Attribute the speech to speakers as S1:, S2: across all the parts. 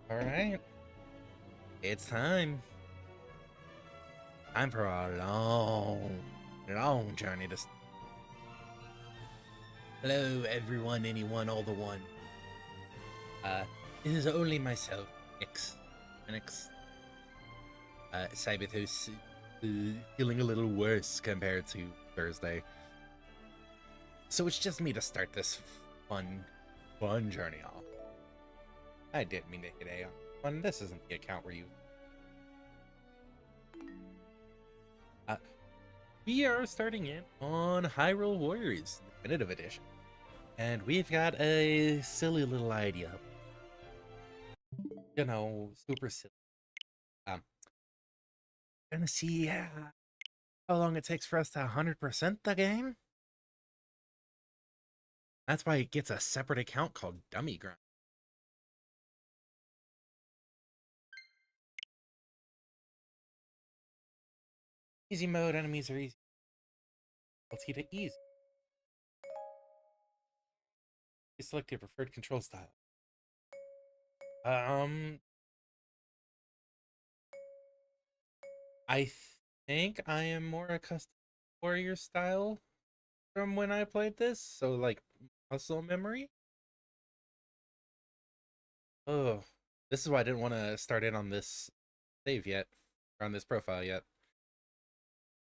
S1: All right, it's time. Time for a long journey to. Hello, everyone, anyone, all the one. Uh, it is only myself, Nix, Cyberthos, feeling a little worse compared to Thursday. So it's just me to start this fun journey off. I didn't mean to hit A on one. This isn't the account where you. Uh, we are starting in on Hyrule Warriors Definitive Edition, and we've got a silly little idea. You know, super silly. Gonna see how long it takes for us to 100% the game. That's why it gets a separate account called Dummy Grind. Easy mode enemies are easy. LT to easy. You select your preferred control style. I think I am more accustomed to warrior style from when I played this, so like muscle memory. Oh, this is why I didn't want to start in on this save yet, or on this profile yet.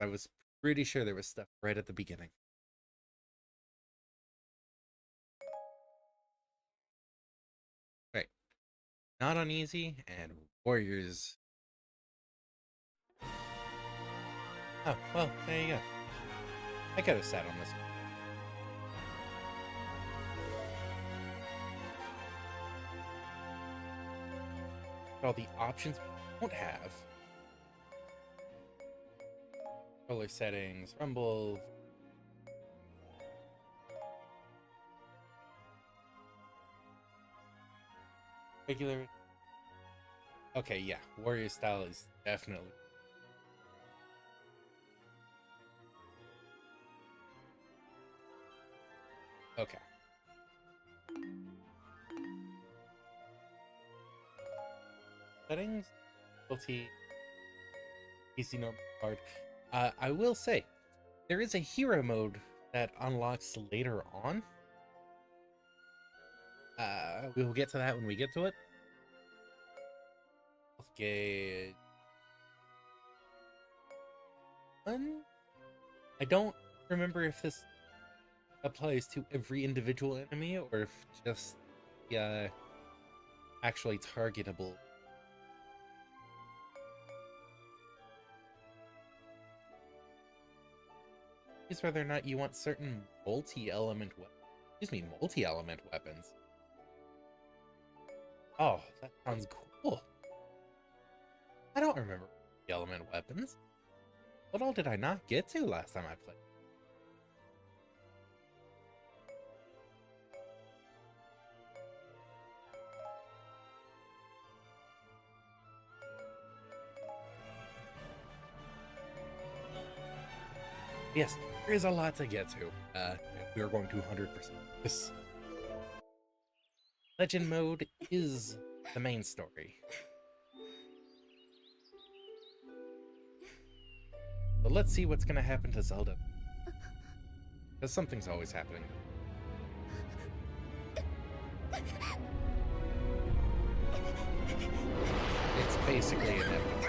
S1: I was pretty sure there was stuff right at the beginning. Right, not on easy and warriors. Oh well, there you go. I could have sat on this one. All the options we don't have. Color settings, rumble. Regular. Okay, yeah, warrior style is definitely. Okay. Settings, difficulty, easy, normal, hard. I will say, there is a hero mode that unlocks later on. We will get to that when we get to it. Health gauge. I don't remember if this applies to every individual enemy or if just actually targetable. Is whether or not you want certain multi-element weapons. Oh, that sounds cool. I don't remember element weapons. What all did I not get to last time I played? Yes, there is a lot to get to. We are going to 100% this. Legend mode is the main story. But let's see what's gonna happen to Zelda. Because something's always happening. It's basically inevitable.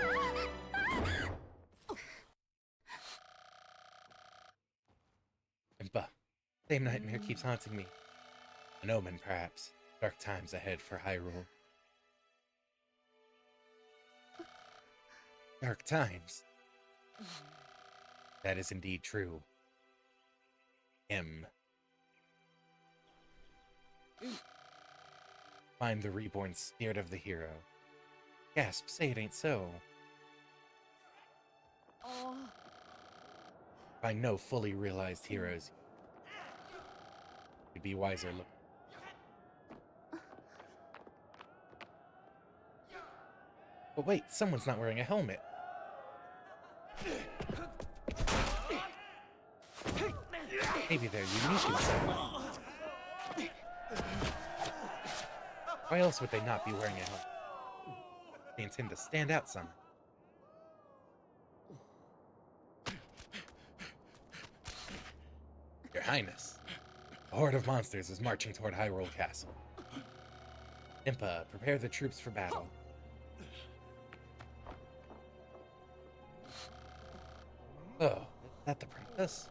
S1: But same nightmare keeps haunting me. An omen, perhaps. Dark times ahead for Hyrule. Dark times. That is indeed true. Find the reborn spirit of the hero. Gasp, say it ain't so. Find no fully realized heroes. You'd be wiser look. But wait, someone's not wearing a helmet. Maybe they're unique in some way. Why else would they not be wearing a helmet? They intend to stand out somehow. Your Highness, a horde of monsters is marching toward Hyrule Castle. Impa, prepare the troops for battle. Oh, is that the princess?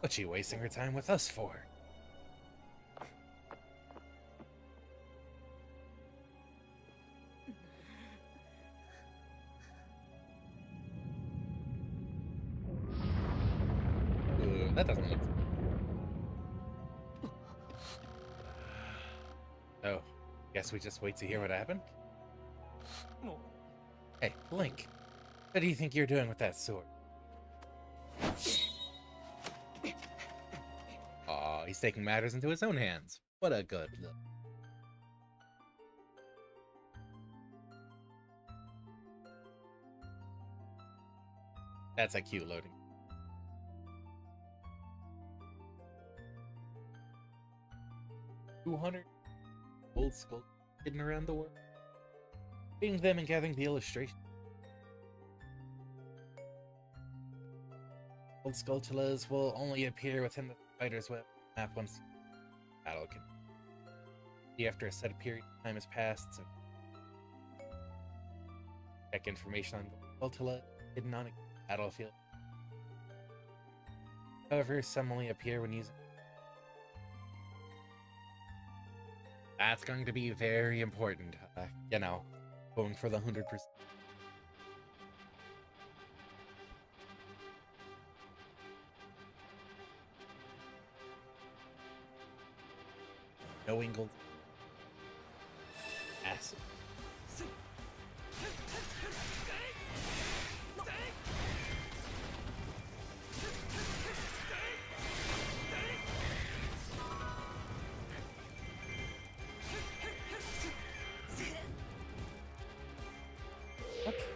S1: What's she wasting her time with us for? Ooh, that doesn't look... Oh, guess we just wait to hear what happened? Hey, Link, what do you think you're doing with that sword? Aw, he's taking matters into his own hands. What a good look. That's a cute loading. $200 old skulls hidden around the world. Reading them and gathering the illustration. Old Skulltulas will only appear within the spider's web map once battle can be after a set period of time has passed, so check information on Skulltula hidden on a battlefield. However, some only appear when using. That's going to be very important, you know, going for the 100%. No Ingold. Acid.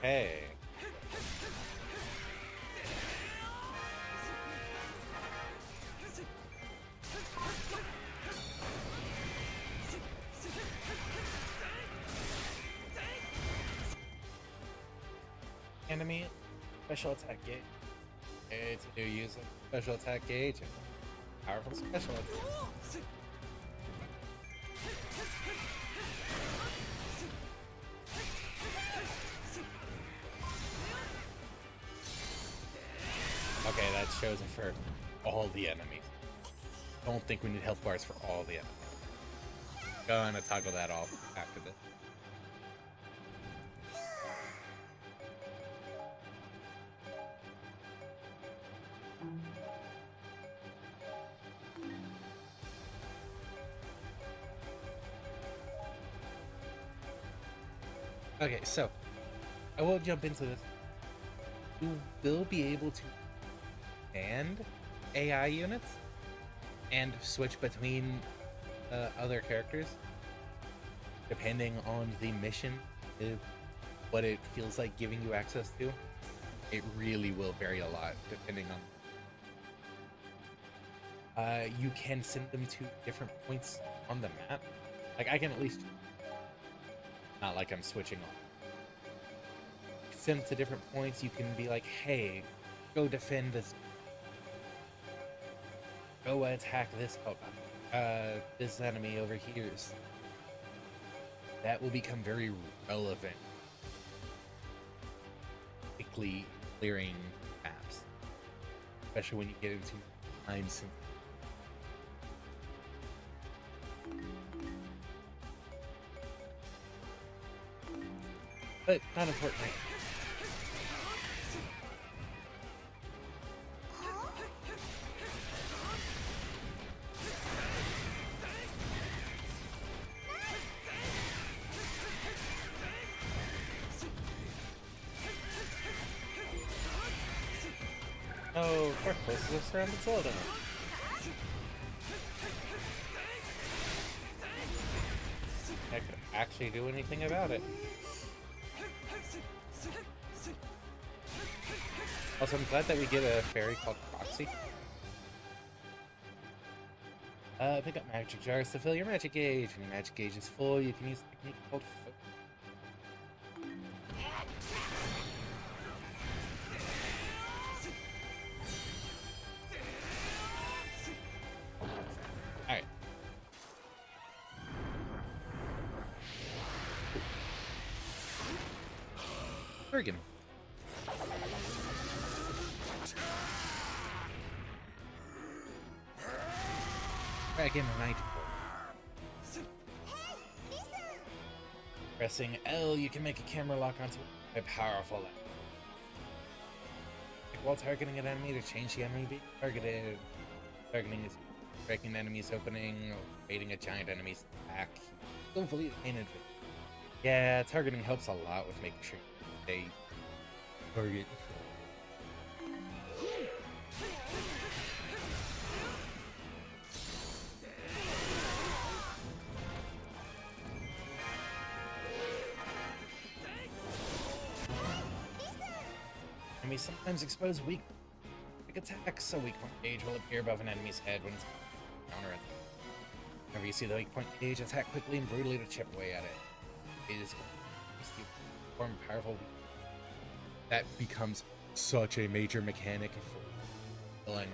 S1: Okay. Enemy special attack gauge. It's a new user special attack gauge and powerful special attack. Okay, that's chosen for all the enemies. Don't think we need health bars for all the enemies. Gonna toggle that off after this. Okay, so I will jump into this. You will be able to and AI units and switch between other characters depending on the mission, what it feels like giving you access to. It really will vary a lot depending on. You can send them to different points on the map. Like I can at least, not like I'm switching on. Send them to different points. You can be like, hey, go defend this. Go attack this this enemy over here. That will become very relevant. Quickly clearing maps, especially when you get into times. But not important. Oh, we're close to the surrounded Zelda. I could actually do anything about it. Also, I'm glad that we get a fairy called Proxy. Pick up magic jars to fill your magic gauge. When your magic gauge is full, you can use a technique called Friggin'. Dragon 94. Pressing L, you can make a camera lock onto a powerful lens. While targeting an enemy to change the enemy being targeted. Targeting is breaking the enemy's opening, or baiting a giant enemy's attack. Skillfully painted. Yeah, targeting helps a lot with making sure they target. Enemies sometimes expose weak attacks, so weak point gauge will appear above an enemy's head when it's counter it. Whenever you see the weak point gauge, attack quickly and brutally to chip away at it. It is form powerful. That becomes such a major mechanic for killing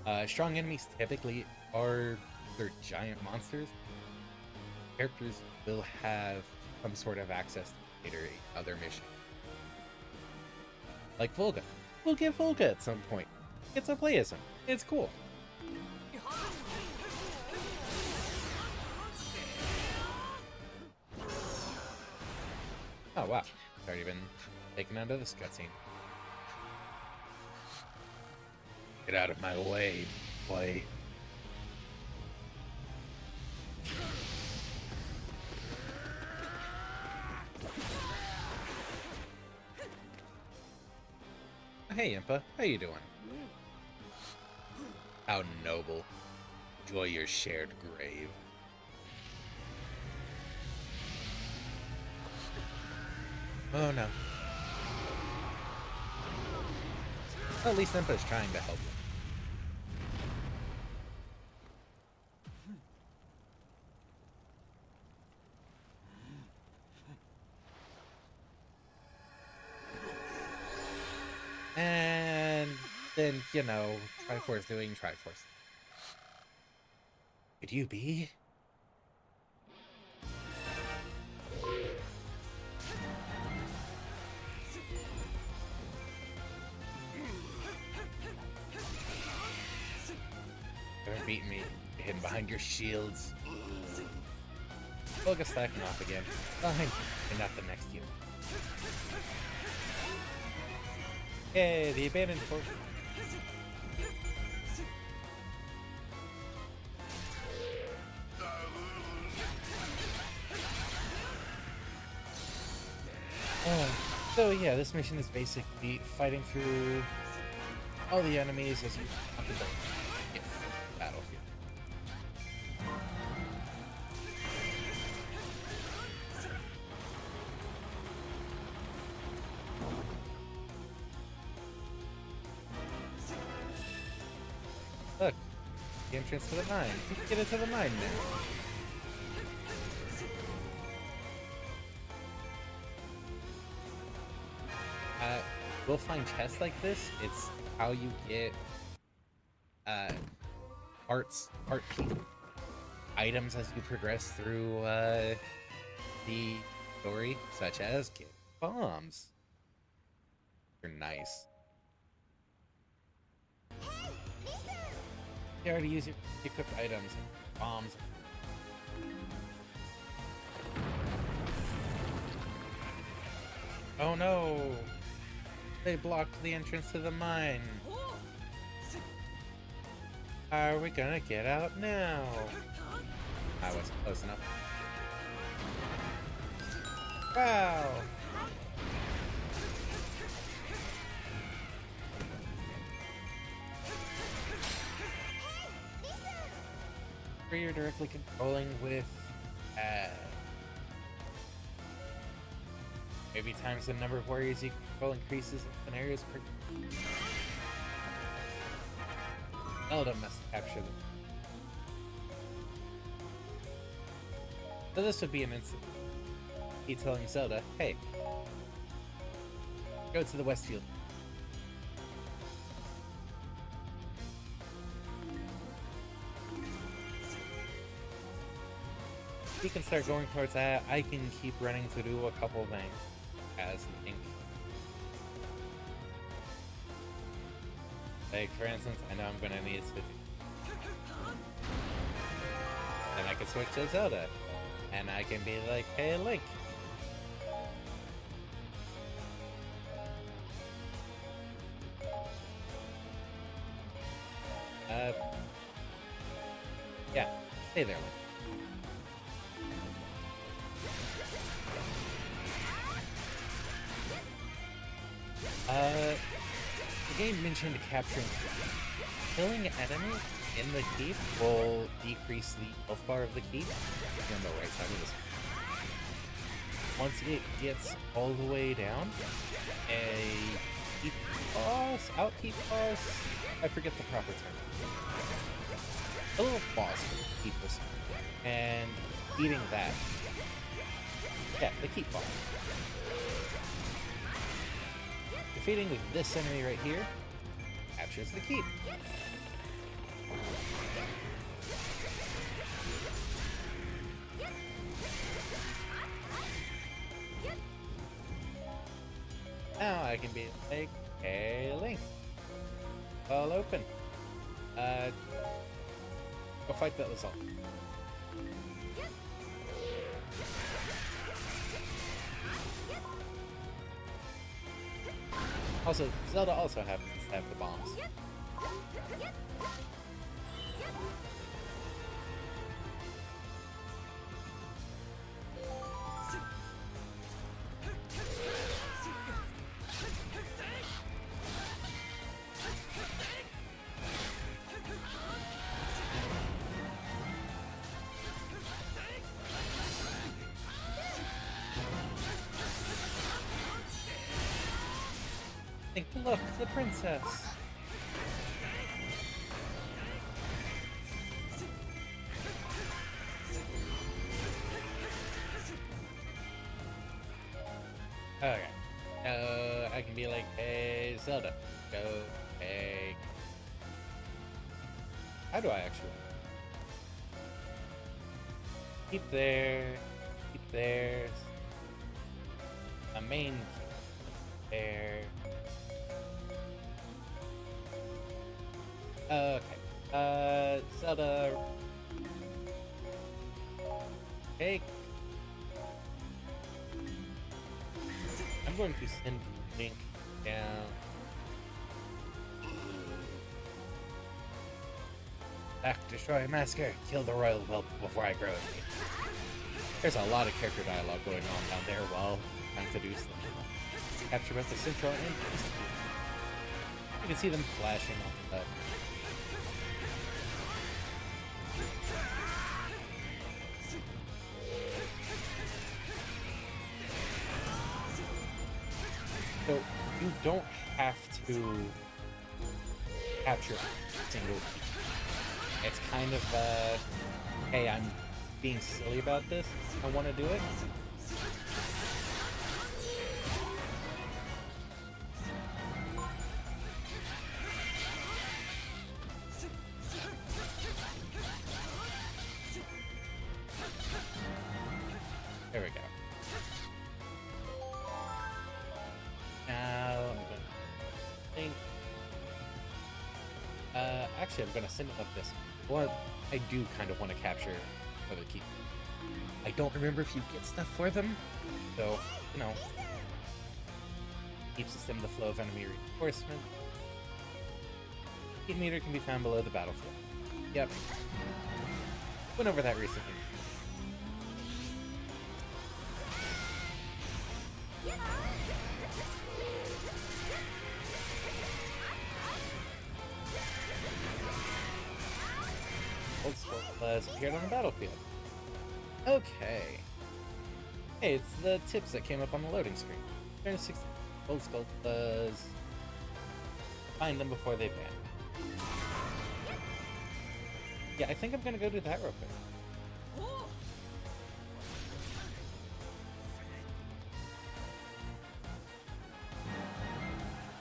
S1: off. Strong enemies typically are they're giant monsters. Characters will have some sort of access to later other missions. Like Volga. We'll get Volga at some point. It's a playism. It's cool. Oh wow. It's already been taken out of this cutscene. Get out of my way, boy. Hey, Impa. How you doing? How noble. Enjoy your shared grave. Oh, no. Well, at least Impa's trying to help. And then, you know, Triforce doing Triforce. Could you be? You're beating me, hidden behind your shields. Focus stacking off again. Fine, and not the next unit. Yay, the abandoned fort. So yeah, this mission is basically fighting through all the enemies as you have to get the battlefield. Look, the entrance to the mine. You can get into the mine now. We'll find chests like this. It's how you get parts, items as you progress through the story, such as get bombs. They're nice. You already use your equipped items, bombs. Oh no! They blocked the entrance to the mine. How are we gonna get out now? I wasn't close enough. Wow! Where you're directly controlling with maybe times the number of warriors you control increases in areas per. Zelda must capture them. So this would be an instant. He telling Zelda, hey, go to the Westfield. You can start going towards that. I can keep running to do a couple of things. as Link. Like, for instance, I know I'm gonna need to. Then I can switch to Zelda, and I can be like, "Hey, Link." Yeah, stay there, Link. The game mentioned killing enemies in the keep will decrease the health bar of the keep. You're on the right side of this. Once it gets all the way down, a keep boss, keep boss, I forget the proper term. A little boss will keep this, and eating that. Yeah, the keep boss. Defeating this enemy right here captures the keep. Now I can be like, "Hey, Link, all open. Go fight that Lizard." Also, Zelda also happens to have the bombs. Look, the princess! Okay. I can be like, "Hey, Zelda, go, hey." How do I actually? Keep there. Keep there. A main keep there. Okay. Zelda. Take. I'm going to send Link down. Back, destroy, massacre, kill the royal whelp before I grow it. There's a lot of character dialogue going on down there while trying to do stuff. Capture both the central and east. You can see them flashing on the So you don't have to capture a single key. It's kind of hey, I'm being silly about this. I want to do it. There we go. Now I'm gonna think. Actually, I'm gonna send it up this. Well, I do kind of want to capture for the keep. I don't remember if you get stuff for them, so you know, keeps system the flow of enemy reinforcement. Keep meter can be found below the battlefield. Yep, went over that recently. Old Skull has appeared on the battlefield. Okay. Hey, it's the tips that came up on the loading screen. Turn 60. Old Skull does. Find them before they ban. Yeah, I think I'm gonna go do that real quick.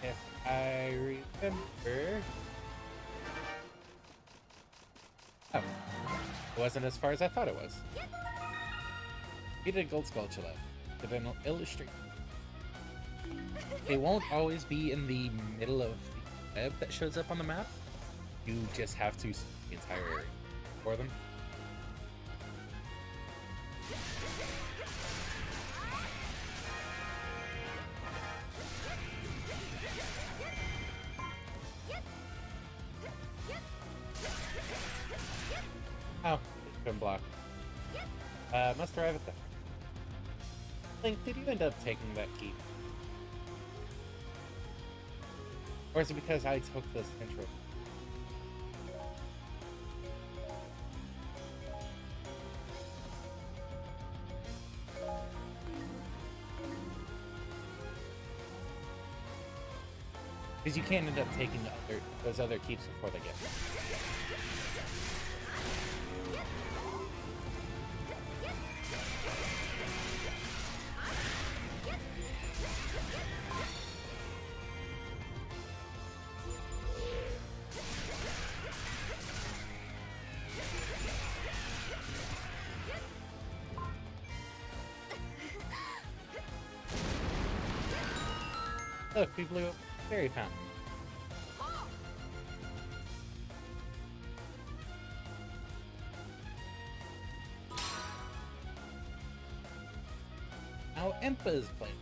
S1: If I remember. Oh, it wasn't as far as I thought it was. He did Gold Skull Chilla. Did an illustrate. They won't always be in the middle of the web that shows up on the map. You just have to see the entire area for them. Oh, it's been blocked. Must arrive at the... Link, did you end up taking that key? Or is it because I took this intro? Because you can't end up taking those other keeps before they get there. Look, we blew up a fairy fountain. Now Impa is playing.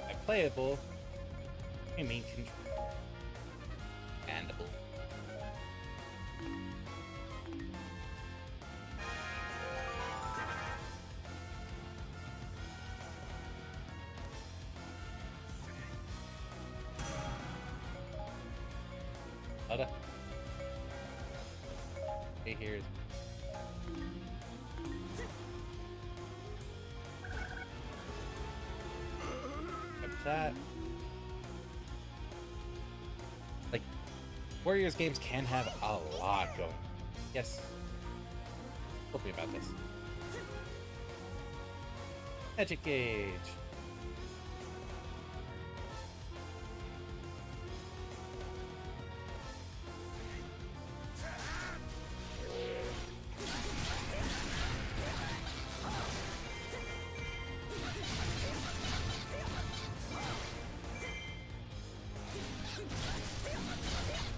S1: By playable, I mean control. Handable. Hey, here's that. Like, Warriors games can have a lot going. Yes. Told me about this. Magic Gauge.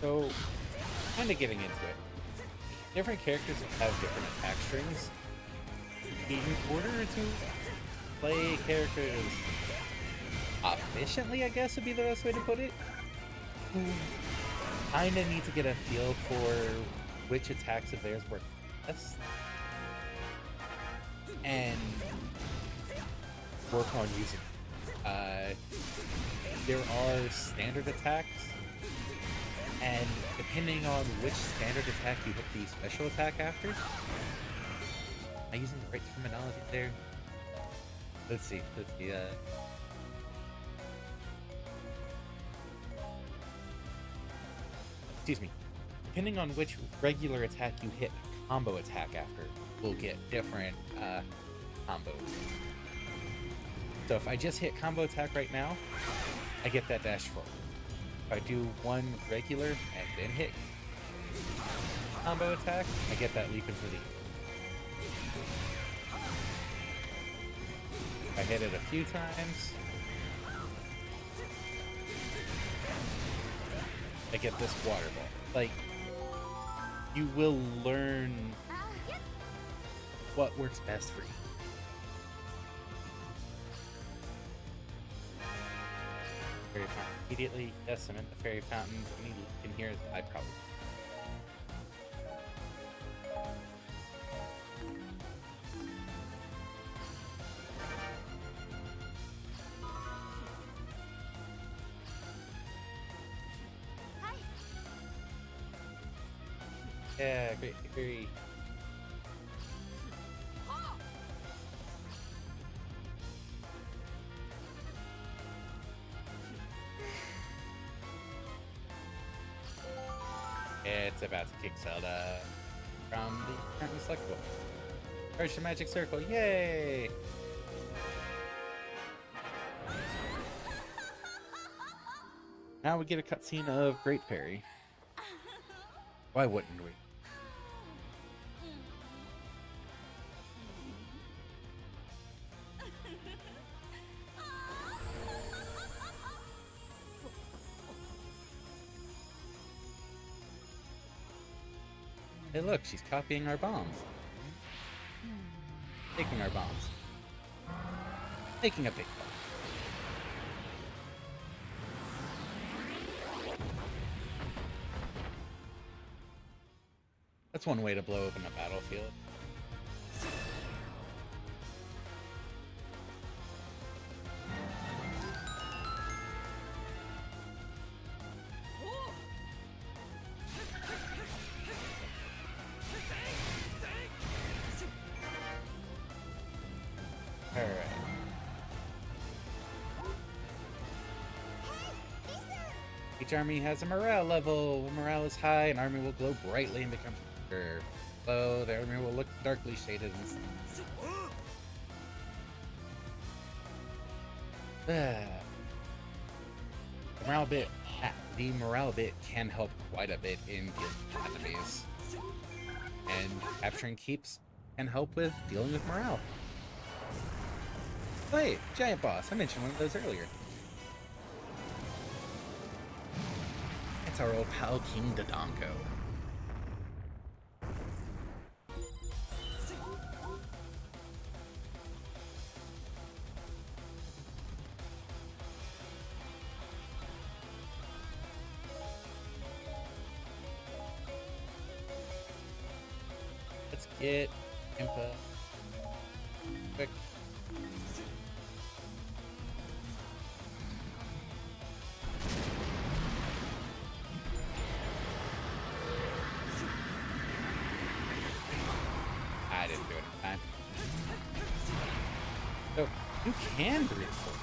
S1: So, kind of getting into it. Different characters have different attack strings. In order to play characters efficiently, I guess would be the best way to put it, you kind of need to get a feel for which attacks of theirs work best. And work on using it. There are standard attacks. And depending on which standard attack you hit the special attack after, am I using the right terminology there? Let's see. Excuse me. Depending on which regular attack you hit a combo attack after, we'll get different combos. So if I just hit combo attack right now, I get that dash forward. If I do one regular and then hit combo attack, I get that leap into the air. If I hit it a few times, I get this water ball. Like, you will learn what works best for you. Fairy fountain immediately. Yes, I'm in the fairy fountain. Any leak in here is my problem.
S2: Hi.
S1: Yeah, great, very. It's about to kick Zelda from the currently selectable. Charge the magic circle, yay! Now we get a cutscene of Great Fairy. Why wouldn't we? Hey, look, she's copying our bombs. Taking our bombs. Making a big bomb. That's one way to blow open a battlefield. Alright. Each army has a morale level. When morale is high, an army will glow brightly and become stronger. Low, the army will look darkly shaded and the morale bit can help quite a bit in dealing with enemies. And capturing keeps can help with dealing with morale. Wait, giant boss. I mentioned one of those earlier. It's our old pal King Dodongo. Let's get Impa quick. I didn't do it in time. So, you can brute force.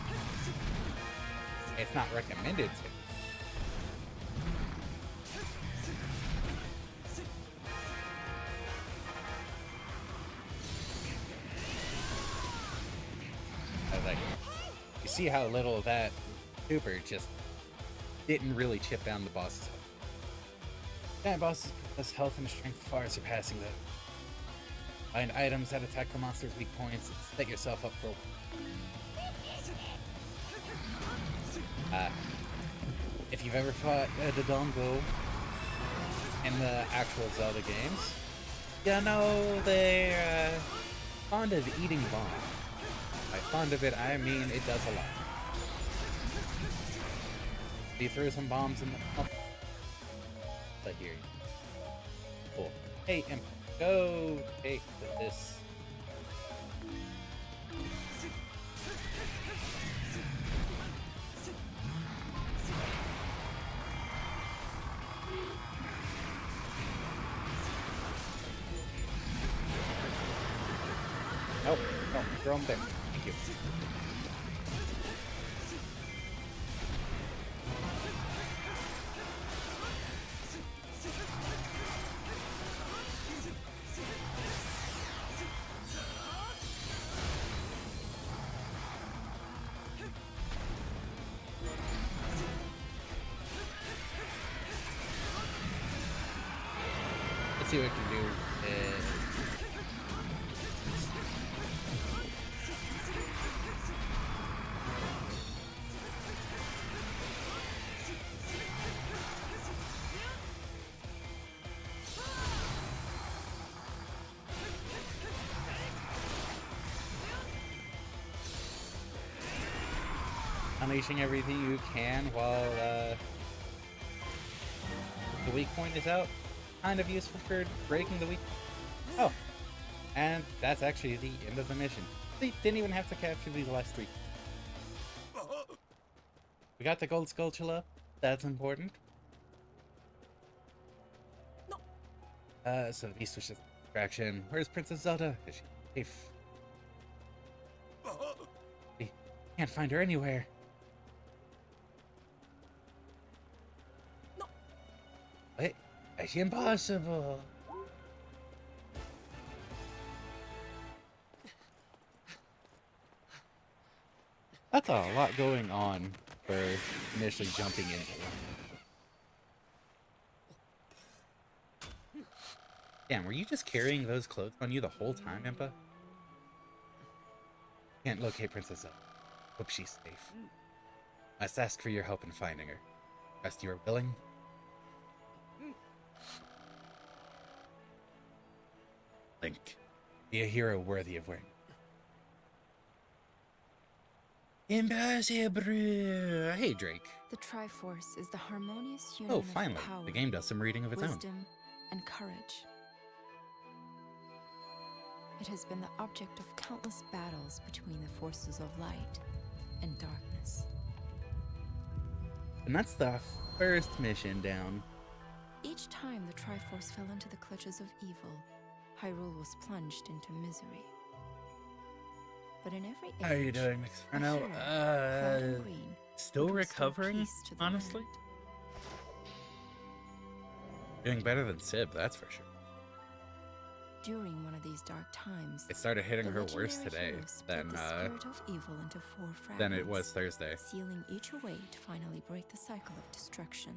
S1: It's not recommended to. I was like, you see how little that super just didn't really chip down the boss's health. Giant bosses possess health and strength far surpassing the. Find items that attack the monster's weak points and set yourself up for. If you've ever fought Dodongo in the actual Zelda games, you know they're fond of eating bombs. By fond of it, I mean it does a lot. You throw some bombs in the pump. But here. Cool. Hey, Imp, go take this. Nope, no, throw them there. Thank you. Let's see what we can do. Unleashing everything you can while the weak point is out. Kind of useful for breaking the weak. Oh, and that's actually the end of the mission. We didn't even have to capture these last three. We got the gold Skulltula. That's important. So the beast was just a distraction. Where's Princess Zelda? Is she safe? We can't find her anywhere. Wait, it's impossible. That's a lot going on for initially jumping into it. Damn, were you just carrying those clothes on you the whole time, Impa? Can't locate Princess Zelda. Hope she's safe. Must ask for your help in finding her. Trust you are willing? Link, be a hero worthy of wearing. Impossible! Hey, Drake.
S2: The Triforce is the harmonious union
S1: Oh,
S2: of
S1: finally.
S2: power,
S1: The game does some reading of its own.
S2: wisdom, and courage. It has been the object of countless battles between the forces of light and darkness.
S1: And that's the first mission down.
S2: Each time the Triforce fell into the clutches of evil, Hyrule was plunged into misery. But in every age,
S1: How are you doing, Mix
S2: a
S1: Fernell?
S2: hero, clad in green,
S1: Still
S2: would restore
S1: recovering,
S2: peace to the
S1: honestly.
S2: land.
S1: Doing better than Sib, that's for sure.
S2: During one of these dark times,
S1: It started hitting
S2: the
S1: her worse
S2: legendary
S1: today
S2: hero split
S1: than
S2: the spirit of evil into 4 fragments,
S1: than it was Thursday.
S2: sealing each away to finally break the cycle of destruction.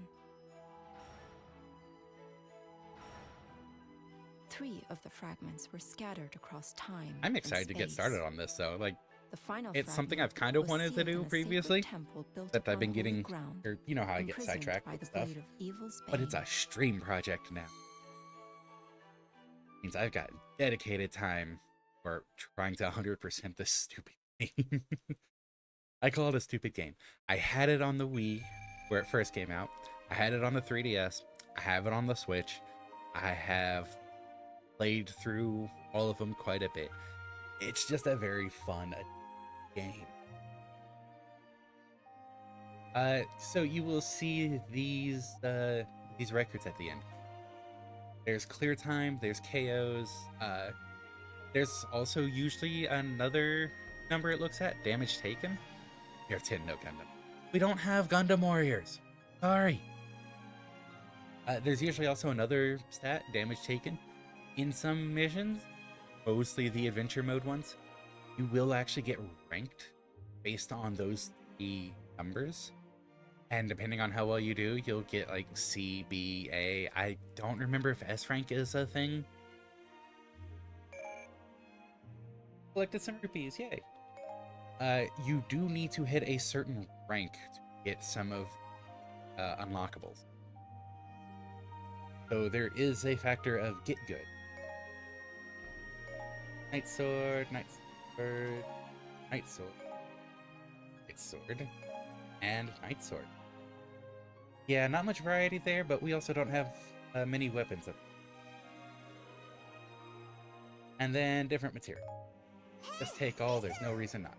S2: 3 of the fragments were scattered across time.
S1: I'm
S2: and
S1: excited to get
S2: space.
S1: started on this, though. Like,
S2: The final
S1: it's something
S2: fragment
S1: I've kind of
S2: was
S1: wanted to
S2: sealed
S1: do
S2: in a sacred
S1: previously,
S2: temple built
S1: that I've been
S2: upon holy
S1: getting,
S2: ground,
S1: or you know how I get
S2: imprisoned
S1: sidetracked
S2: by
S1: with
S2: the
S1: stuff.
S2: blade of evil's
S1: But it's a
S2: bane.
S1: stream project now. Means I've got dedicated time for trying to 100% this stupid game. I call it a stupid game. I had it on the Wii where it first came out. I had it on the 3DS. I have it on the Switch. I have played through all of them quite a bit. It's just a very fun game. So you will see these records at the end. There's clear time, there's KOs, there's also usually another number it looks at, damage taken. Tier 10, no Gundam. We don't have Gundam Warriors. Sorry. There's usually also another stat, damage taken. In some missions, mostly the adventure mode ones, you will actually get ranked based on those 3 numbers. And depending on how well you do, you'll get like C, B, A. I don't remember if S rank is a thing. Collected some rupees, yay. You do need to hit a certain rank to get some of unlockables. So there is a factor of get good. Night sword, night sword, night sword, night sword, and night sword. Yeah, not much variety there, but we also don't have many weapons. And then different material. Just take all, there's no reason not.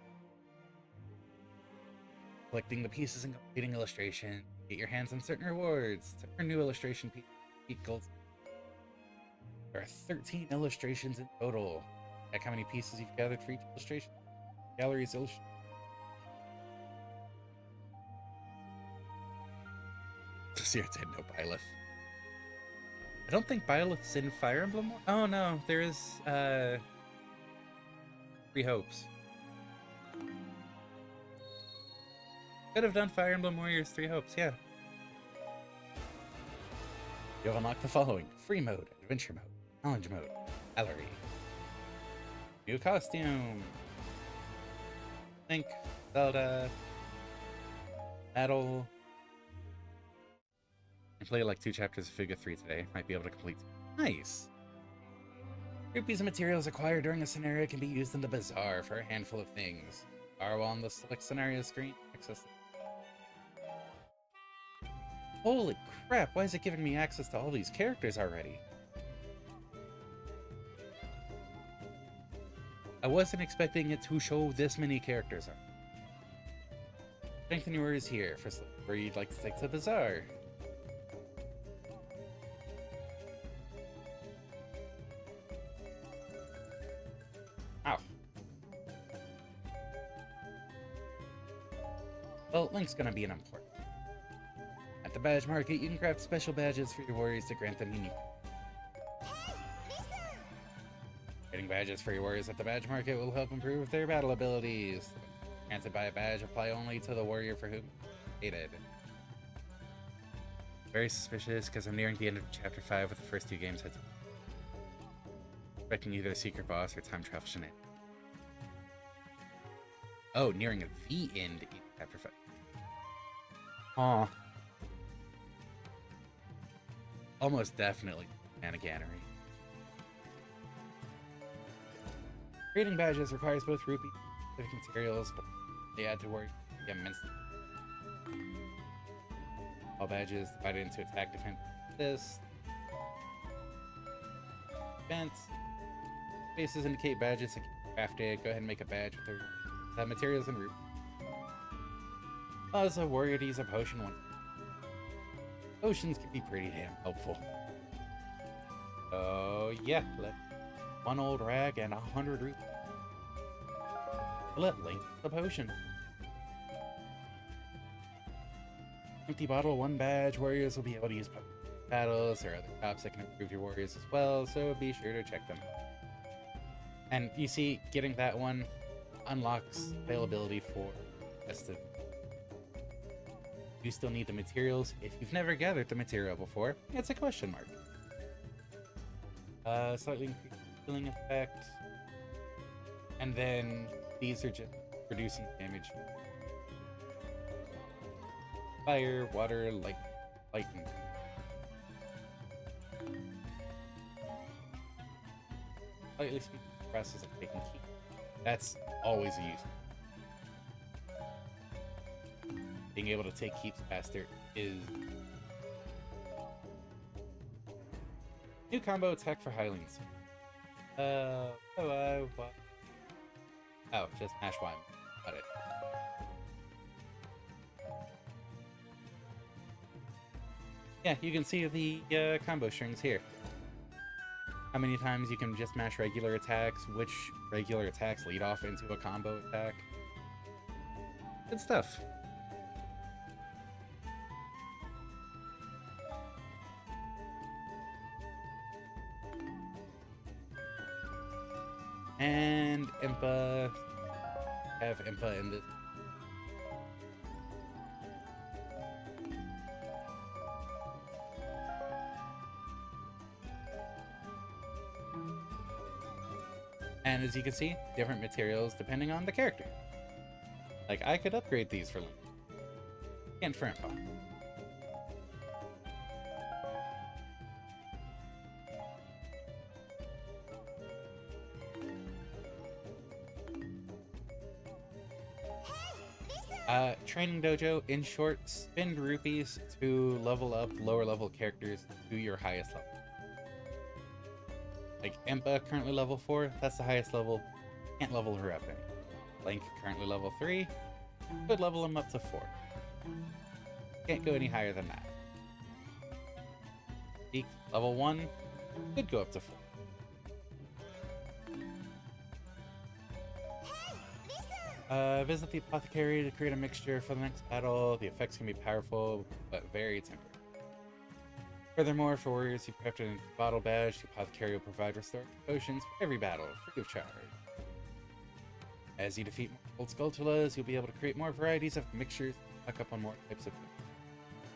S1: Collecting the pieces and completing illustration. Get your hands on certain rewards. To earn new illustration gold. There are 13 illustrations in total. Check how many pieces you've gathered for each illustration. Gallery's illustration. Tier 10, no Byleth. I don't think Byleth's in Fire Emblem. Oh no, there is 3 hopes. Could have done Fire Emblem Warriors 3 hopes, yeah. You'll unlock the following: free mode, adventure mode, challenge mode, gallery. New costume. Link, Zelda, Battle. I played like 2 chapters of Figure 3 today. Might be able to complete. Nice! Rupees and materials acquired during a scenario can be used in the bazaar for a handful of things. Are on the select scenario screen. Access. Holy crap, why is it giving me access to all these characters already? I wasn't expecting it to show this many characters. Strengthen your words here for where you'd like to take to the bazaar. Ow. Well, Link's gonna be an important. At the badge market, you can craft special badges for your warriors to grant them unique. Getting badges for your warriors at the badge market will help improve their battle abilities. Granted by a badge apply only to the warrior for whom stated. Very suspicious because I'm nearing the end of chapter 5 with the first 2 games. Expecting either a secret boss or time travel shenanigans. Oh, nearing the end in chapter 5. Aw. Almost definitely shenaniganery. Creating badges requires both rupee and specific materials, but they add to worry immensely. All badges divided into attack, defense, this. Defense. Spaces indicate badges that can be crafted. Go ahead and make a badge with their materials and root. As a warrior to use a potion once. Potions can be pretty damn helpful. Oh yeah, one old rag and 100 rupees. Let link the potion. Empty bottle, 1 badge. Warriors will be able to use battles. There are other shops that can improve your warriors as well, so be sure to check them out. And you see, getting that one unlocks availability for festive. You still need the materials. If you've never gathered the material before, it's a question mark. Slightly increased healing effect. And then these are just reducing damage. Fire, water, lightning. Slightly speed presses and taking keep. That's always a use. Being able to take keeps faster is new combo attack for Hylings. Just mash Y. Got it. Yeah, you can see the combo strings here. How many times you can just mash regular attacks, which regular attacks lead off into a combo attack. Good stuff. And Impa. Have Impa in this. And as you can see, different materials depending on the character. Like, I could upgrade these for Link. And for Impa. Training dojo, in short, spend rupees to level up lower level characters to your highest level. Like Impa, currently level 4, that's the highest level. Can't level her up any. Link, currently level 3, could level him up to 4. Can't go any higher than that. Zeke, level 1, could go up to 4. Visit the apothecary to create a mixture for the next battle. The effects can be powerful, but very temporary. Furthermore, for warriors who crafted a bottle badge, the apothecary will provide restorative potions for every battle, free of charge. As you defeat multiple Skulltulas, you'll be able to create more varieties of mixtures and stock up on more types of food.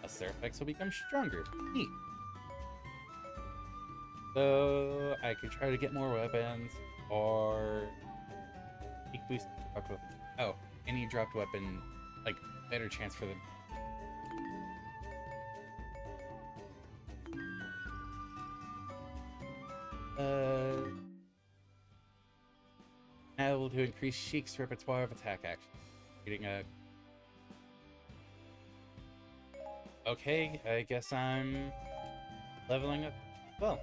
S1: Thus, their effects will become stronger. Neat. So, I could try to get more weapons, or peak boost. Oh, any dropped weapon, like, better chance for them. Now able to increase Sheik's repertoire of attack action. Getting a... Okay, I guess I'm leveling up well.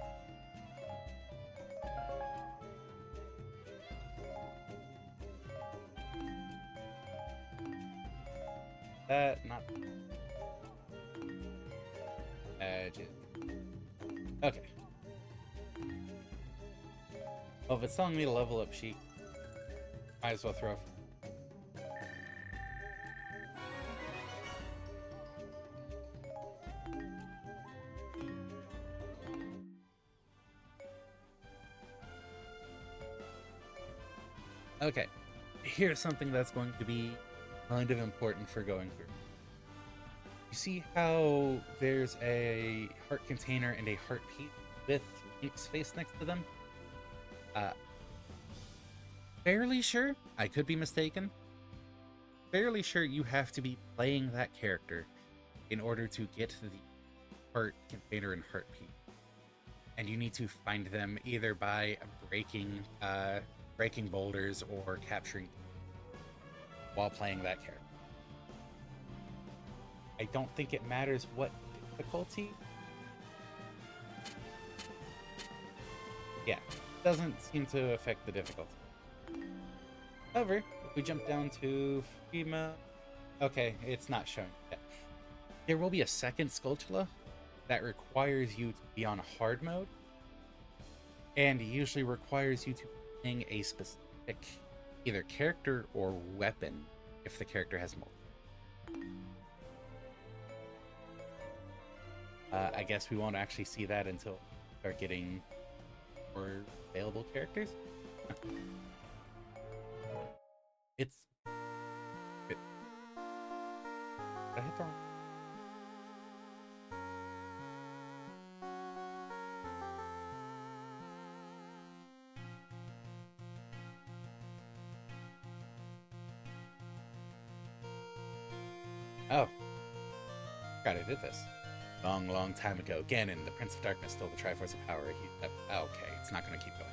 S1: Not... Okay. Well, if it's telling me to level up Sheik, might as well throw. Okay, here's something that's going to be kind of important for going through. You see how there's a heart container and a heart piece with Link's face next to them? Fairly sure, I could be mistaken, fairly sure you have to be playing that character in order to get the heart container and heart piece. And you need to find them either by breaking breaking boulders or capturing while playing that character. I don't think it matters what difficulty. Yeah, doesn't seem to affect the difficulty. However, if we jump down to Frima, okay, it's not showing yet. There will be a second Skulltula that requires you to be on hard mode, and usually requires you to be playing a specific either character or weapon if the character has multiple. I guess we won't actually see that until we start getting more available characters. It's... Did I hit the wrong... Oh. God, I did this. Long time ago, Ganon, the Prince of Darkness, stole the Triforce of Power. Okay, it's not going to keep going.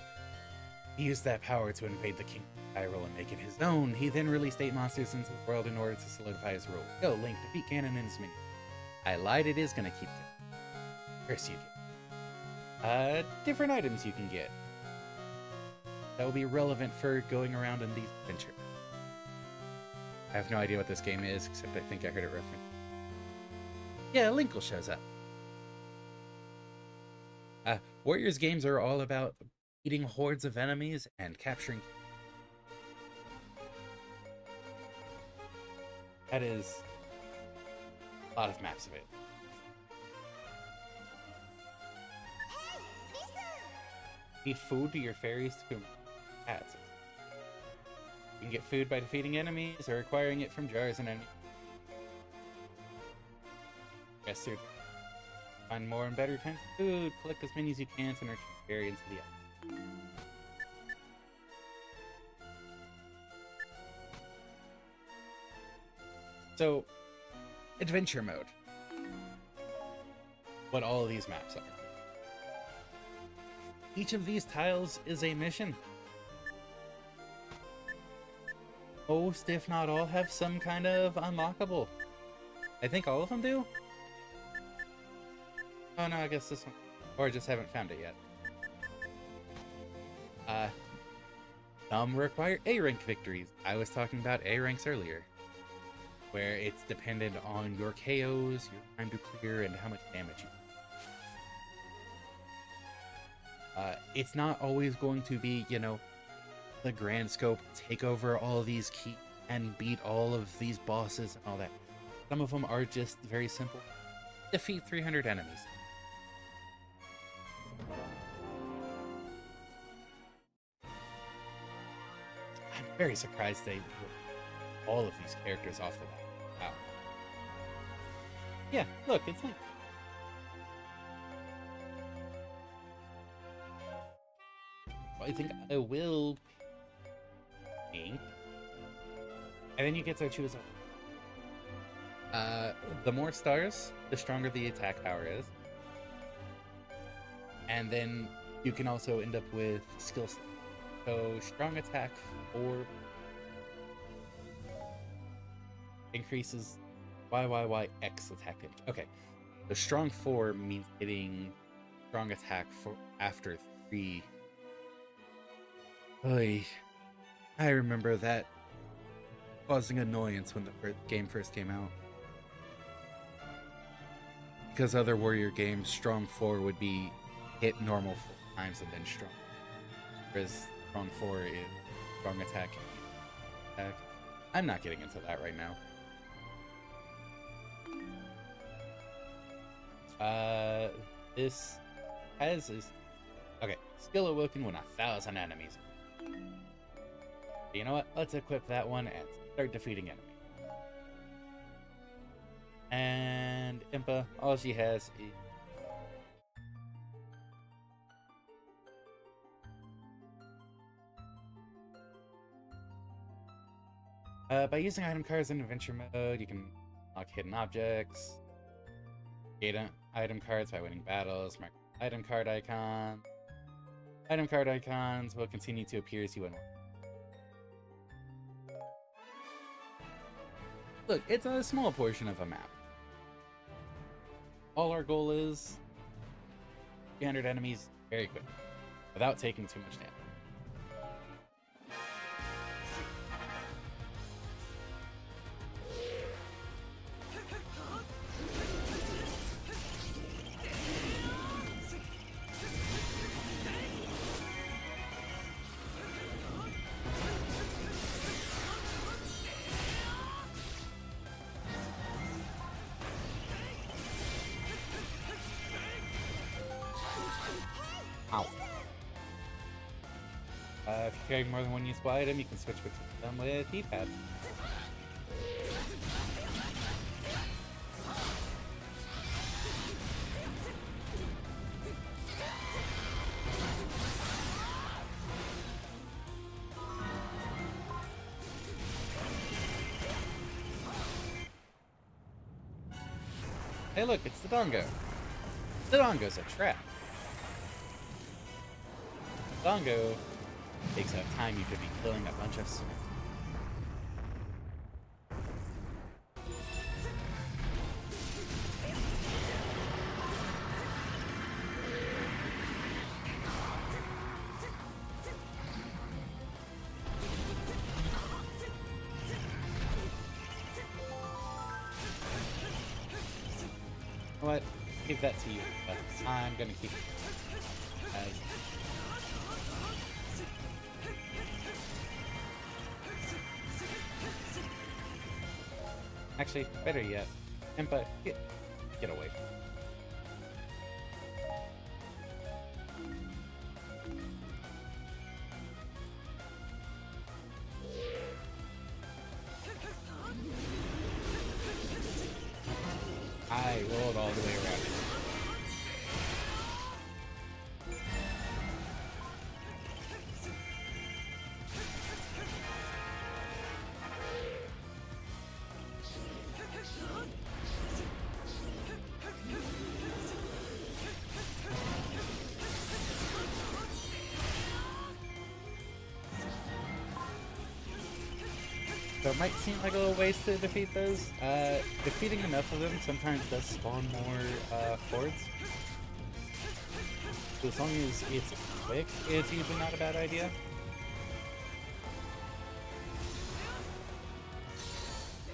S1: He used that power to invade the Kingdom of Hyrule and make it his own. He then released 8 monsters into the world in order to solidify his rule. Go, Link, defeat Ganon and his minions. I lied, it is going to keep going. Curse you get. Different items you can get. That will be relevant for going around in these adventures. I have no idea what this game is, except I think I heard it referenced. Yeah, Linkle shows up. Warriors games are all about beating hordes of enemies and capturing. That is a lot of maps of it. Feed food to your fairies to cats. You can get food by defeating enemies or acquiring it from jars and enemies. Guess to find more and better kinds of food, collect as many as you can to nurture your fairy into the end. So, adventure mode. What all of these maps are. Each of these tiles is a mission. Most, if not all, have some kind of unlockable. I think all of them do? Oh no, I guess this one. Or I just haven't found it yet. Some require A rank victories. I was talking about A ranks earlier. Where it's dependent on your KOs, your time to clear, and how much damage you do. It's not always going to be, you know, the grand scope, take over all these keys and beat all of these bosses and all that. Some of them are just very simple. Defeat 300 enemies. I'm very surprised they put all of these characters off the bat. Wow. Yeah, look, it's Link. I think I will Link. And then you get to choose the more stars, the stronger the attack power is. And then you can also end up with skill set. So strong attack 4 increases YYYX attack damage. Okay. The strong 4 means getting strong attack for after 3. Oy. I remember that causing annoyance when the game first came out. Because other warrior games, strong 4 would be hit normal 4 times and then strong. Whereas strong 4 is strong attack. I'm not getting into that right now. This has is okay. Skill awoken when 1,000 enemies. You know what? Let's equip that one and start defeating enemies. And Impa, all she has is by using item cards in adventure mode, you can unlock hidden objects, get item cards by winning battles, mark item card icon. Item card icons will continue to appear as you unlock Look, it's a small portion of a map. All our goal is 300 enemies very quickly, without taking too much damage. Ow. If you carry more than one usable item, you can switch between them with D-pad. Hey look, it's the Dongo. The Dongo's a trap. Dongo takes up time you could be killing a bunch of smiths. You know what? Give that to you, but I'm gonna keep it as actually, better yet, Impa, get away. I rolled all the way around. So it might seem like a little waste to defeat those. Defeating enough of them sometimes does spawn more Fords. So as long as it's quick, it's usually not a bad idea.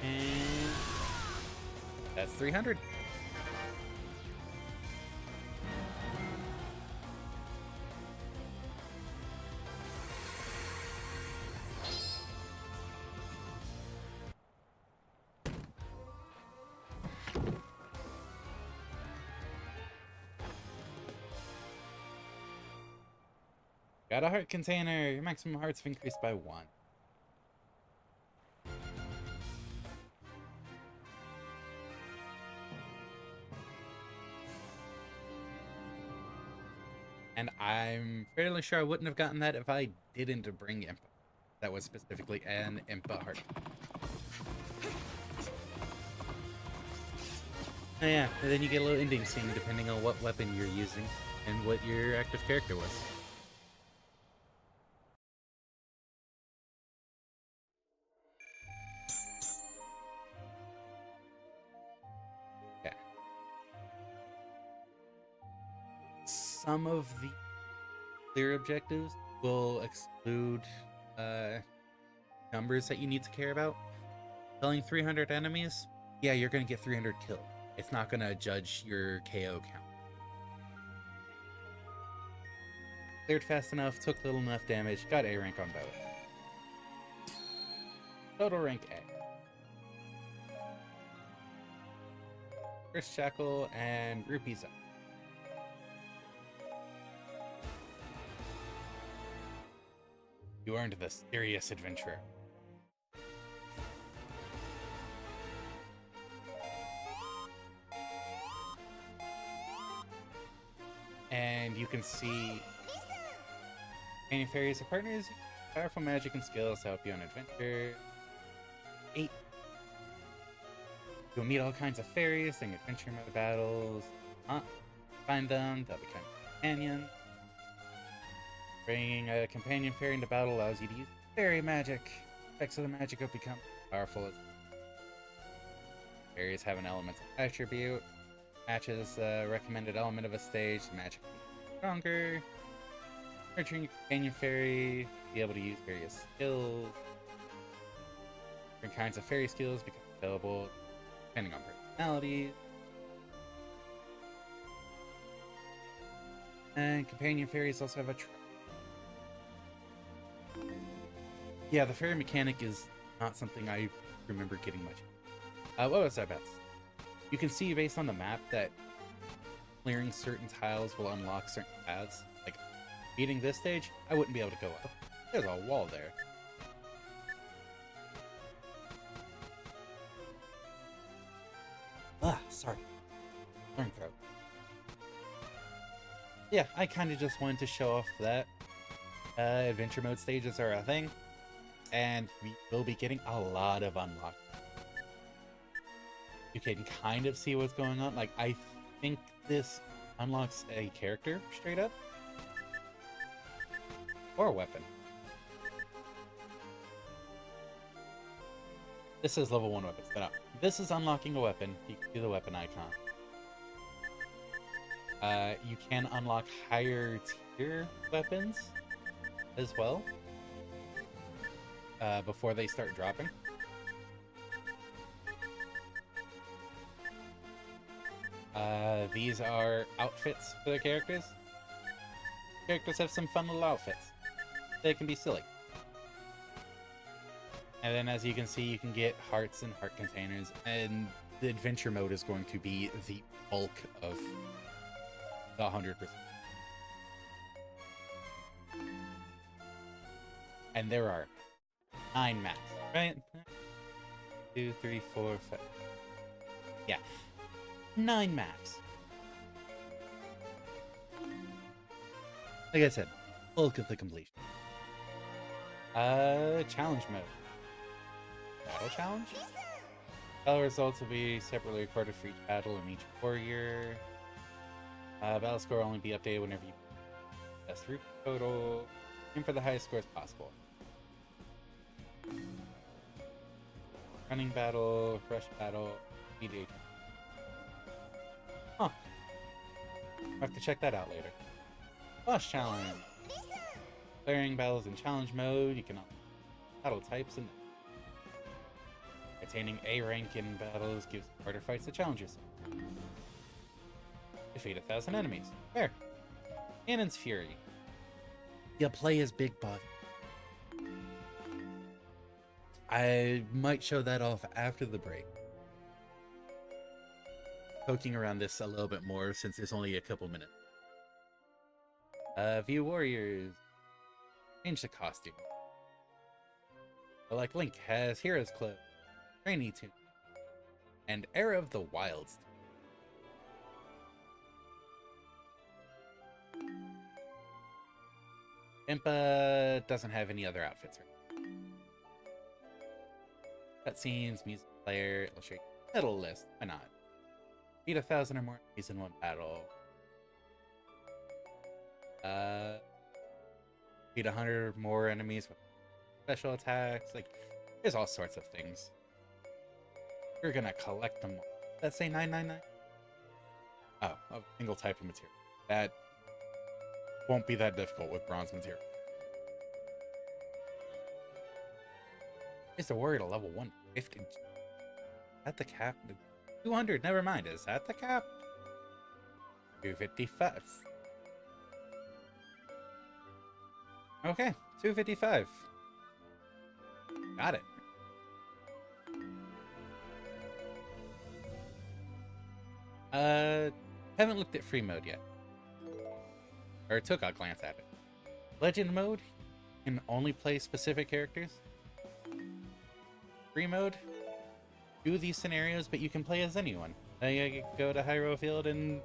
S1: And that's 300. Got a heart container. Your maximum hearts have increased by 1. And I'm fairly sure I wouldn't have gotten that if I didn't bring Impa. That was specifically an Impa heart. Oh yeah, and then you get a little ending scene depending on what weapon you're using and what your active character was. Some of the clear objectives will exclude numbers that you need to care about. Killing 300 enemies, yeah, you're going to get 300 killed. It's not going to judge your KO count. Cleared fast enough, took little enough damage, got A rank on both. Total rank A. First Shackle and Rupees up. You earned the Serious Adventurer. And you can see Companion Fairies are partners. Powerful magic and skills to help you on adventure. 8. You'll meet all kinds of fairies during adventure mode battles. Find them, they'll become companions. Bringing a companion fairy into battle allows you to use fairy magic. Effects of the magic will become powerful. Fairies have an elemental attribute. Matches the recommended element of a stage. The magic can be stronger. Nurturing your companion fairy. Be able to use various skills. Different kinds of fairy skills become available depending on personalities. And companion fairies also have a yeah, the fairy mechanic is not something I remember getting much. What was I about to say? You can see based on the map that clearing certain tiles will unlock certain paths. Like, beating this stage, I wouldn't be able to go up. There's a wall there. Sorry. Learn throat. Yeah, I kind of just wanted to show off that adventure mode stages are a thing, and we will be getting a lot of unlock. You can kind of see what's going on. Like, I think this unlocks a character straight up, or a weapon. This is level 1 weapons. No, this is unlocking a weapon. You can see the weapon icon. You can unlock higher tier weapons as well before they start dropping. These are outfits for the characters. Characters have some fun little outfits. They can be silly. And then as you can see, you can get hearts and heart containers, and the adventure mode is going to be the bulk of the 100%. And there are 9 maps, right? 2, 3, 4, 5. Yeah. 9 maps. Like I said, bulk of the completion. Challenge mode. Battle challenge? Battle results will be separately recorded for each battle and each warrior. Battle score will only be updated whenever you best route total. Aim for the highest scores possible. Running battle, rush battle, speed 8. Huh. I'll have to check that out later. Boss challenge. Clearing battles in challenge mode. You can battle types and attaining A rank in battles gives harder fights to challenge yourself. Defeat 1,000 enemies. Fair. Cannon's Fury. You play as Big Boss. I might show that off after the break. Poking around this a little bit more since it's only a couple minutes. View Warriors. Change the costume. Like Link has Hero's Clothes, Rainy Tune, and Era of the Wilds. Impa doesn't have any other outfits right now. Cutscenes, music player, I'll show you medal list. Why not? Beat 1,000 or more enemies in one battle. Beat 100 or more enemies with special attacks. Like, there's all sorts of things. You're gonna collect them all. Does that say 999? Oh, a single type of material. That won't be that difficult with bronze material. Is the warrior to level 150? At the cap? 200, never mind. Is that the cap? 255. Okay, 255. Got it. Haven't looked at free mode yet. Or took a glance at it. Legend mode, you can only play specific characters. Free mode, do these scenarios, but you can play as anyone. You go to Hyrule Field and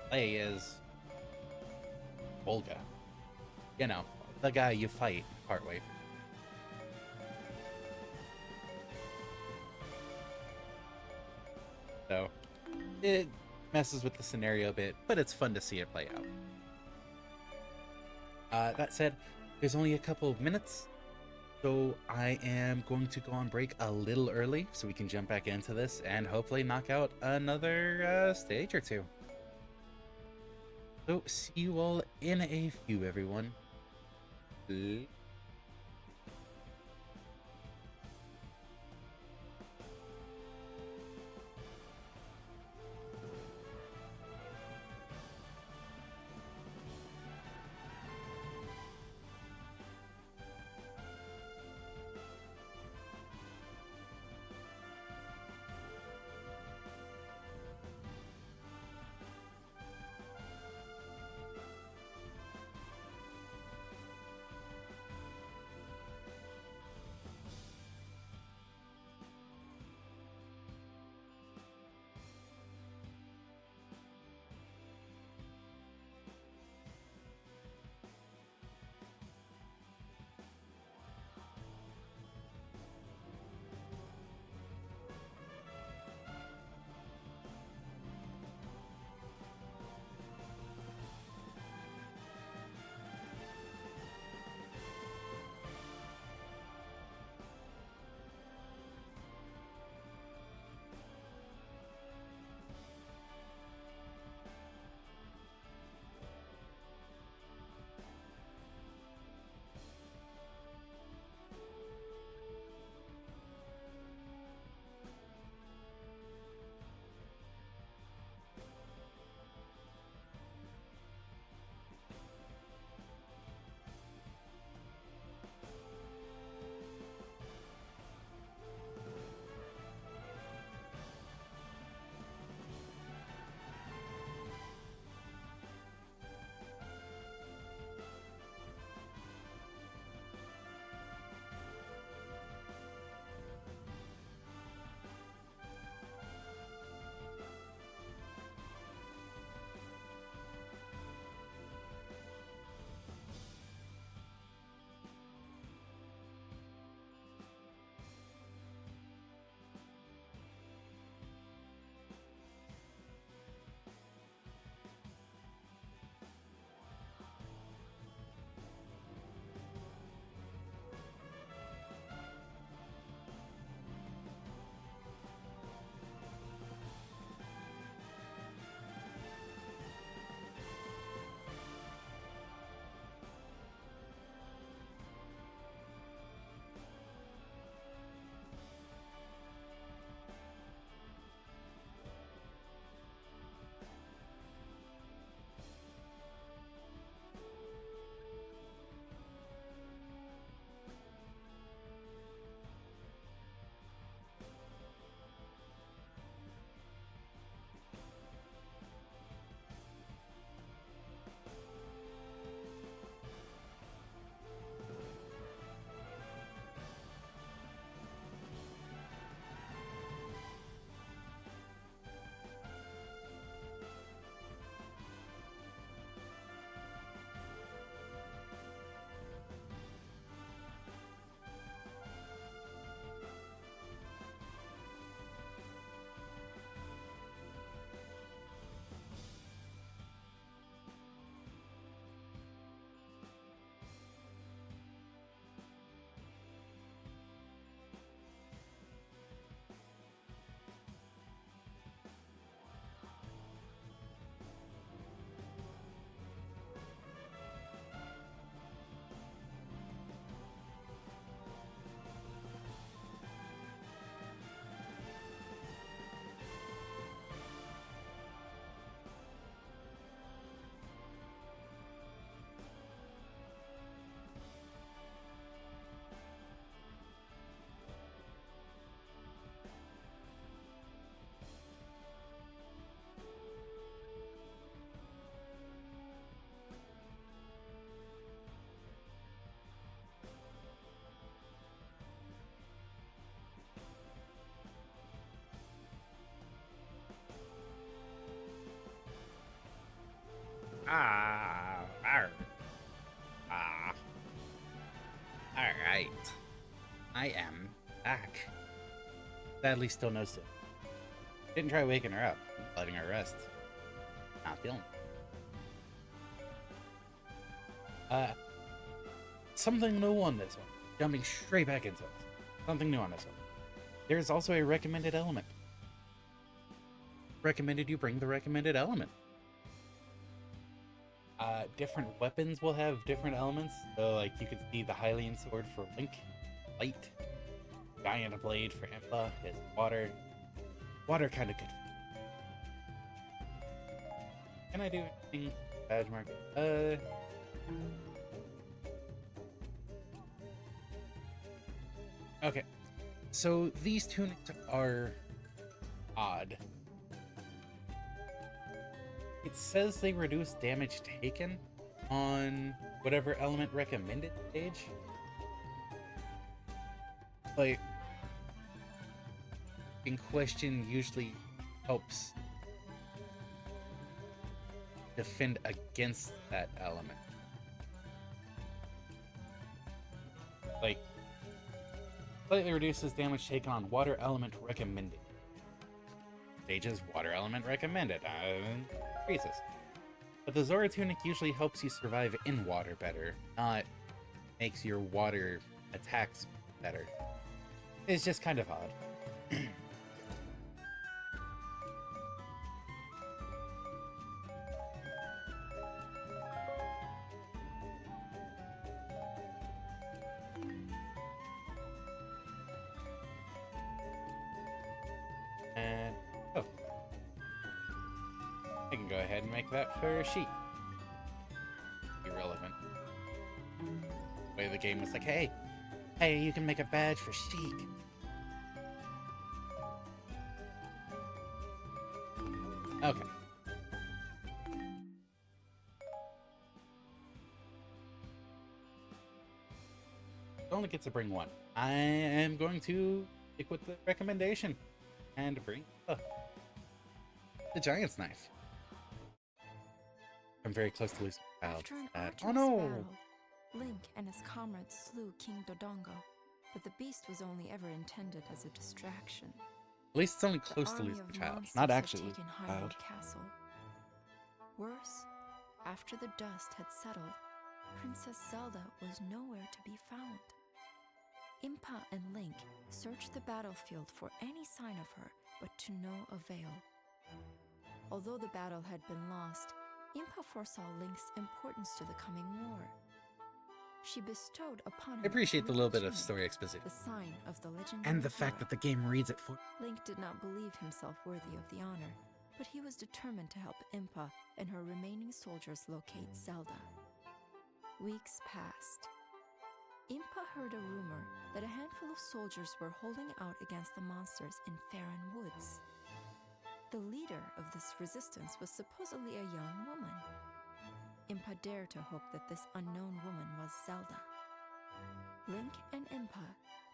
S1: play as Olga. You know, the guy you fight partway. So, it messes with the scenario a bit, but it's fun to see it play out. That said, there's only a couple of minutes So I am going to go on break a little early so we can jump back into this and hopefully knock out another stage or two. So see you all in a few, everyone. Arr. Ah. All right. I am back. Sadly, still no sleep. Didn't try waking her up, letting her rest. Not feeling it. Something new on this one. jumping straight back into it. Something new on this one. There's also a recommended element. Recommended you bring the recommended element. Different weapons will have different elements. So, like, you could see the Hylian sword for Link, light. Giant blade for Impa is water. Water kind of good. Can I do anything? Badge marker. Okay. So these tunics are odd. It says they reduce damage taken on whatever element recommended stage. Like, in question usually helps defend against that element. Like, slightly reduces damage taken on water element recommended. Stages water element recommended. Increases. But the Zora tunic usually helps you survive in water better, not makes your water attacks better. It's just kind of odd. And oh, I can go ahead and make that for Sheik. Irrelevant. The way the game was like, hey, you can make a badge for Sheik. Okay. Only get to bring one. I am going to stick with the recommendation and bring the Giant's Knife. I'm very close to losing a child.
S2: After an
S1: Oh
S2: arduous
S1: no!
S2: battle, Link and his comrades slew King Dodongo, but the beast was only ever intended as a distraction.
S1: At least it's only
S2: The
S1: close to
S2: army
S1: losing
S2: of
S1: a child,
S2: monsters
S1: not
S2: had
S1: actually losing
S2: taken
S1: a child.
S2: Hyrule Castle. Worse, after the dust had settled, Princess Zelda was nowhere to be found. Impa and Link searched the battlefield for any sign of her, but to no avail. Although the battle had been lost, Impa foresaw Link's importance to the coming war. She bestowed upon him
S1: I appreciate the
S2: a
S1: little bit of
S2: tunic,
S1: story exposition.
S2: the sign of the legendary
S1: And the fact that
S2: hero.
S1: the game reads it for.
S2: Link did not believe himself worthy of the honor, but he was determined to help Impa and her remaining soldiers locate Zelda. Weeks passed. Impa heard a rumor that a handful of soldiers were holding out against the monsters in Farron Woods. The leader of this resistance was supposedly a young woman. Impa dared to hope that this unknown woman was Zelda. Link and Impa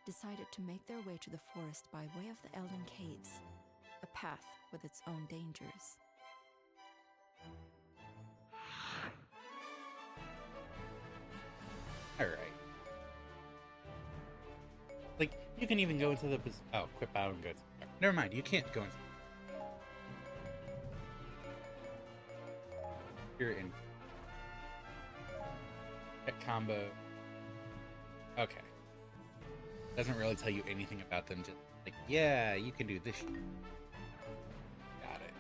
S2: decided to make their way to the forest by way of the Elden Caves, a path with its own dangers.
S1: Alright. Like, you can even go into the... Oh, quit bowing goods. Never mind, you can't go into... You're in... Hit combo. Okay. Doesn't really tell you anything about them, just like, yeah, you can do this shit. Got it.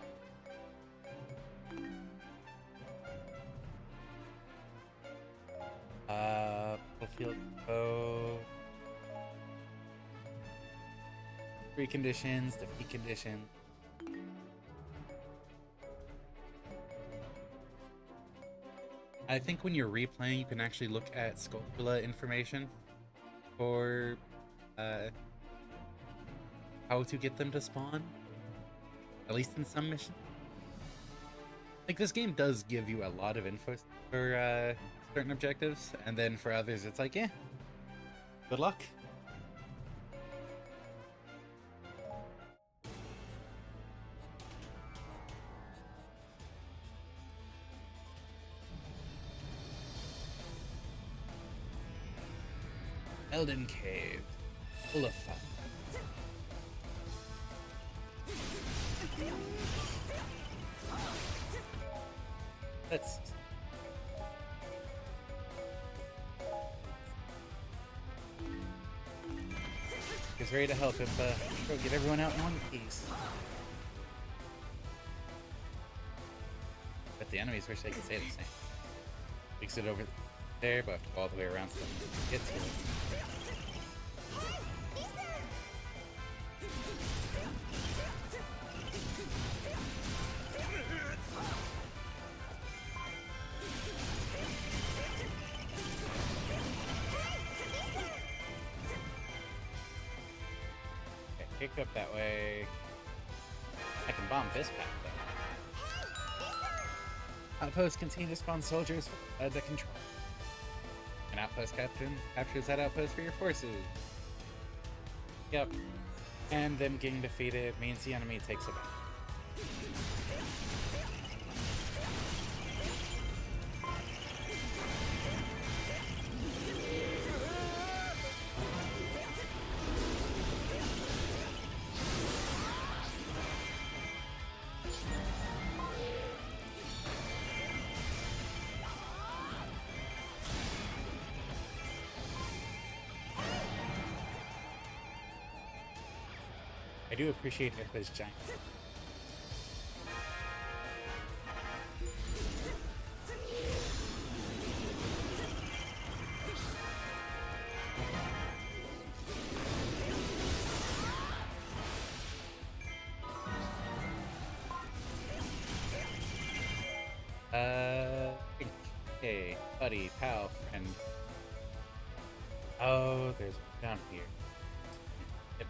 S1: Battlefield code. Free conditions, defeat conditions. I think when you're replaying, you can actually look at Skulltula information for how to get them to spawn, at least in some missions. Like, this game does give you a lot of info for certain objectives, and then for others, it's like, yeah, good luck. Elden Cave, full of fun. Let's...
S3: is ready to help him, but go get everyone out in one piece. But the enemies wish they could say the same. Fix it over there, but all the way around so it gets here. Okay, kick up that way. I can bomb this path though. Outposts continue to spawn soldiers under control. An outpost captain captures that outpost for your forces. Yep. And them getting defeated means the enemy takes it back. I do appreciate Impa's giant. Okay, buddy, pal, friend. Oh, there's one down here. Yep.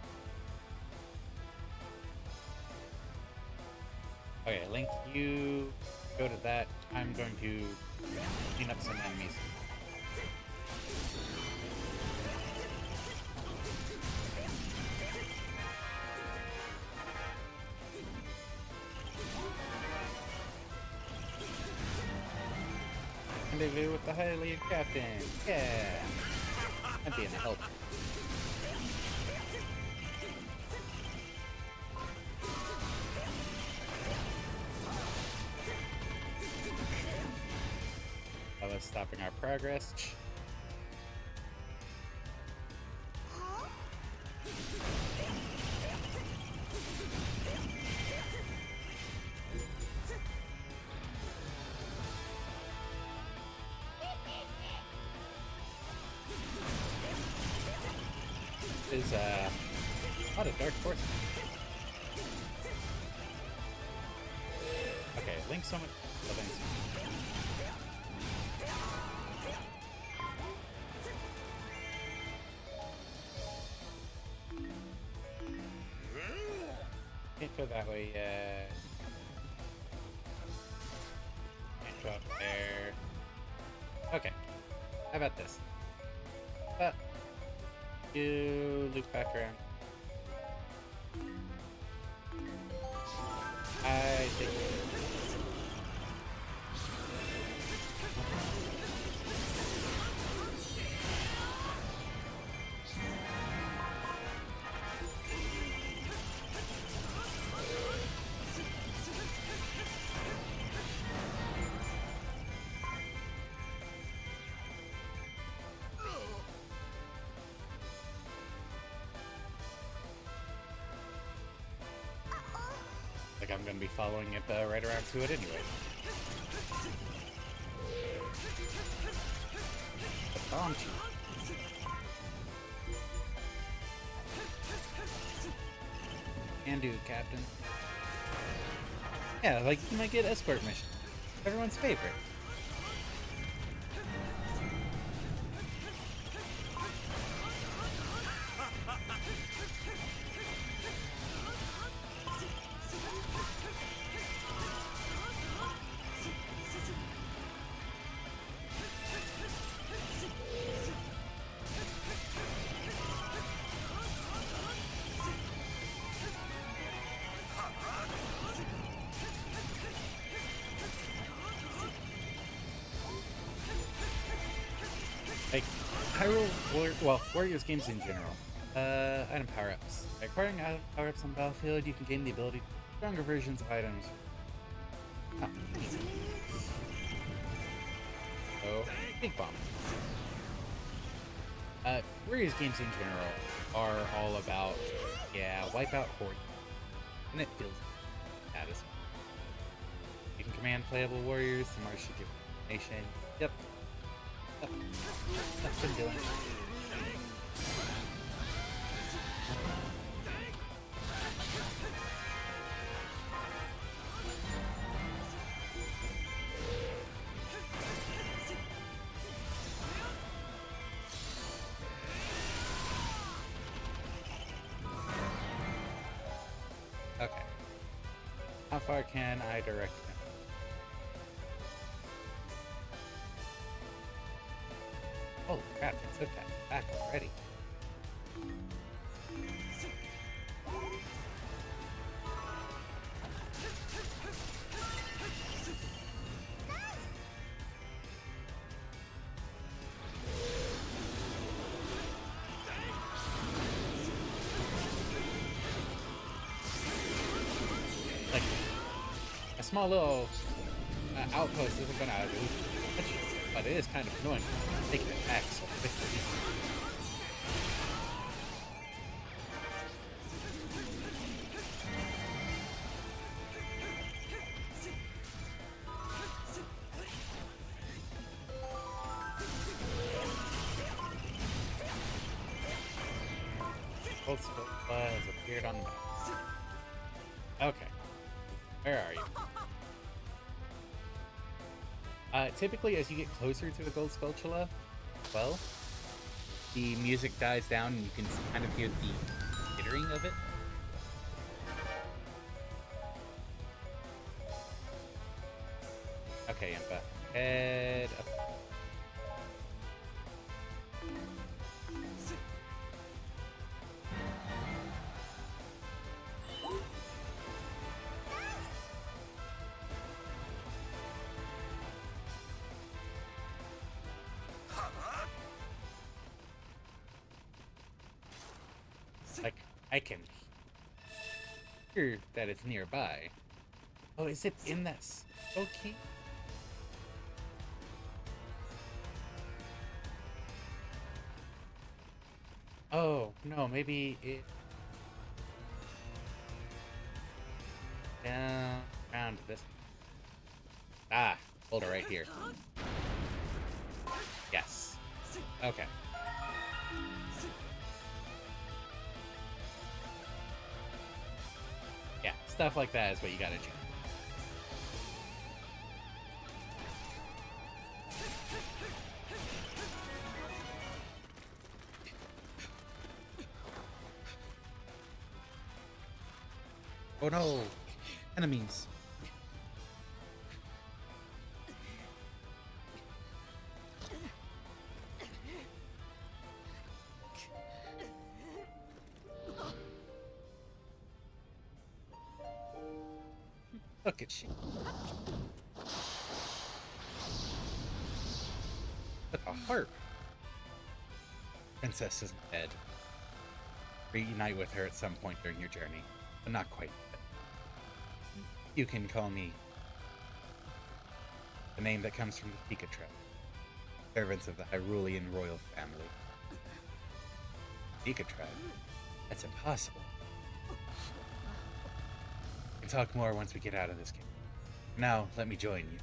S3: Okay, Link, you go to that. I'm going to clean up some enemies. Rendezvous with the highly captain. Yeah. I'm being a help. That was stopping our progress. Is a lot of dark force. Okay, Link so much. Oh, thanks. Can't go that way yet. Can't go up there. Okay. How about this? You loop back around. I think. Like I'm gonna be following it right around to it anyway. The bomb cheat. Can do, Captain. Yeah, like you might get escort mission. Everyone's favorite. Like, Hyrule, Warriors games in general. Item power-ups. By acquiring item power-ups on the battlefield, you can gain the ability to stronger versions of items. Oh. Oh, big bomb. Warriors games in general are all about, yeah, wipe out horde. And it feels satisfying. You can command playable warriors to march to different nation. Yep. That's been doing. Okay. How far can I direct him? Holy crap, it took that back already. Like, a small little outpost isn't gonna do much, but it is kind of annoying taking it back so quickly. Gold Skull has appeared on the map. Okay. Where are you? Typically, as you get closer to the Gold Skulltula, well, the music dies down and you can kind of hear the jittering of it. Okay, Impa. Head up. Like, I can hear that it's nearby. Oh, is it in that okay? Oh, no, maybe it... down, around this... Ah, hold it right here. Yes. Okay. Yeah, stuff like that is what you gotta do.
S1: Oh no! Enemies! Look at you. Look, a harp. Princess isn't dead. Reunite with her at some point during your journey, but not quite yet. You can call me the name that comes from the Pikachu, servants of the Hyrulean royal family. Pikachu? That's impossible. We can talk more once we get out of this game. Now, let me join you.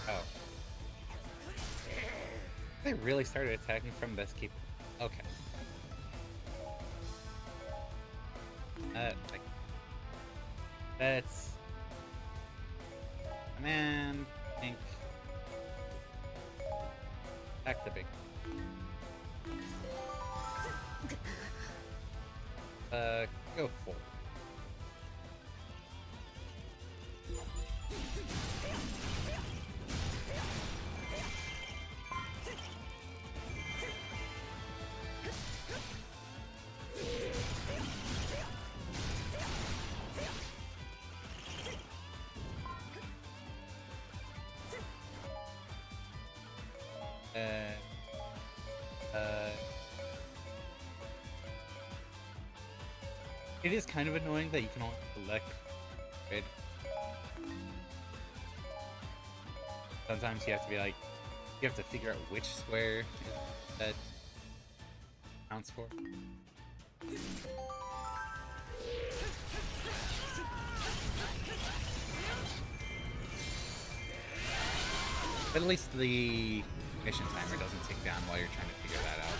S1: Oh. They really started attacking from this keep. Okay. Like, that's command, think, back the big. Go for it.
S3: It is kind of annoying that you can only collect red. Sometimes you have to be like, you have to figure out which square that counts for. But at least the mission timer doesn't tick down while you're trying to figure that out.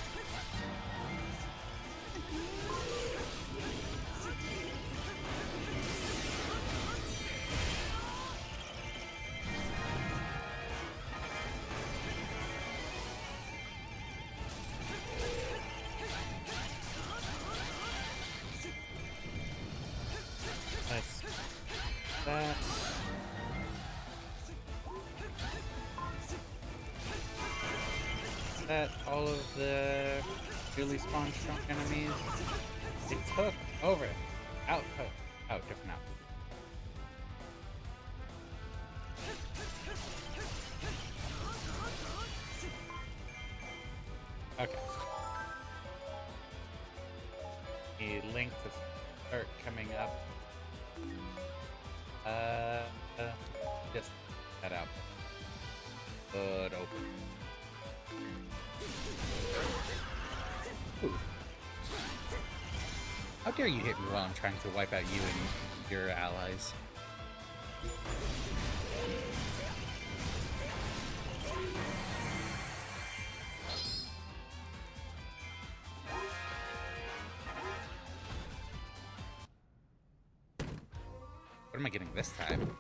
S3: Let's that. That all of the newly spawned strong enemies. It took over. Outpost. Oh, different outpost. Okay. The link to start coming up. Just that out. Good open. Ooh. How dare you hit me while I'm trying to wipe out you and your allies? What am I getting this time?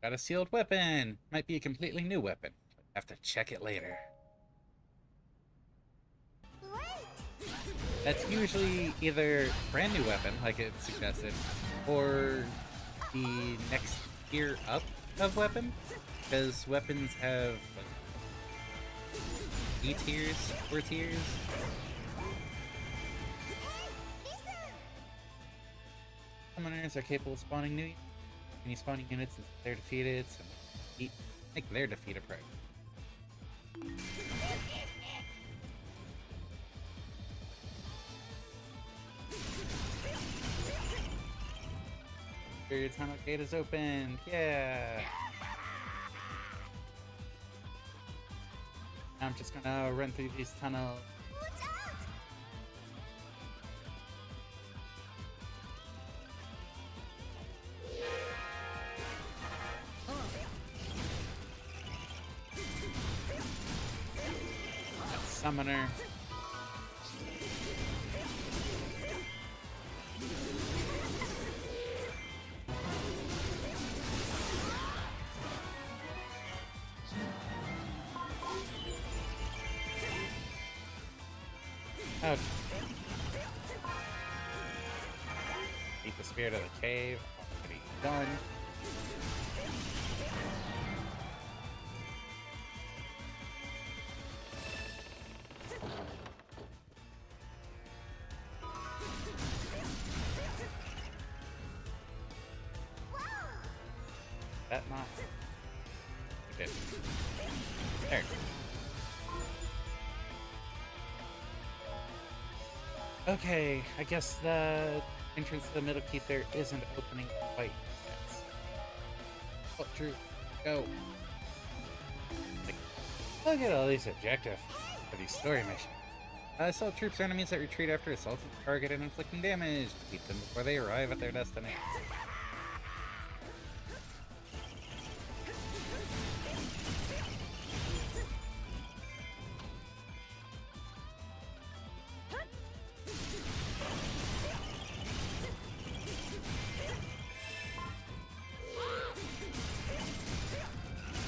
S3: Got a sealed weapon! Might be a completely new weapon. Have to check it later. That's usually either brand new weapon, like it suggested, or the next tier up of weapon. Because weapons have like, E tiers, 4 tiers. Summoners are capable of spawning new any spawning units until they're defeated, so make their defeat a priority. Your tunnel gate is open! Yeah! I'm just gonna run through these tunnels. Summoner. Okay. Beat the spirit of the cave. Already done. That not? Okay. There. Okay, I guess the entrance to the middle keep there isn't opening quite yet. Oh, true. Go. Like, look at all these objectives for these story missions. Assault troops or enemies that retreat after assaulting the target and inflicting damage. Defeat them before they arrive at their destination.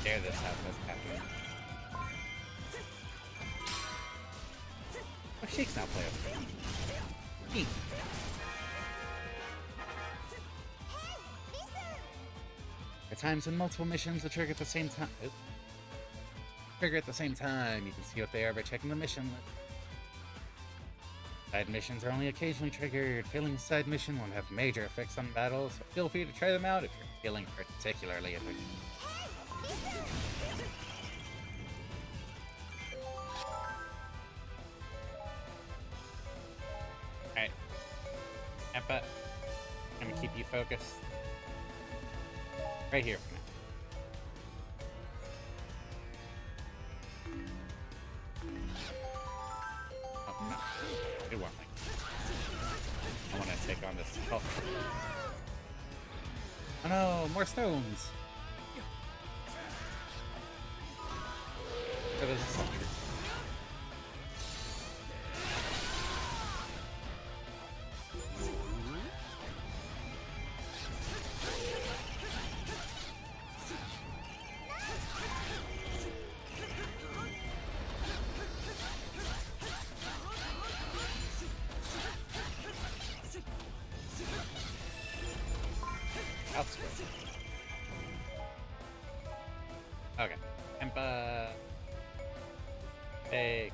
S3: Dare this outpost captain. Oh, Sheik's now playable. Neat. At times when multiple missions will trigger at the same time. Trigger at the same time. You can see what they are by checking the mission list. Side missions are only occasionally triggered. Failing a side mission won't have major effects on battles, so feel free to try them out if you're feeling particularly addicted. Alright. Empa, I'm gonna keep you focused. Right here for now. Oh, no. It won't like I want to take on this. Oh. Oh no, more stones! Oh, this is so true. Outspread. Okay. Empa. Hey.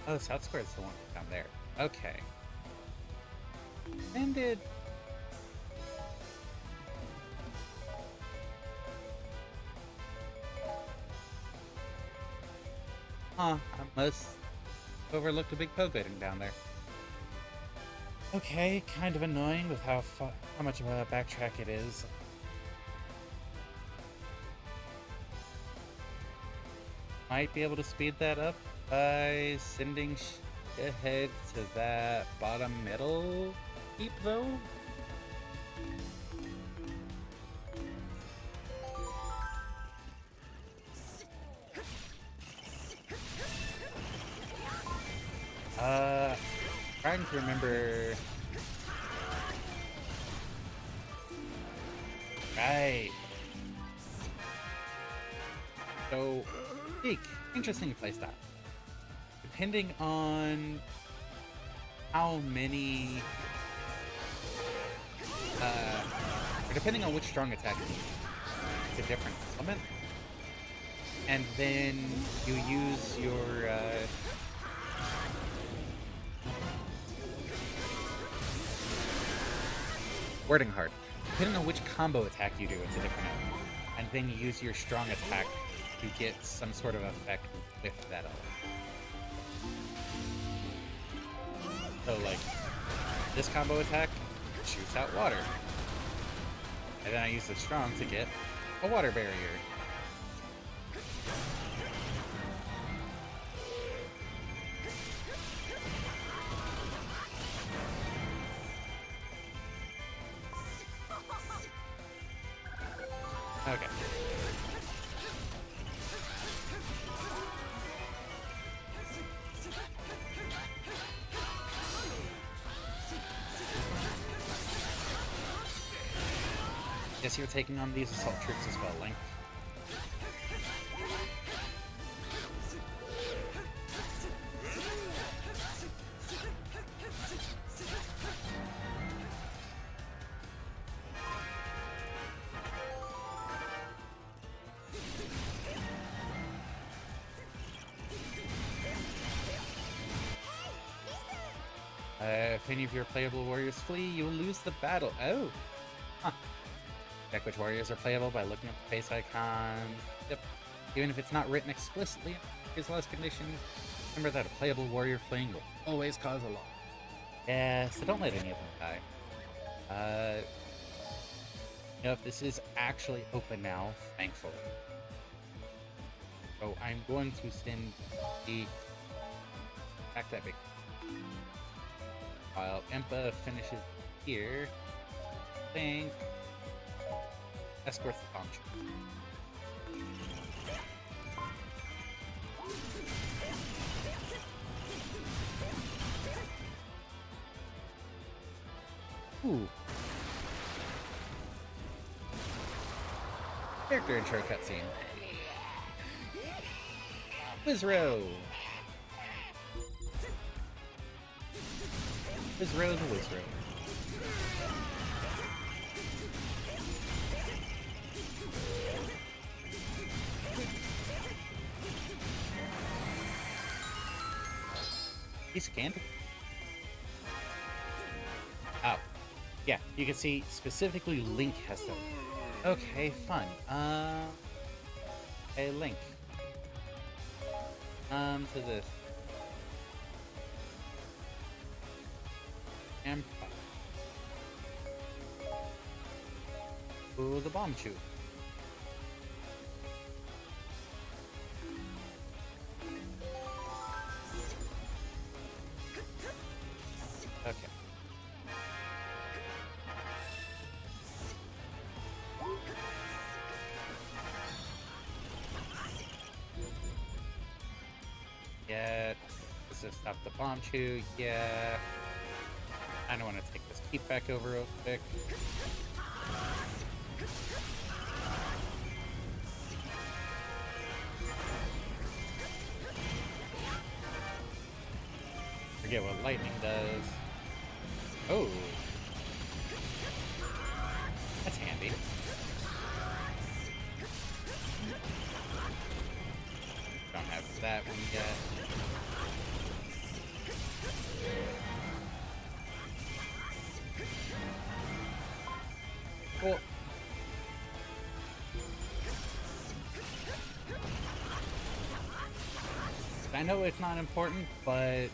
S3: Oh, South Square is the one down there. Okay. And did. Huh, I must overlooked a big poke-baiting down there. Okay, kind of annoying with how much of a backtrack it is. Might be able to speed that up by sending ahead to that bottom middle heap, though. Trying to remember. Right. So, interesting playstyle. Depending on how many, or depending on which strong attack you use, it's a different element. And then you use your, wording hard. Depending on which combo attack you do, it's a different element. And then you use your strong attack to get some sort of effect with that element. So, like, this combo attack shoots out water. And then I use the strong to get a water barrier. Okay. Guess you're taking on these assault troops as well, Link. If any of your playable warriors flee, you will lose the battle. Oh! Huh. Check which warriors are playable by looking at the face icon. Yep. Even if it's not written explicitly in his last condition, remember that a playable warrior fleeing will always cause a loss. Yeah, so don't let any of them die. You know, if this is actually open now, thankfully. So I'm going to send the... back that big... While Impa finishes here, I think escort the function. Ooh. Character intro cutscene. Wizrow. Wizrow the Wizrow. Piece of candy. Oh. Yeah, you can see specifically Link has them. Okay, fun. Hey, Link. To this. And ooh, the bomb shoot. Okay. Yeah. This is stop the bomb shoot. Yeah. I don't want to take this keep back over real quick. Forget what lightning does. Oh. That's handy. Don't have that one yet. Cool. I know it's not important, but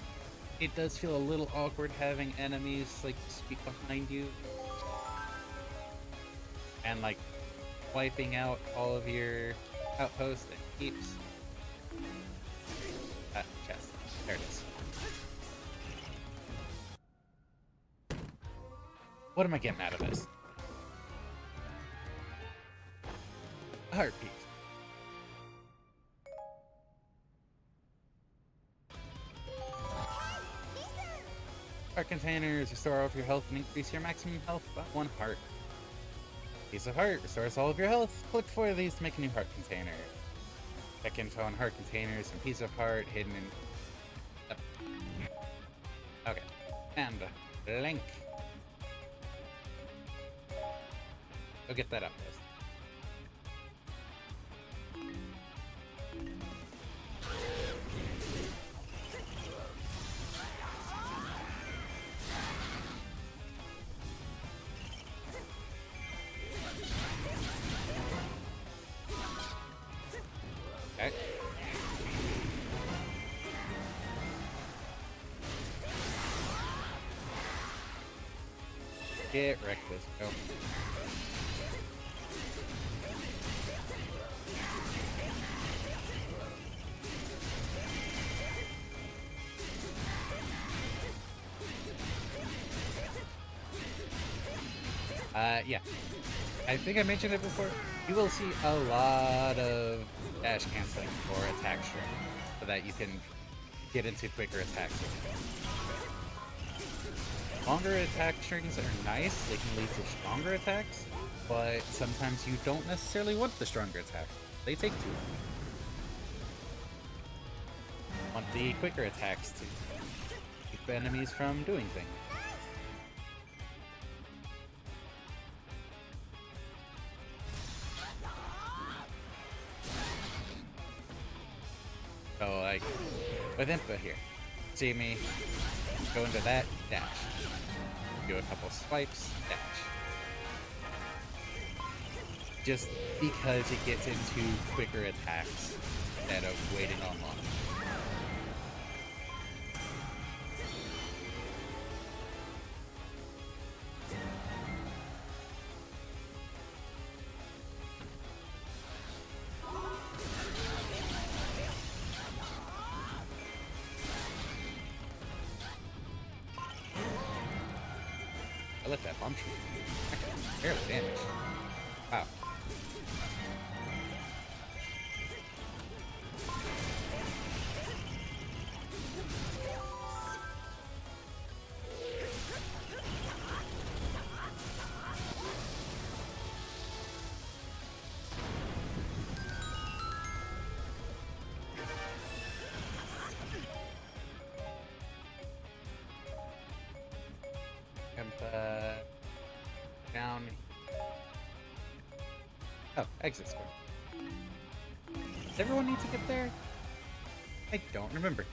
S3: it does feel a little awkward having enemies like speak behind you and like wiping out all of your outposts and keeps. Chest. There it is. What am I getting out of this? A heart piece. Heart containers restore all of your health and increase your maximum health by 1 heart. Piece of heart restores all of your health. Collect 4 of these to make a new heart container. Check info on heart containers and piece of heart hidden in. Okay. And Link. Go get that up list. Okay. Get wrecked, let's go. Yeah. I think I mentioned it before. You will see a lot of dash canceling or attack string so that you can get into quicker attacks. Longer attack strings are nice. They can lead to stronger attacks, but sometimes you don't necessarily want the stronger attack. They take too long. You want the quicker attacks to keep enemies from doing things. So, like, with Impa here, see me go into that, dash. Do a couple swipes, dash. Just because it gets into quicker attacks instead of waiting on long. I let that bomb shoot. I barely damage. Wow. Down. Oh, exit square. Does everyone need to get there? I don't remember.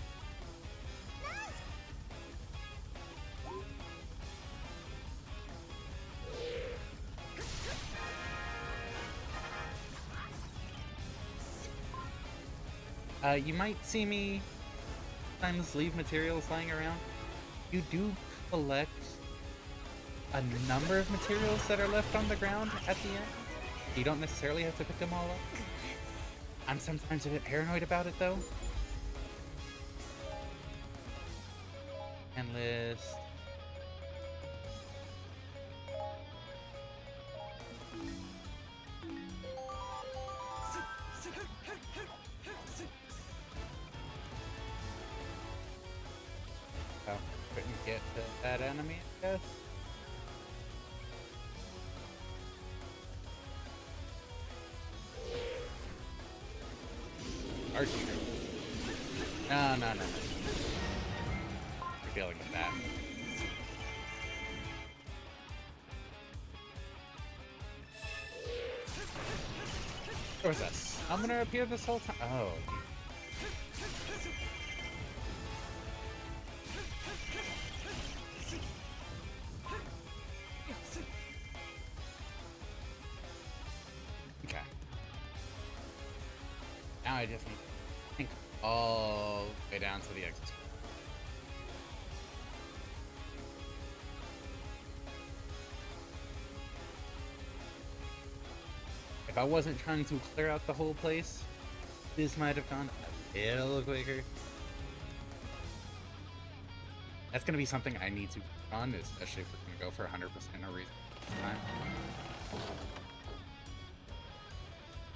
S3: You might see me sometimes leave materials lying around. You do collect a number of materials that are left on the ground at the end. You don't necessarily have to pick them all up. I'm sometimes a bit paranoid about it though. And list. Oh, couldn't get to that enemy, I guess. Archer. No. We're dealing with that. There was a summoner up here this whole time. Oh. Okay. Now I just need to think all the way down to the exit. If I wasn't trying to clear out the whole place, this might have gone a little quicker. That's going to be something I need to work on, especially if we're going to go for 100% a reason time.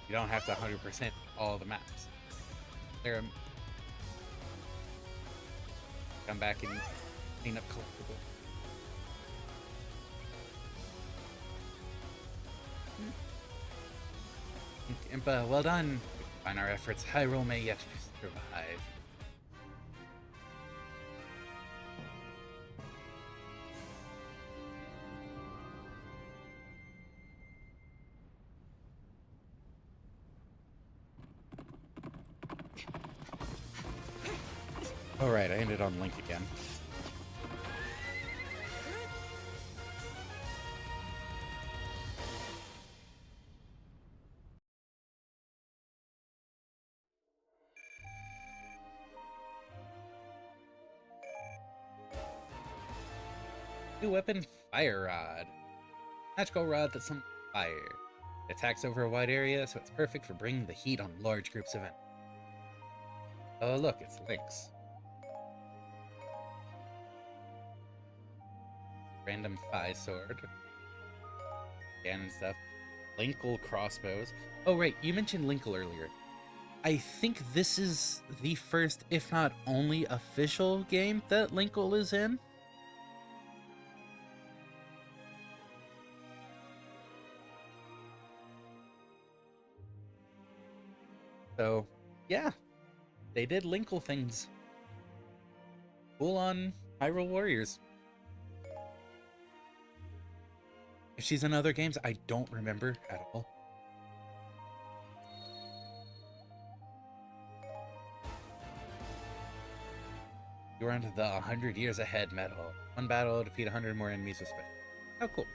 S3: You don't have to 100% all the maps. Clear them. Come back and clean up collectible. Impa, well done. By our efforts, Hyrule may yet survive. Alright, I ended on Link again. New weapon, Fire Rod. Magical rod that summons fire. It attacks over a wide area, so it's perfect for bringing the heat on large groups of enemies. Oh look, it's Link's. Random Thigh Sword. Again and stuff. Linkle crossbows. Oh right, you mentioned Linkle earlier. I think this is the first, if not only, official game that Linkle is in. So, yeah, they did Linkle things. Full on Hyrule Warriors. If she's in other games, I don't remember at all. You're onto the 100 years ahead medal. One battle, defeat 100 more enemies with special. Oh, cool.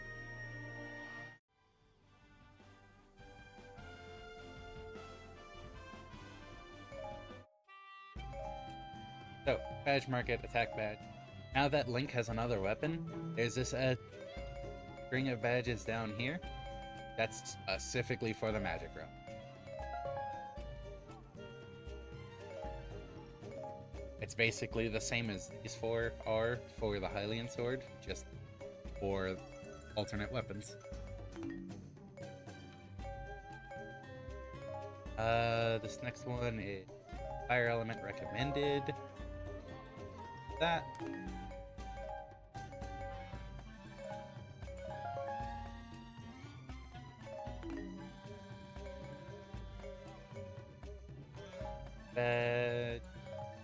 S3: So, badge market, attack badge. Now that Link has another weapon, there's this string of badges down here. That's specifically for the magic realm. It's basically the same as these four are for the Hylian sword, just for alternate weapons. This next one is Fire Element recommended. That.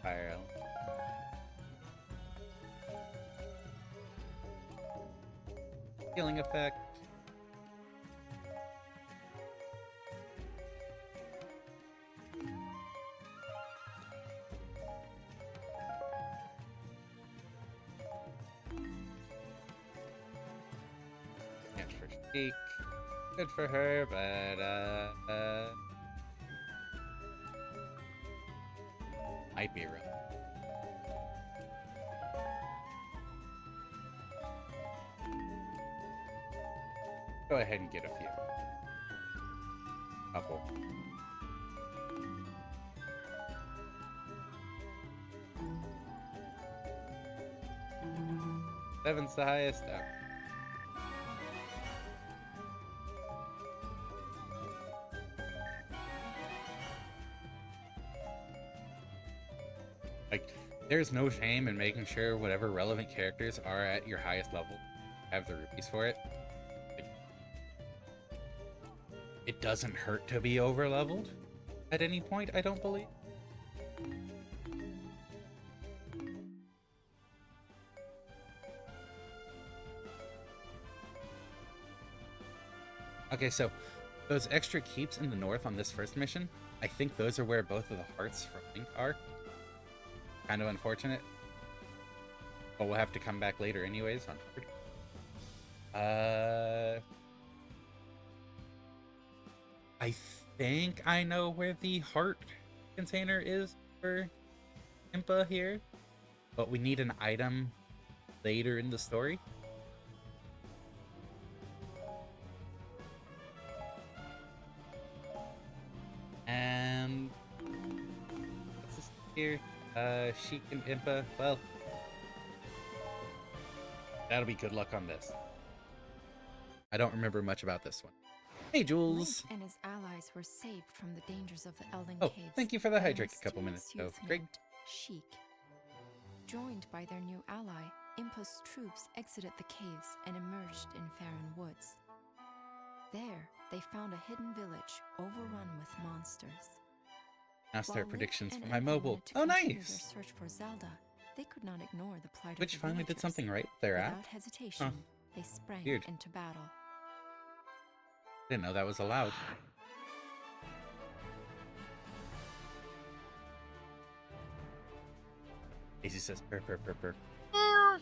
S3: Fire Element. Healing effect. Good for her, but might be real. Go ahead and get a few. Couple. Seven's the highest. Oh. Like, there's no shame in making sure whatever relevant characters are at your highest level have the rupees for it. It doesn't hurt to be over leveled at any point, I don't believe. Okay, so those extra keeps in the north on this first mission, I think those are where both of the hearts from Link are. Kind of unfortunate. But we'll have to come back later anyways on I think I know where the heart container is for Impa here, but we need an item later in the story. And what's this here? Sheik and Impa. Well, that'll be good luck on this. I don't remember much about this one. Hey, Jules.
S2: Link and his allies were saved from the dangers of the Elden
S3: Oh,
S2: Caves.
S3: thank you for the
S2: by a
S3: hydrate a couple minutes
S2: mysterious
S3: ago.
S2: youth
S3: Great.
S2: named Sheik. Joined by their new ally, Impa's troops exited the caves and emerged in Faron Woods. There, they found a hidden village overrun with monsters.
S3: Now
S2: While
S3: start
S2: Link
S3: predictions
S2: and
S3: for my
S2: Impa
S3: mobile.
S2: wanted to
S3: Oh,
S2: continue
S3: nice!
S2: Their search for Zelda, they could not ignore the plight
S3: Twitch
S2: of the
S3: finally did
S2: villagers.
S3: something right with their app.
S2: Without hesitation, they sprang
S3: Weird.
S2: into battle.
S3: Didn't know that was allowed. Daisy says purr purr purr purr. Oh,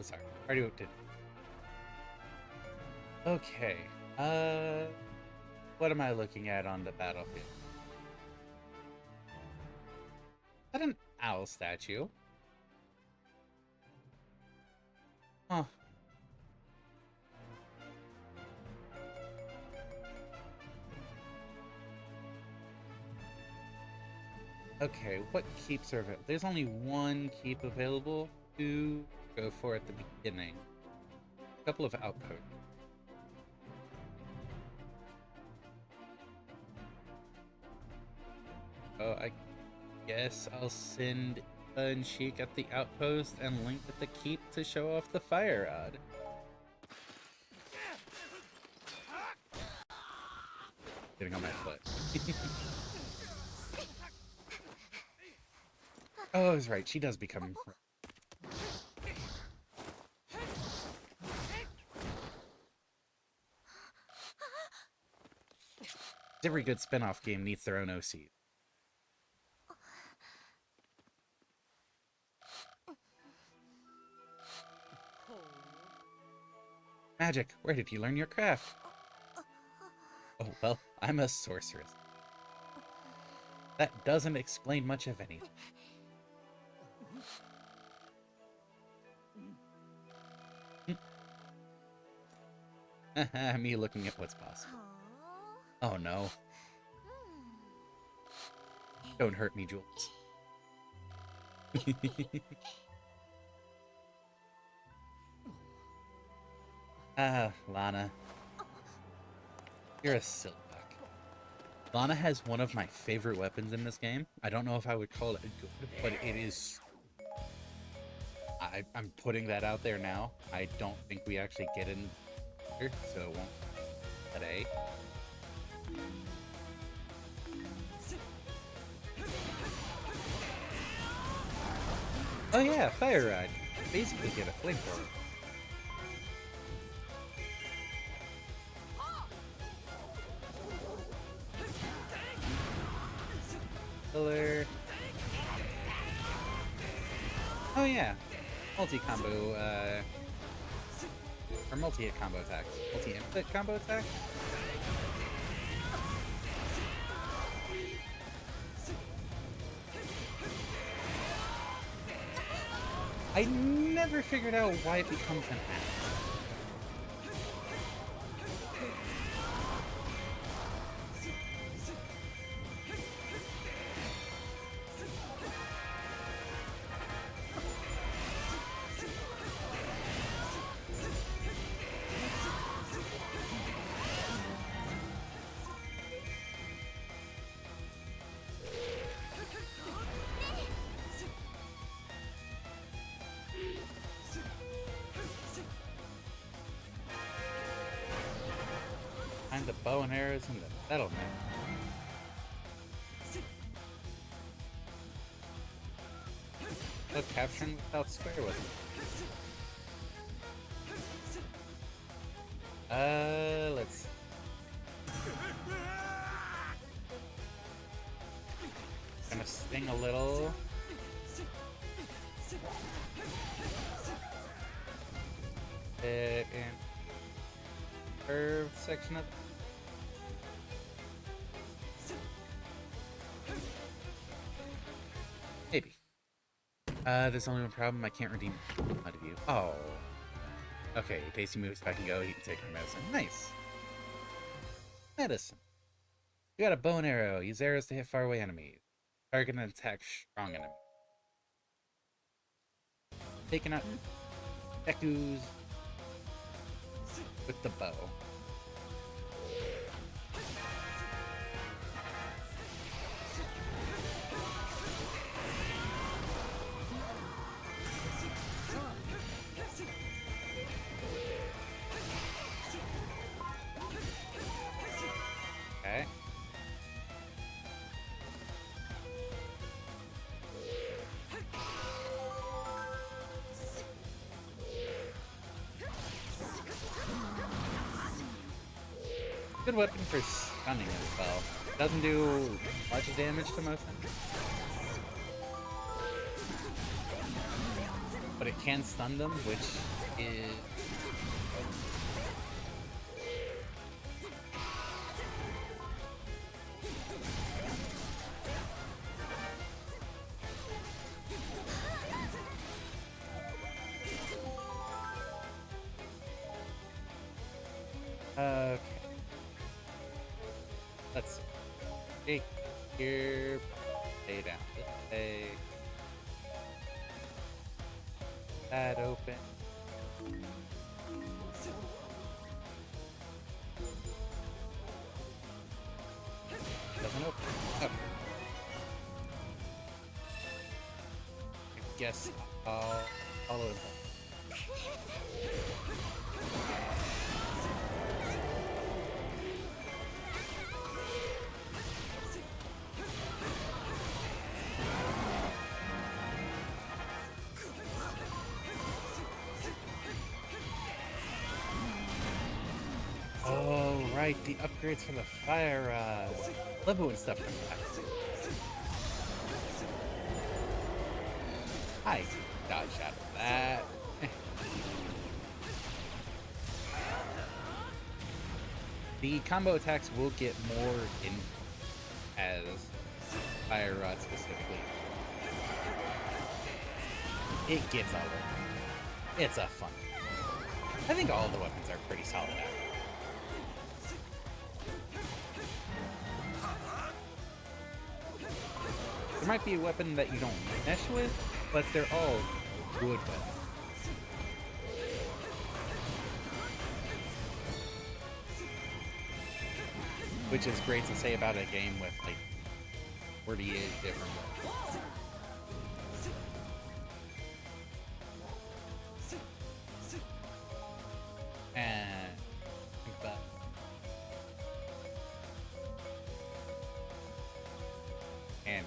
S3: sorry. Already moved it. Okay. What am I looking at on the battlefield? Is that an owl statue? Huh. Okay, what keeps are available? There's only one keep available to go for at the beginning. A couple of outposts. Oh, I guess I'll send Impa and Sheik at the outpost and Link at the keep to show off the fire rod. Getting on my foot. Oh, I was right. She does become. Every good spin-off game needs their own OC. Magic, where did you learn your craft? Oh, well, I'm a sorceress. That doesn't explain much of anything. Me looking at what's possible. Oh no. Don't hurt me, Jules. Ah, Lana. You're a silverback. Lana has one of my favorite weapons in this game. I don't know if I would call it good, but it is... I'm putting that out there now. I don't think we actually get in here, so it won't today. Oh yeah, fire rod. Basically get a flamethrower. Killer. Oh yeah, multi-combo, or multi-hit combo attacks. Multi-input combo attack? I never figured out why it becomes an axe. Find the bow and arrows in the settlement. No capturing without square with it. Let's see. Gonna sting a little. It in curved section of maybe. There's only one problem. I can't redeem out of you. Oh. Okay, Daisy moves back and go. He can take her medicine. Nice. Medicine. You got a bow and arrow. Use arrows to hit faraway enemies. Target and attack strong enemies. Taking out Deku's with the bow. Okay. Good weapon for stunning as well. Doesn't do much damage to most enemies, but it can stun them, which is okay. Let's see. Take here, stay down. Stay that open. Doesn't open. Okay. I guess I'll follow it. Oh, right, the upgrades for the fire rod. Love it when stuff comes back. I dodged out of that. The combo attacks will get more in as fire rod specifically. It gets all over. It's a fun. I think all the weapons are pretty solid at it. There might be a weapon that you don't mesh with, but they're all good weapons. Which is great to say about a game with like 48 different weapons. And but and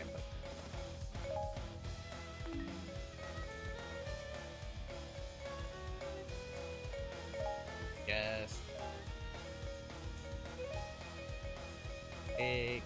S3: yes. Hey.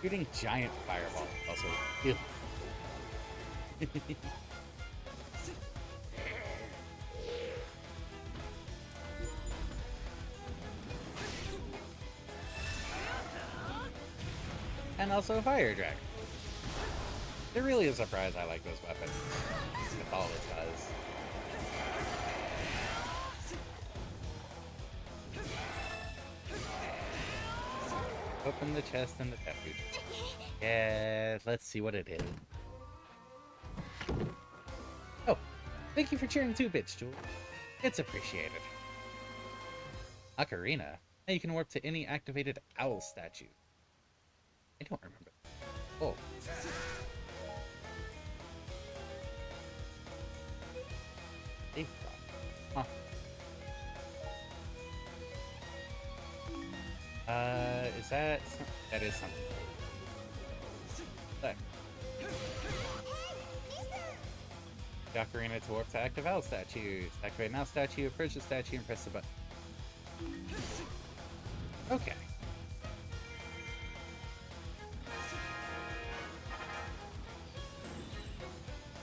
S3: Shooting giant fireball also. Ew. And also a fire dragon. It really is a surprise I like those weapons. With all it does. Open the chest and the pet food. Yeah, let's see what it is. Oh, thank you for cheering too, bitch, Jewel. It's appreciated. Ocarina. Now you can warp to any activated owl statue. I don't remember. Oh. Safe drop. Huh. Is that... That is something. There. The Ocarina to warp to active owl statues. Activate an owl statue, approach the statue, and press the button. Okay.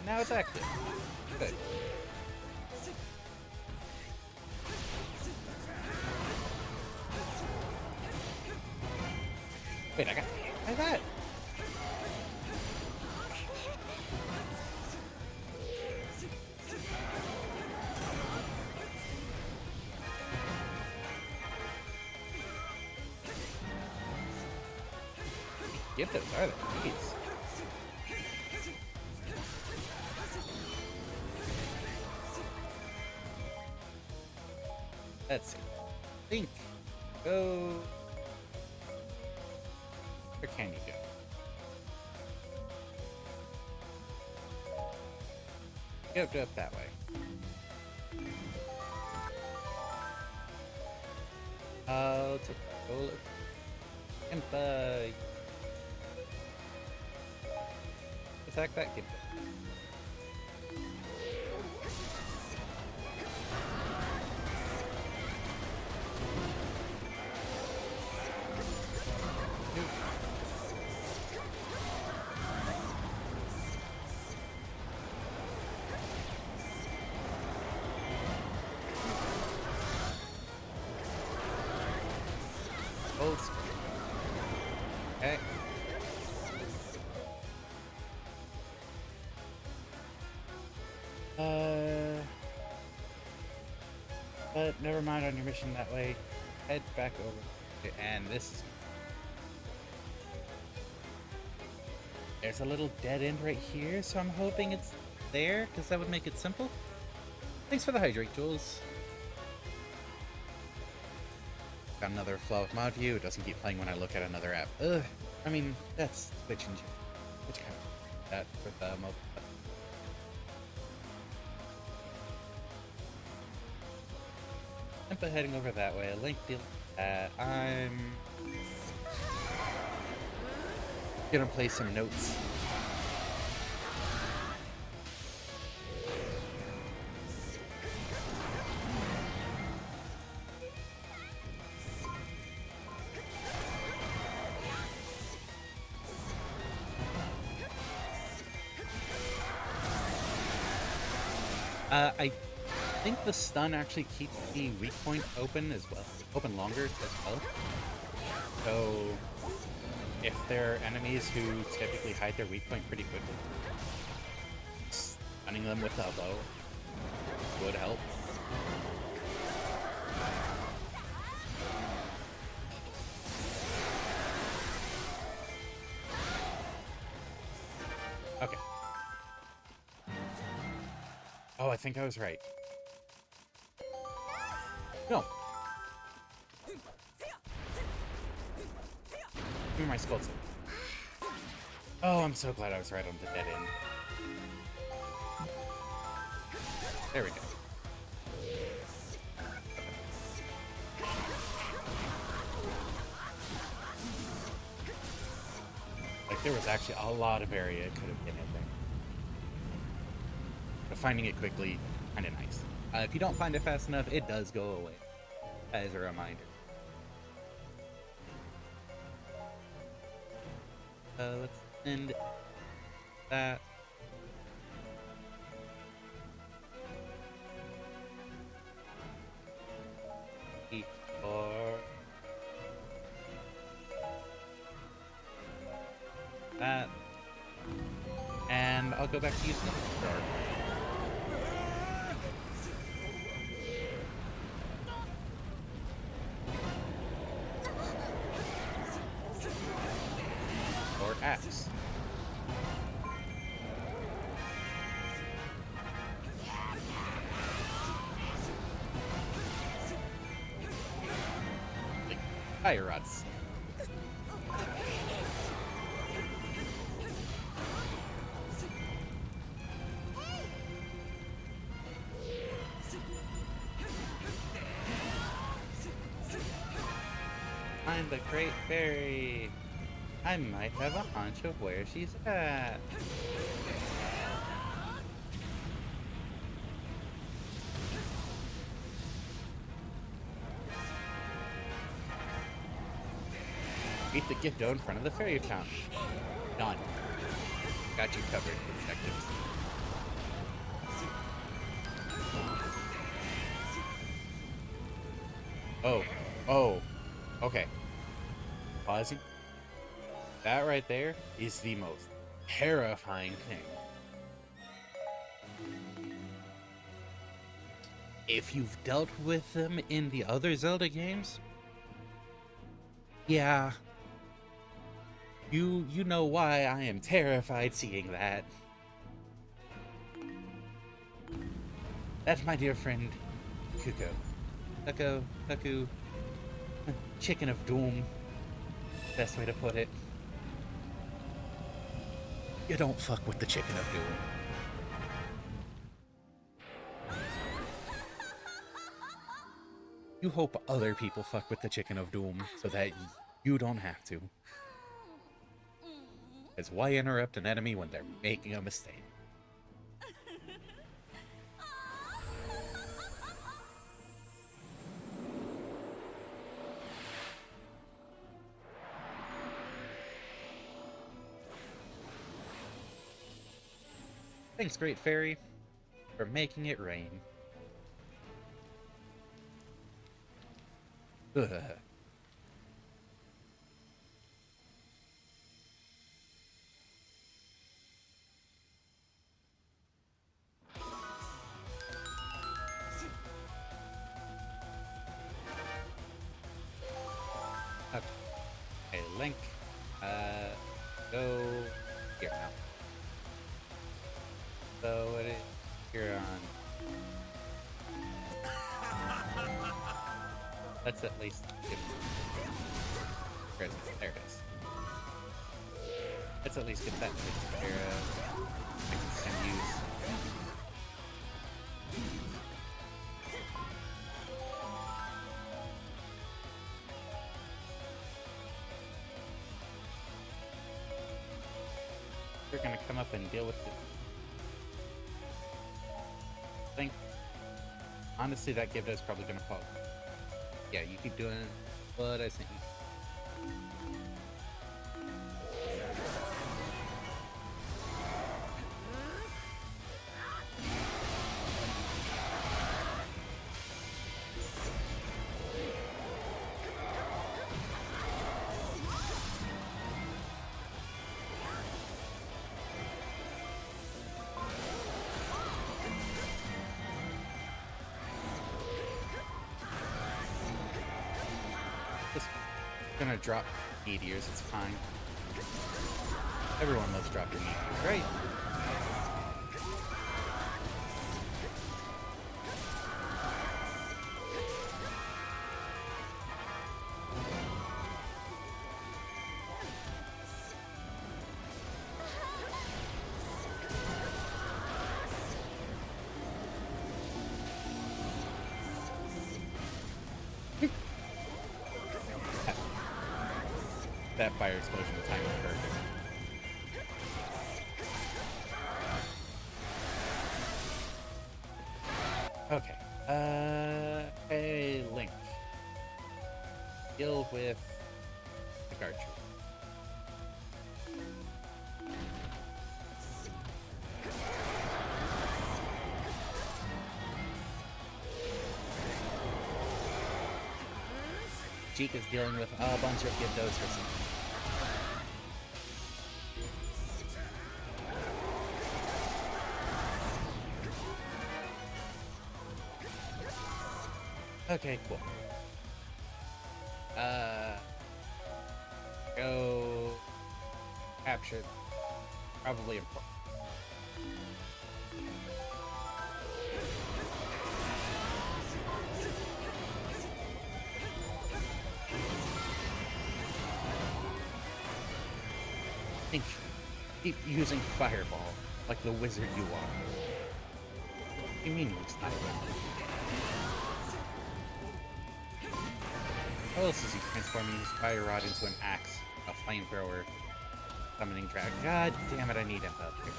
S3: Now it's active. Good. Wait, I got hit by that? Get those, are they? Jeez. Let's see. Link. Go. Where can you go? Go up that way. Oh, to pull Impa. Attack that kid. Old school. Okay. But never mind on your mission that way. Head back over. And this is... There's a little dead end right here, so I'm hoping it's there, because that would make it simple. Thanks for the hydrate, Jules. Got another flaw with mod view. It doesn't keep playing when I look at another app. Ugh. I mean, that's Twitch and Twitch kind of that with the mobile. Impa heading over that way. Link deal that. I'm gonna play some notes. I think the stun actually keeps the weak point open as well, open longer as well. So if there are enemies who typically hide their weak point pretty quickly, stunning them with a bow would help. Okay. Oh, I think I was right. No. Give me my skull tip. Oh, I'm so glad I was right on the dead end. There we go. Like, there was actually a lot of area it could have been in there. But finding it quickly, kind of nice. If you don't find it fast enough, it does go away. As a reminder. Let's end that. Or that. And I'll go back to using the sword. Or axe. Like fire rods. Find the Great Fairy. I might have a hunch of where she's at. Beat the Gifto in front of the fairy fountain. Done. Got you covered, detectives. Oh. Okay. Pausing. That right there is the most terrifying thing. If you've dealt with them in the other Zelda games, yeah, you know why I am terrified seeing that. That's my dear friend Kuko. Taku, Chicken of Doom. Best way to put it. You don't fuck with the Chicken of Doom. You hope other people fuck with the Chicken of Doom so that you don't have to. Because why interrupt an enemy when they're making a mistake? Thanks, Great Fairy, for making it rain. Ugh. Okay. Hey, Link. Go here now. So what is you're on? Let's at least give there it is. Let's at least get that taken care of. I can use. We're gonna come up and deal with it. I think honestly that gift is probably gonna fall. Yeah, you keep doing what I sent you. Gonna drop meteors, it's fine. Everyone loves dropping meteors, right? That fire explosion time was perfect. Okay. Hey, Link. Deal with the card tree. Jeek is dealing with a bunch of Gibdos for some. Okay, cool. Go capture. Probably important. Think. Keep using Fireball like the wizard you are. What do you mean you stop? How else is he transforming his fire rod into an axe, a flamethrower, summoning dragon? God damn it, I need him up here.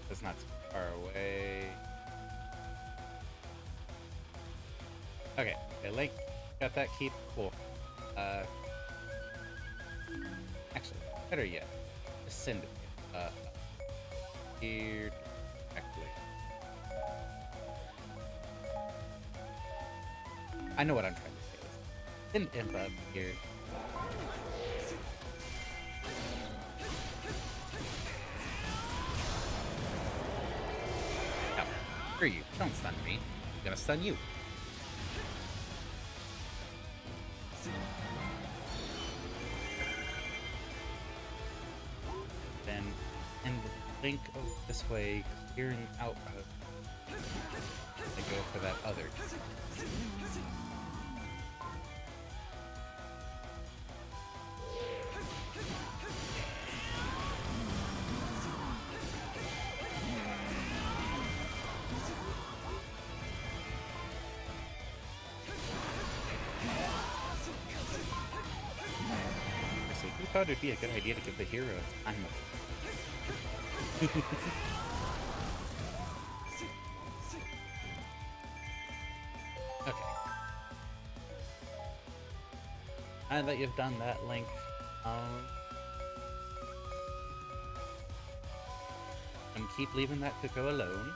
S3: That's not too far away. Okay, Link. Got that keep? Cool. Actually, better yet, ascend it. Here, actually. I know what I'm trying to say. Send Imp up here. Now, screw you. Don't stun me. I'm gonna stun you. Link this way, clearing out of. They go for that other. So who thought it'd be a good idea to give the hero a time of okay. Now that you've done that, Link, and keep leaving that to go alone.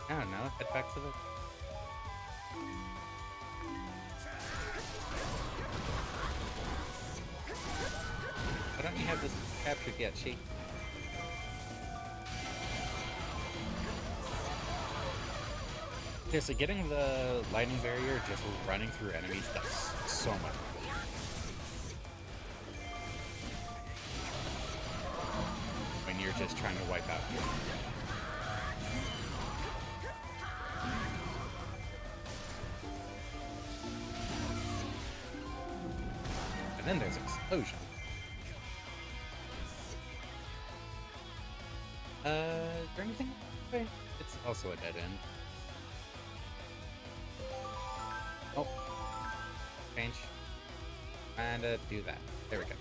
S3: I don't know, head back to the... Why don't you have this captured yet, Sheik? Seriously, getting the lightning barrier just running through enemies does so much. When you're just trying to wipe out. And then there's explosion. Is there anything? Okay. It's also a dead end. Oh. Change. And do that. There we go.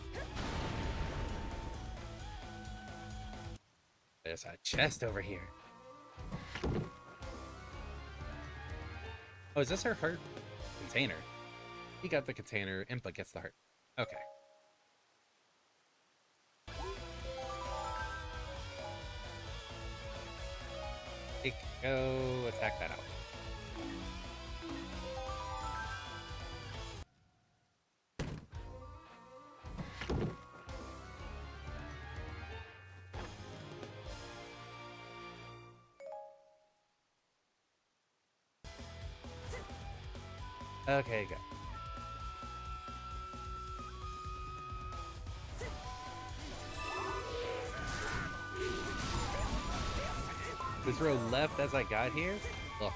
S3: There's a chest over here. Oh, is this her heart? Container. He got the container. Impa gets the heart. Okay. Go attack that out. Okay, go. Just throw left as I got here? Look.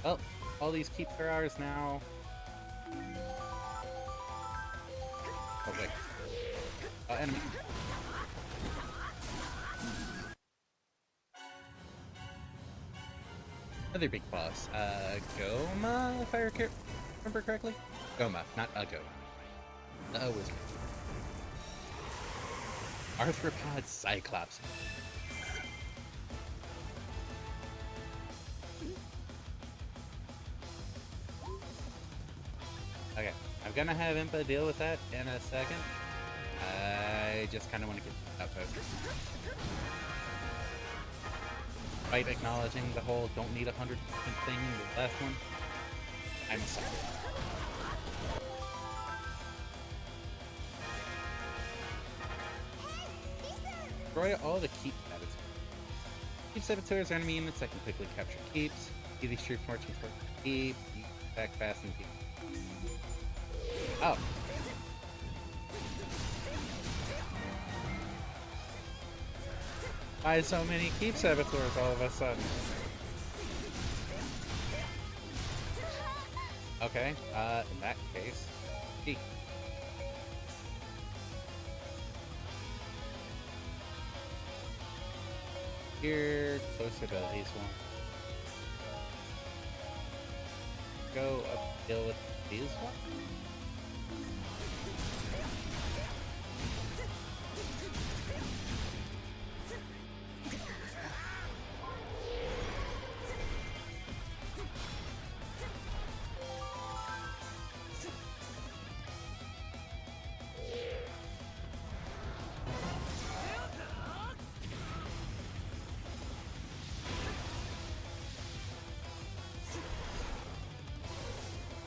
S3: Oh, all these keeps are ours now. Oh, wait. Enemy. Another big boss. Goma, if I remember correctly? Goma, not a Goma. The O was Arthropod Cyclops. Okay, I'm gonna have Impa deal with that in a second. I just kind of want to get that post. Despite acknowledging the whole don't need 100% thing in the last one, I'm sorry. Destroy all the keep saboteurs. Keep saboteurs are enemy units that can quickly capture keeps. See these troops marching towards the keep. You attack fast and keep. Oh. Why so many keep saboteurs all of a sudden? Okay, in that case, keep. Here, closer to these ones. Go up, deal with these ones.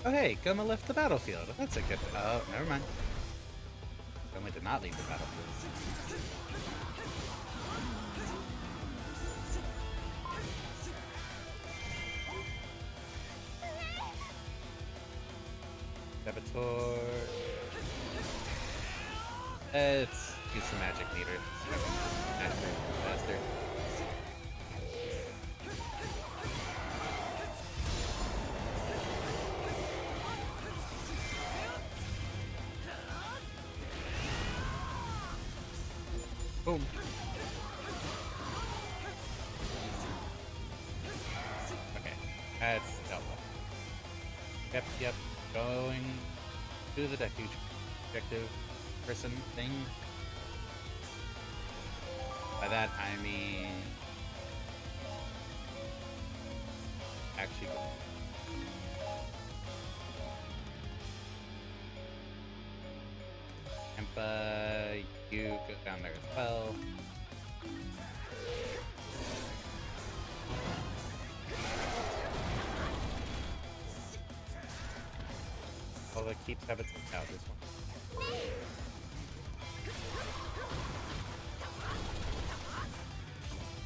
S3: Oh hey, Goma left the battlefield. That's a good thing. Oh, never mind. Goma did not leave the battlefield. Saboteur. Let's use some magic meter. Faster. Boom. Okay, that's Delta. Yep. Going to the deck objective person thing. By that I mean actually go. Empa, you go down there as well. All the keeps have its out this one.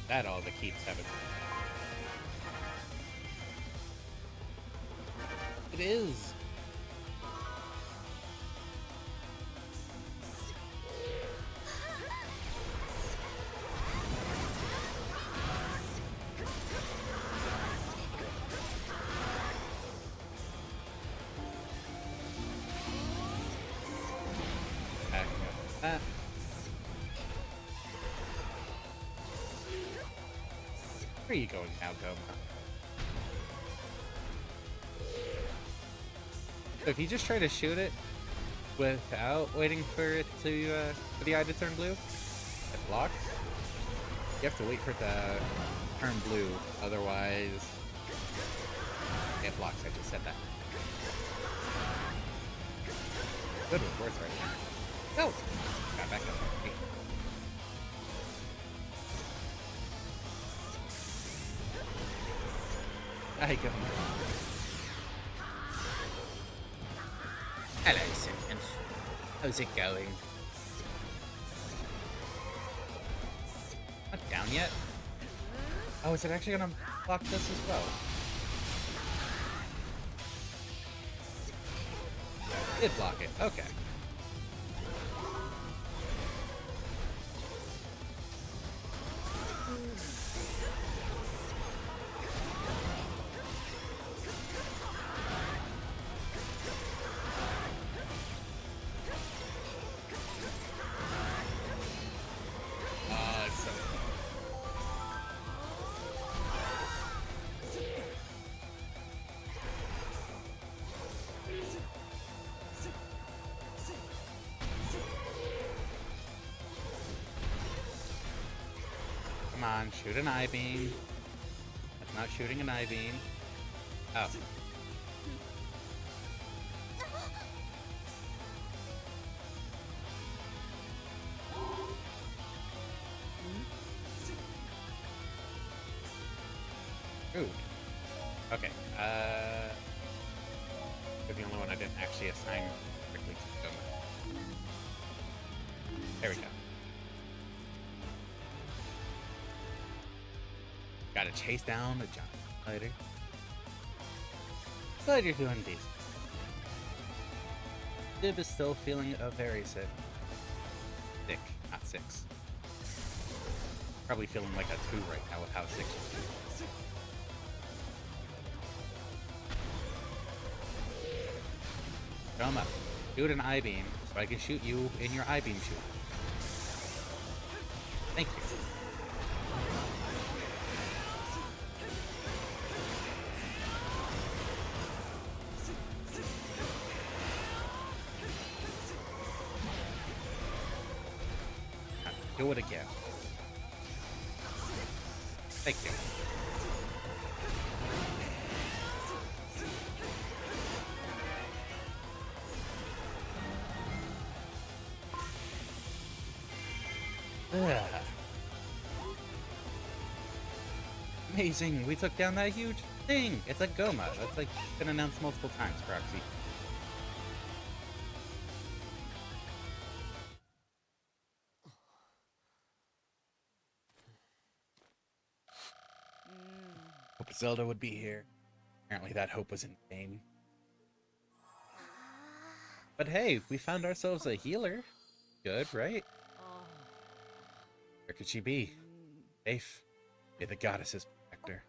S3: That all the keeps have its. It is. Where are you going now, Goma? So if you just try to shoot it without waiting for it to for the eye to turn blue, it blocks. You have to wait for it to turn blue, otherwise it blocks. I just said that. Good was worse right now. No! Got back up. Hey. Hi, go.
S1: Hello, Simpkins. How's it going?
S3: Not down yet. Oh, is it actually gonna block this as well? Did block it. Okay. Come on, shoot an eye beam. That's not shooting an eye beam. Oh. Rude. Okay. You're the only one I didn't actually assign quickly to go. There we go. Gotta chase down a giant spider. Glad you're doing decent. Dib is still feeling very sick. Sick, not six. Probably feeling like a 2 right now with how sick she is. Come up. Shoot an I-beam so I can shoot you in your I-beam shoot. Thank you. Do it again. Thank you. Ugh. Amazing, we took down that huge thing. It's a Goma. That's like been announced multiple times, Proxy. Hope Zelda would be here. Apparently that hope was in vain. But hey, we found ourselves a healer. Good, right? Where could she be? Safe. May the goddesses protect her.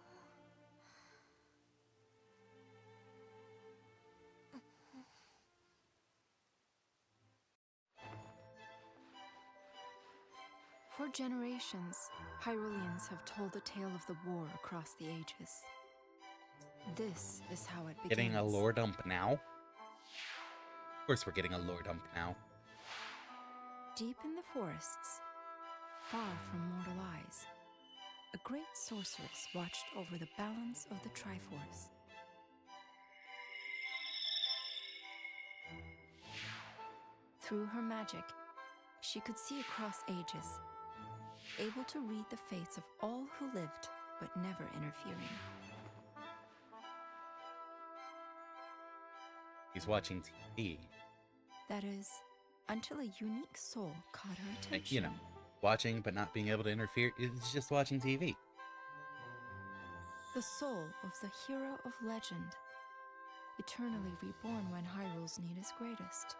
S2: For generations, Hyruleans have told the tale of the war across the ages. This is how it begins.
S3: Getting a lore dump now? Of course we're getting a lore dump now.
S2: Deep in the forests, far from mortal eyes, a great sorceress watched over the balance of the Triforce. Through her magic, she could see across ages, able to read the fates of all who lived, but never interfering.
S3: He's watching TV.
S2: That is, until a unique soul caught her attention.
S3: You know, watching but not being able to interfere is just watching TV.
S2: The soul of the hero of legend, eternally reborn when Hyrule's need is greatest.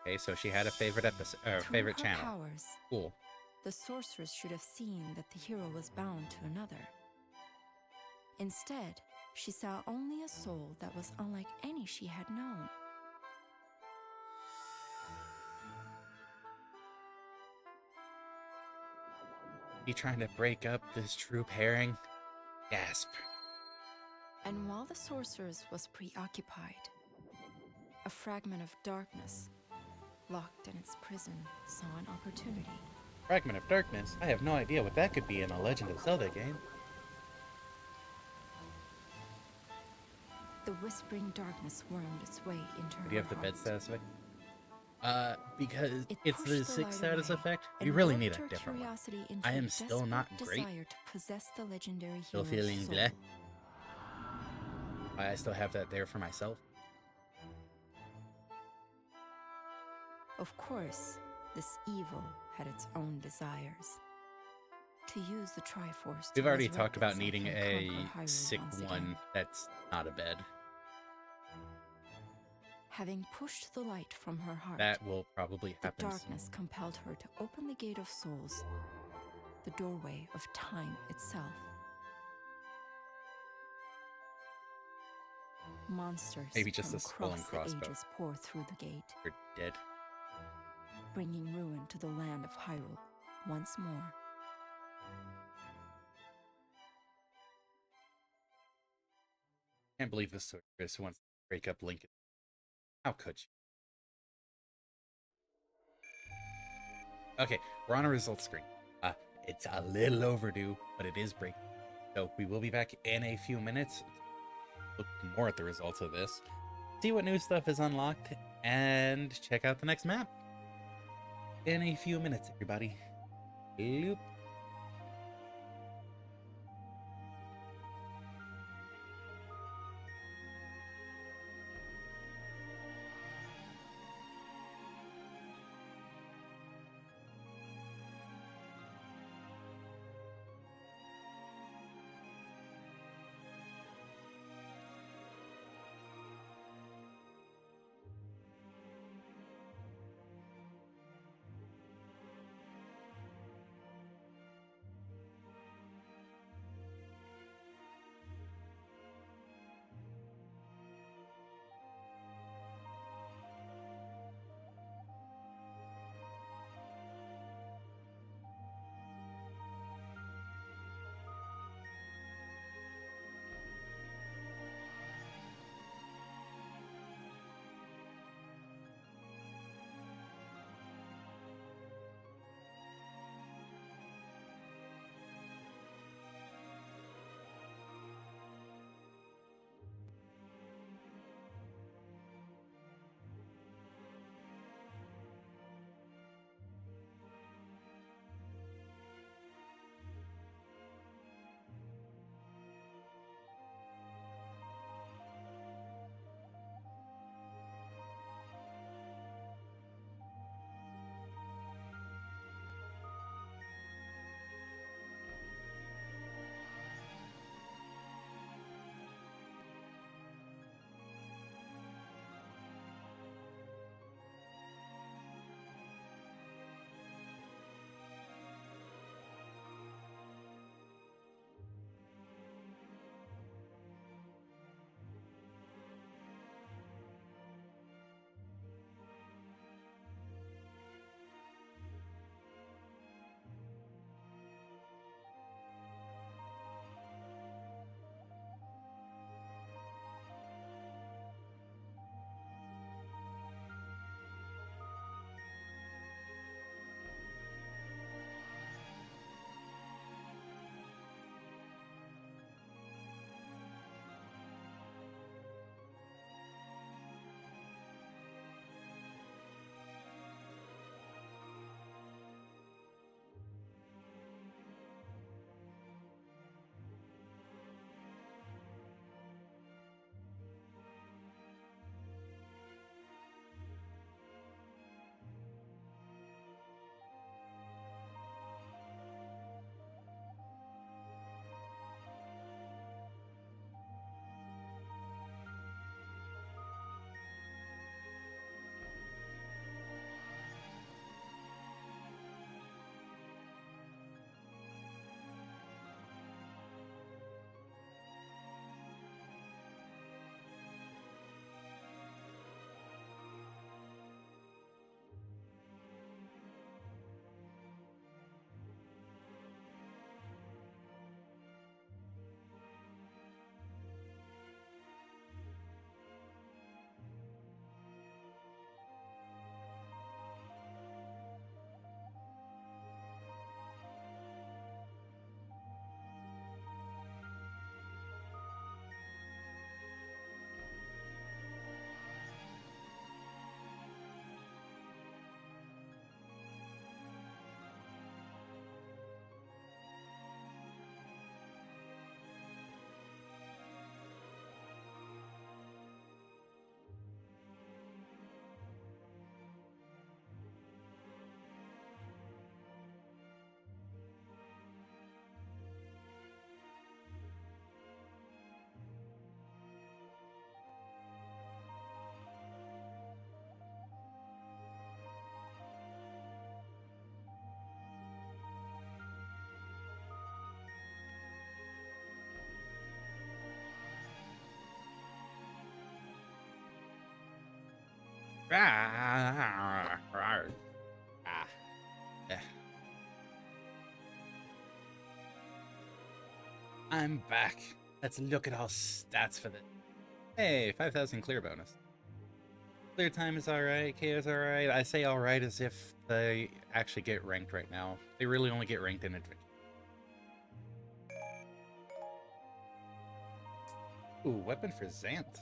S3: Okay, so she had a favorite episode, favorite
S2: Through her
S3: channel.
S2: powers,
S3: Cool.
S2: the sorceress should have seen that the hero was bound to another. Instead, she saw only a soul that was unlike any she had known.
S3: You trying to break up this true pairing? Gasp.
S2: And while the sorceress was preoccupied, a fragment of darkness, locked in its prison, saw an opportunity.
S3: Fragment of Darkness? I have no idea what that could be in a Legend of Zelda game.
S2: The whispering darkness wormed its way into her
S3: Do you have the bed
S2: heart.
S3: status effect? Because
S2: It
S3: it's
S2: pushed
S3: the
S2: the
S3: 6
S2: light
S3: status
S2: away
S3: effect.
S2: and
S3: You really
S2: whipped
S3: need
S2: her
S3: a different one.
S2: curiosity into
S3: I
S2: a
S3: am still not
S2: desperate
S3: great.
S2: desire to possess the legendary
S3: Still
S2: hero's
S3: feeling
S2: soul.
S3: bleh. I still have that there for myself.
S2: Of course, this evil had its own desires. To use the Triforce.
S3: We've
S2: to
S3: already
S2: resurrect
S3: talked about
S2: itself
S3: needing
S2: and
S3: a
S2: conquer Hyrule
S3: sick
S2: once
S3: one
S2: again.
S3: that's not a bed.
S2: Having pushed the light from her heart,
S3: That will probably
S2: the
S3: happen soon.
S2: darkness compelled her to open the gate of souls, the doorway of time itself. Monsters
S3: Maybe just
S2: from
S3: a skull and
S2: across the
S3: crossbow.
S2: ages pour through the gate,
S3: We're dead.
S2: bringing ruin to the land of Hyrule once more.
S3: Can't believe this sorceress who wants to break up Lincoln. How could she? Okay, we're on a results screen. It's a little overdue, but it is breaking. So we will be back in a few minutes. Look more at the results of this. See what new stuff is unlocked, and check out the next map. In a few minutes, everybody. Loop. Ah, eh. I'm back. Let's look at all stats for this. Hey, 5,000 clear bonus. Clear time is alright, KO is alright. I say alright as if they actually get ranked right now. They really only get ranked in adventure. Ooh, weapon for Xanth.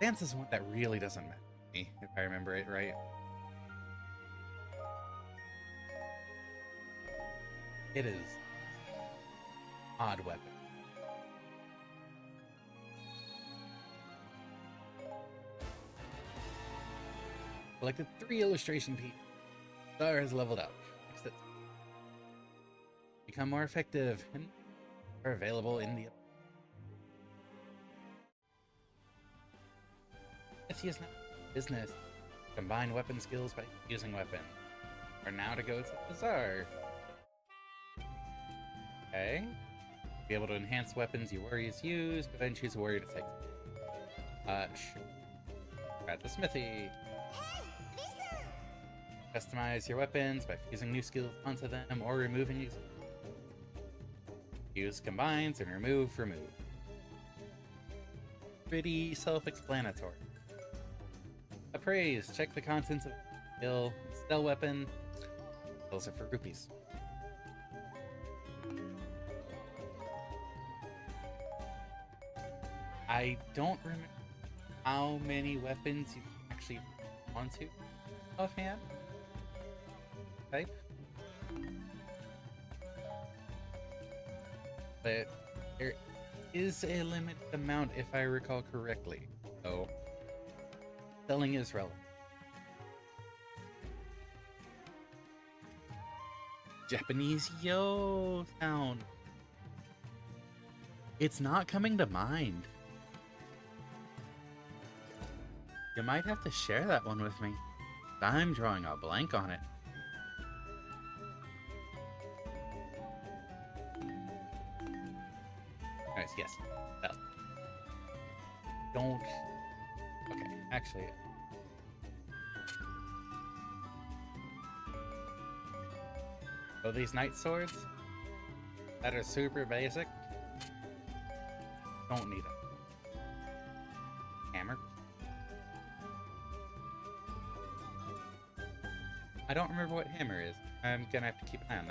S3: Xanth is one that really doesn't matter to me, if I remember it right. It is odd weapon. Collected 3 illustration pieces. Star has leveled up. Next it. Become more effective and are available in the Ithia's now business. Combine weapon skills by using weapon. Or now to go to the bazaar. Okay. Be able to enhance weapons your warriors use, but then choose a warrior to take. Sure. At the smithy. Customize your weapons by fusing new skills onto them or removing these. Use combines and remove. Pretty self-explanatory. Appraise. Check the contents of skill. Steal weapon. Those are for rupees. I don't remember how many weapons you actually want to offhand. Type. But there is a limited amount if I recall correctly. So selling is relevant. Japanese yo sound. It's not coming to mind. You might have to share that one with me. I'm drawing a blank on it. Nice, yes. Well. Don't. Okay, actually. Oh, these knight swords that are super basic. Don't need them. Hammer. I don't remember what hammer is. I'm gonna have to keep an eye on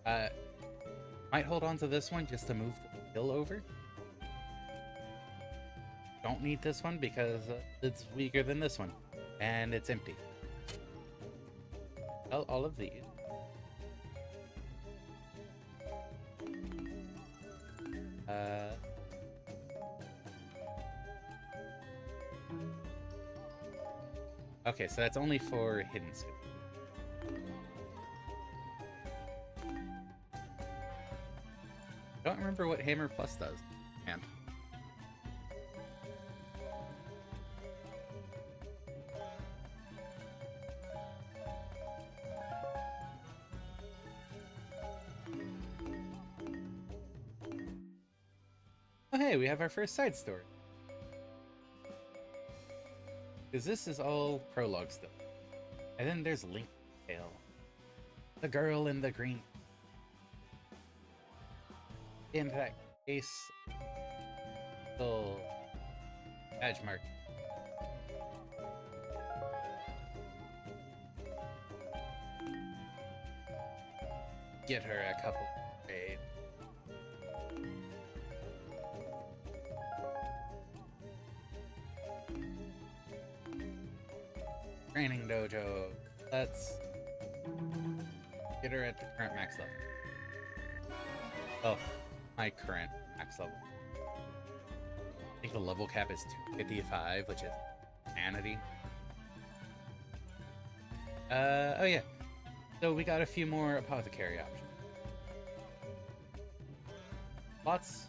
S3: that. Might hold on to this one just to move the hill over. Don't need this one because it's weaker than this one. And it's empty. Well, all of these. Okay, so that's only for hidden skill. Don't remember what Hammer Plus does. And oh hey, we have our first side story. Because this is all prologue stuff. And then there's Link's Tale. The girl in the green. In that case, little badge mark. Get her a couple paid. Training dojo. Let's get her at the current max level. Oh, my current max level. I think the level cap is 255, which is sanity. Oh yeah. So we got a few more apothecary options. Vods.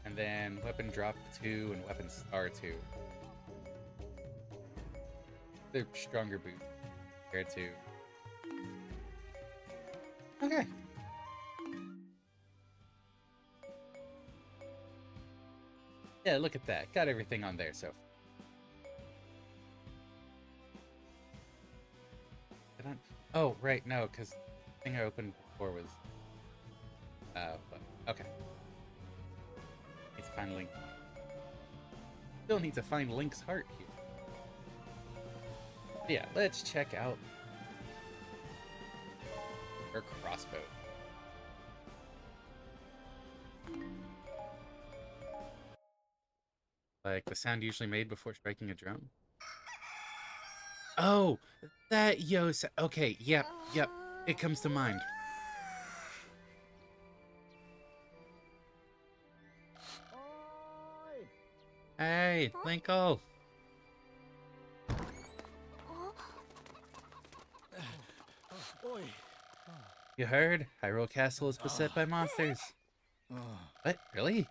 S3: And then weapon drop 2 and weapon star 2. They're stronger boot compared to. Okay. Yeah, look at that. Got everything on there so far. Oh, right, no, because the thing I opened before was. Okay. Need to find Link. Still need to find Link's heart here. But yeah, let's check out her crossbow. Like the sound usually made before striking a drum. Oh, that Yosa. Okay, yep. It comes to mind. Hey, Linkle.
S4: Oi.
S3: You heard? Hyrule Castle is beset by monsters. What? Really?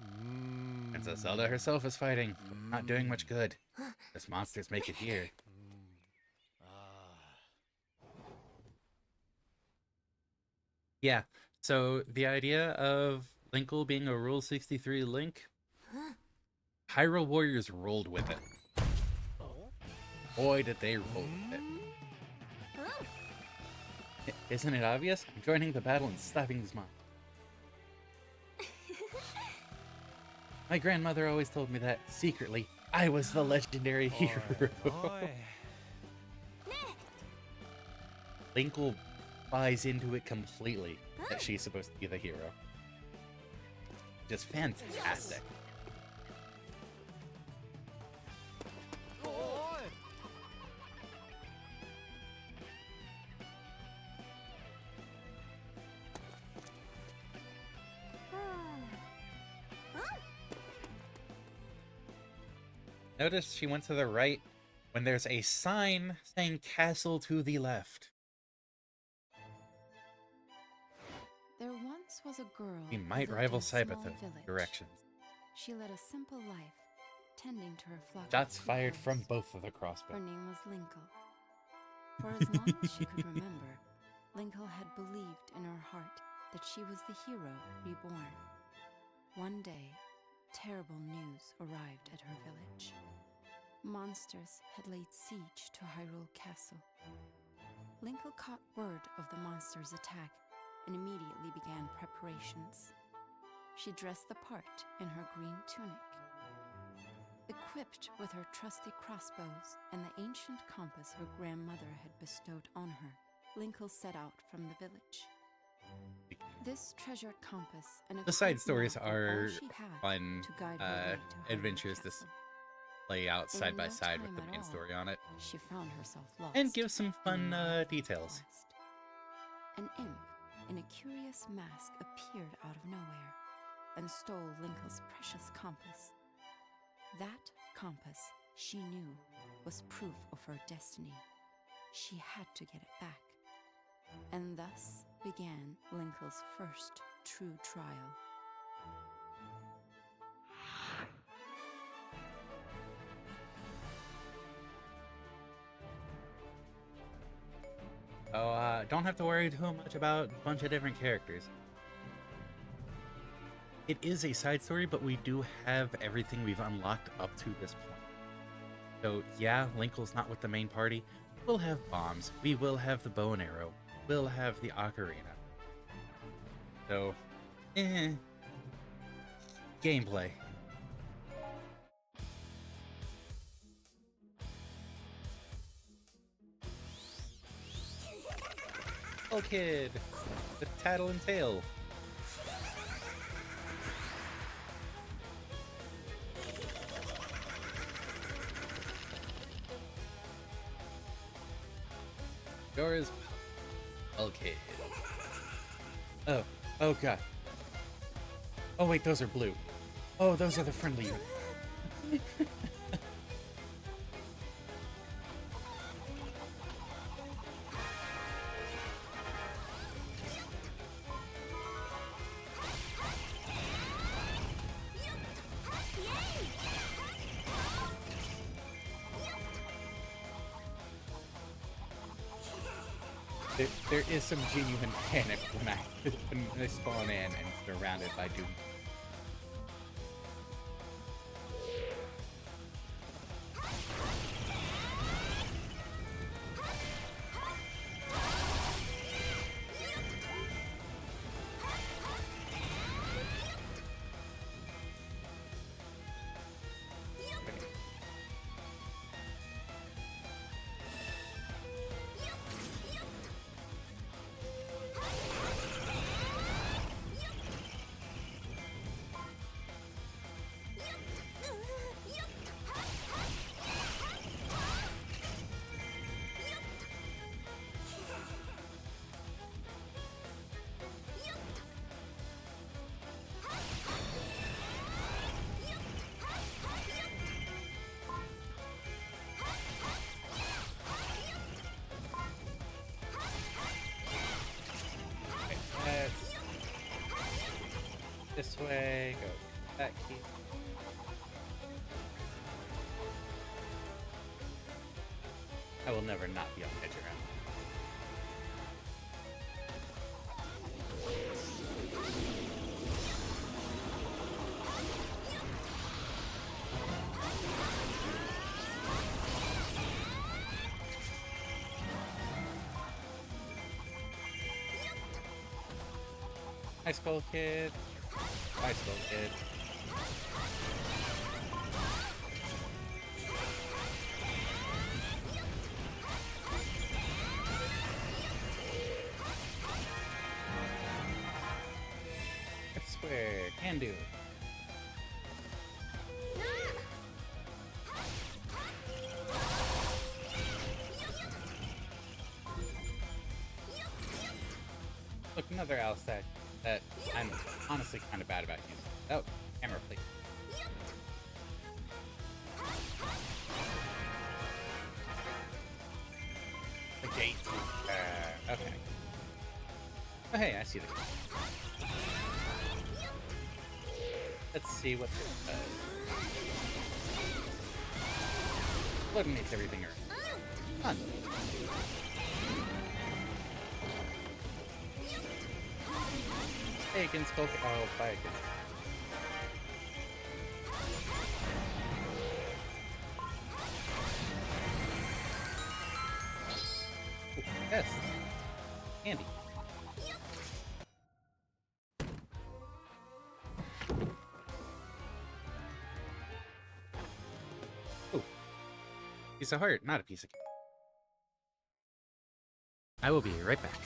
S3: Princess Zelda herself is fighting, but not doing much good. As monsters make it here. Yeah, so the idea of Linkle being a Rule 63 Link, Hyrule Warriors rolled with it. Boy, did they roll with it. Isn't it obvious? I'm joining the battle and stopping these monsters. My grandmother always told me that, secretly, I was the legendary hero. Linkle buys into it completely that she's supposed to be the hero. Just fantastic. Notice she went to the right when there's a sign saying castle to the left.
S2: There once was a girl.
S3: We
S2: who
S3: might
S2: lived
S3: rival
S2: in a small
S3: Cybertha
S2: village.
S3: directions.
S2: She led a simple life, tending to her flock.
S3: Shots
S2: of
S3: fired from
S2: crows.
S3: both of the crossbows.
S2: Her name was Linkle. For as long as she could remember, Linkle had believed in her heart that she was the hero reborn. One day, terrible news arrived at her village. Monsters had laid siege to Hyrule Castle. Linkle caught word of the monsters' attack and immediately began preparations. She dressed the part in her green tunic. Equipped with her trusty crossbows and the ancient compass her grandmother had bestowed on her, Linkle set out from the village. This treasured compass and a
S3: The side
S2: code
S3: stories
S2: map were all
S3: are
S2: she had
S3: fun
S2: to guide her way to Hyrule
S3: adventures to
S2: Castle.
S3: play out
S2: In
S3: side by
S2: no
S3: side with
S2: time
S3: the
S2: at
S3: main
S2: all,
S3: story on it.
S2: She found herself lost.
S3: And give some fun
S2: in a wild
S3: details.
S2: forest. An imp in a curious mask appeared out of nowhere and stole Linkle's precious compass. That compass, she knew, was proof of her destiny. She had to get it back. And thus began Linkle's first true trial.
S3: So, don't have to worry too much about a bunch of different characters. It is a side story, but we do have everything we've unlocked up to this point. So, yeah, Linkle's not with the main party. We'll have bombs. We will have the bow and arrow. We'll have the ocarina. So, gameplay. Oh, kid, the tattle and tail. Yours, okay. Oh god. Oh wait, those are blue. Oh, those are the friendly units. There is some genuine panic when I spawn in and surrounded by doom. This way, go that key. I will never not be on edge around. Hi, Skull Kid. Hi, Skull Kid. I swear, can do. Look, another Alstack that I'm honestly kind of bad about using. Oh, camera, please. The gate. Okay. Oh, hey, I see the gate. Let's see what this does. Floating makes everything earth. Fun. Hey, against Skull Kid. Oh, bye again. Ooh, yes. Handy. Ooh. Piece of heart, not a piece of cake. I will be right back.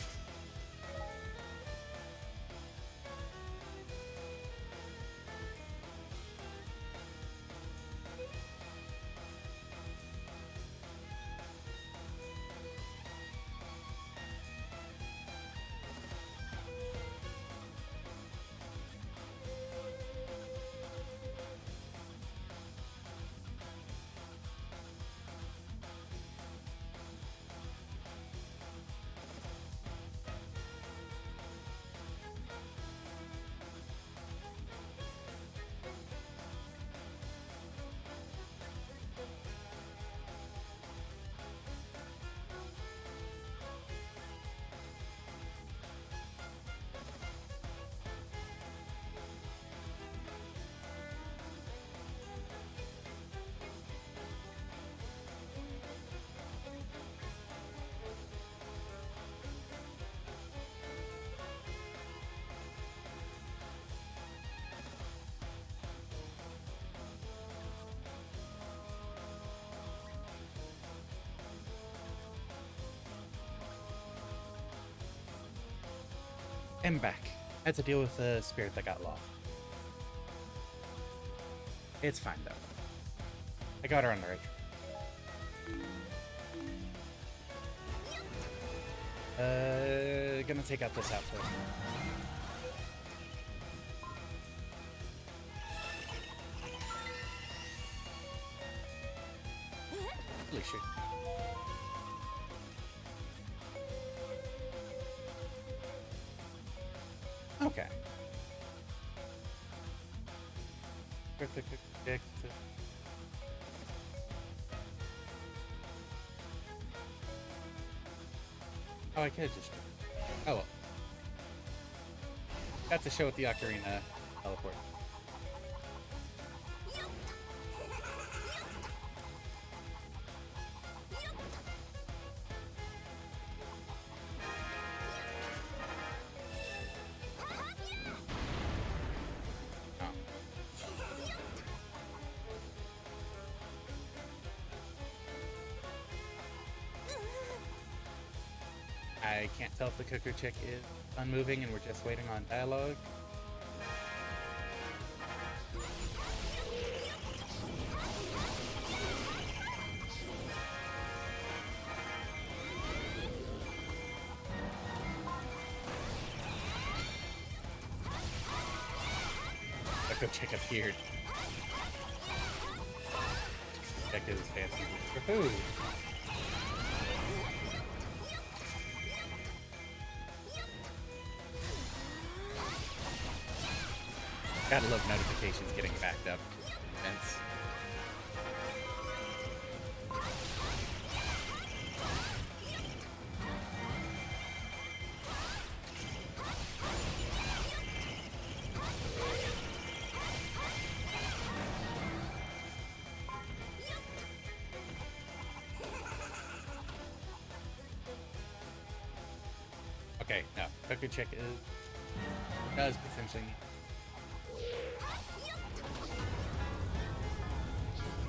S3: I'm back. I had to deal with the spirit that got lost. It's fine though. I got her on the right track. Gonna take out this outfit. Holy shit. Okay. Oh, I could just. Oh well. Got to show with the Ocarina teleport. I can't tell if the cuckoo chick is unmoving and we're just waiting on dialogue. Cuckoo chick appeared. Check his fancy for food. Gotta love notifications getting backed up to events. Okay, no. Cookie Chick does potentially need.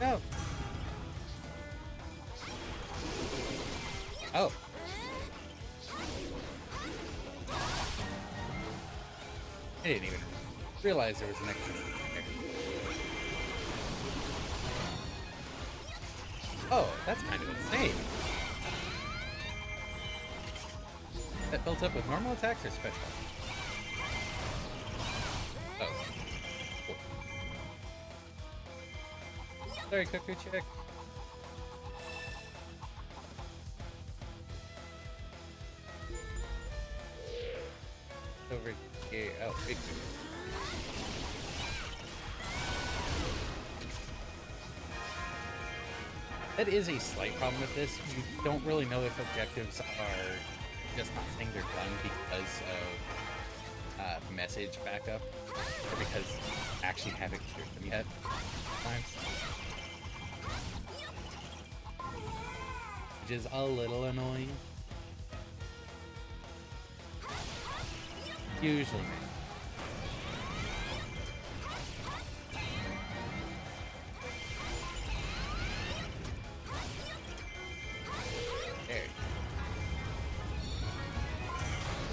S3: No. Oh. I didn't even realize there was an extra there. Oh, that's kind of insane. That built up with normal attacks or special? Oh. Cool. Sorry, Cuckoo Chick. Over here. Oh, big Cuckoo. That is a slight problem with this. You don't really know if objectives are just not saying they're done because of message backup, or because actually haven't cleared them yet. Sometimes. Which is a little annoying. Usually. There.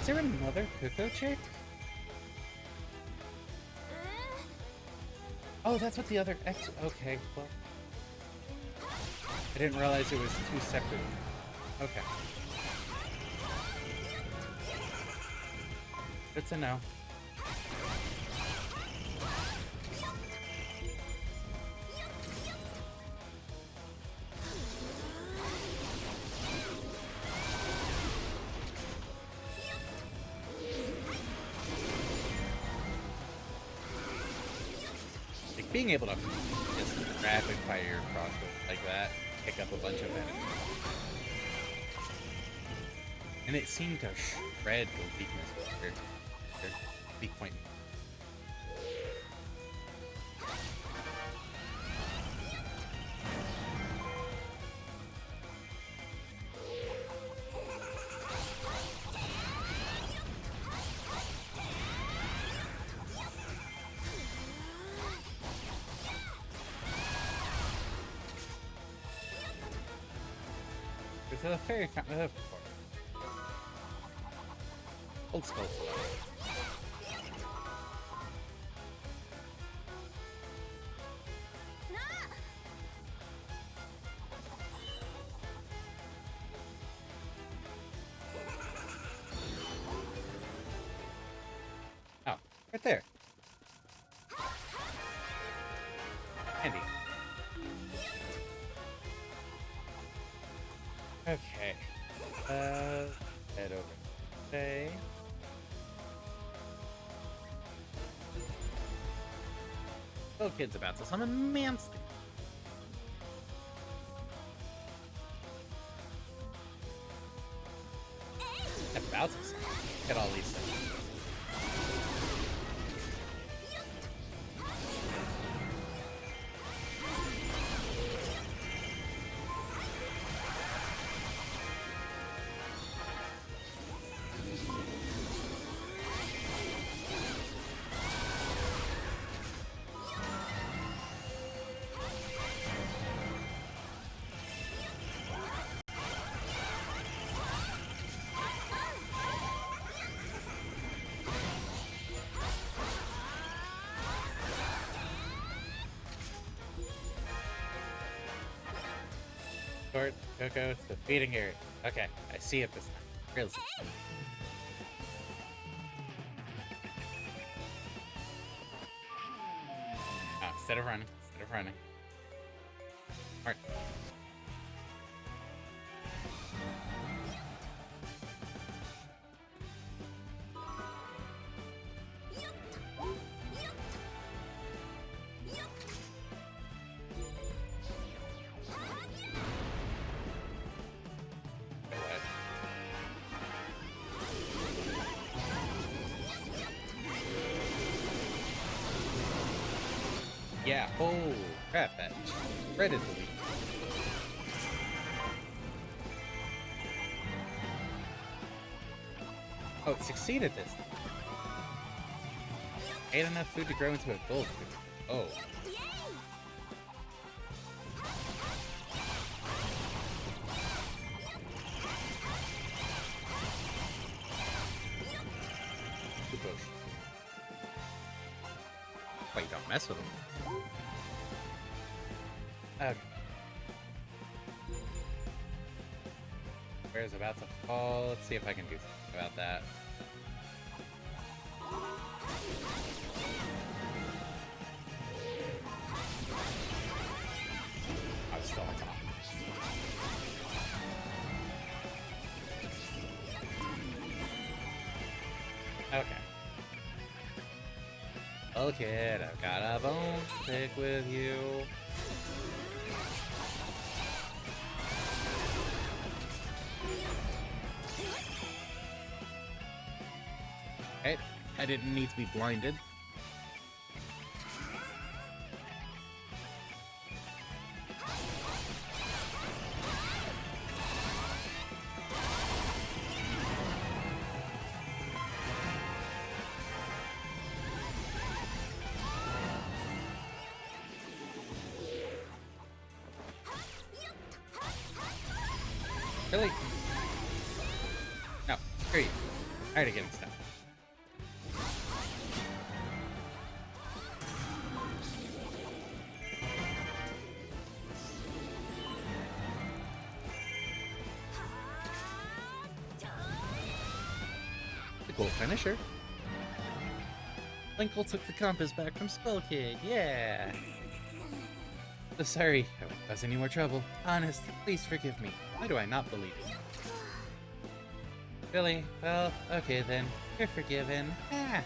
S3: Is there another Cuckoo Chick? Oh, that's what the other X. Okay, well. I didn't realize it was two separate. Okay. Good to know. Like being able to just rapid fire crossbow like that, pick up a bunch of enemies. And it seemed to shred the weakness or weak point. It's a fairy fountain. Old skull. Oh, right there. Handy. Okay. Head over. Say. Little kid's about to summon Manstee. About to summon. Get all these things. Short, Coco, the feeding area. Okay, I see it this time. Really see it. Oh, instead of running. Alright. Yeah, oh crap, that shredded the leaf. Oh, it succeeded this time. Ate enough food to grow into a gold food. Oh. Good bush. Wait, don't mess with him. Okay. Bear's about to fall. Let's see if I can do something about that. I'm still on top. Okay. Oh kid, I've got a bone to pick with you. Okay, I didn't need to be blinded. Really? No, screw you. Tired of getting stuff. The cool finisher. Linkle took the compass back from Skull Kid, yeah! So sorry, I won't cause any more trouble. Honest, please forgive me. Why do I not believe you? Really? Well, okay then. You're forgiven. Ah.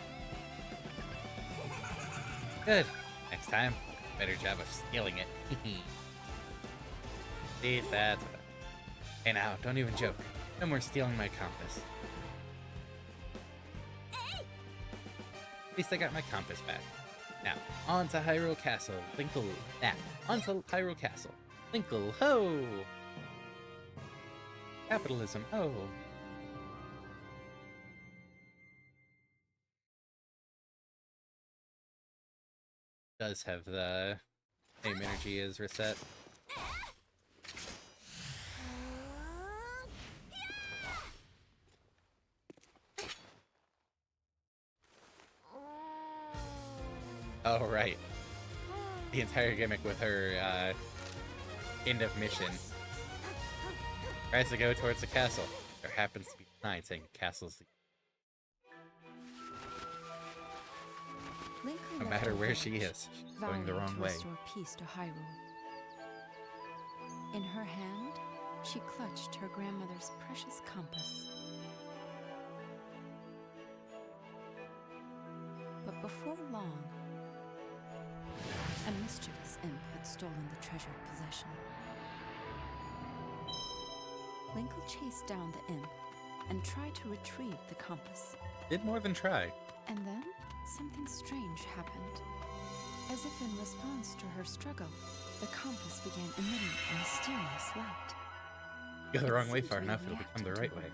S3: Good. Next time, better job of stealing it. See, that's what Hey now, don't even joke. No more stealing my compass. At least I got my compass back. Now, on to Hyrule Castle. Linkle. On to Hyrule Castle. Linkle, ho! Capitalism, ho! Does have the same energy as reset. Oh, right. The entire gimmick with her, end of mission. Tries to go towards the castle. There happens to be a sign saying the castle's the... No matter where she is, she's going the wrong way.
S2: Restore peace to Hyrule. In her hand, she clutched her grandmother's precious compass. But before long, a mischievous imp had stolen the treasured possession. Linkle chased down the imp and tried to retrieve the compass.
S1: Did more than try.
S2: And then, something strange happened. As if in response to her struggle, the compass began emitting a mysterious light.
S1: Go the wrong way far enough, it'll become the right way.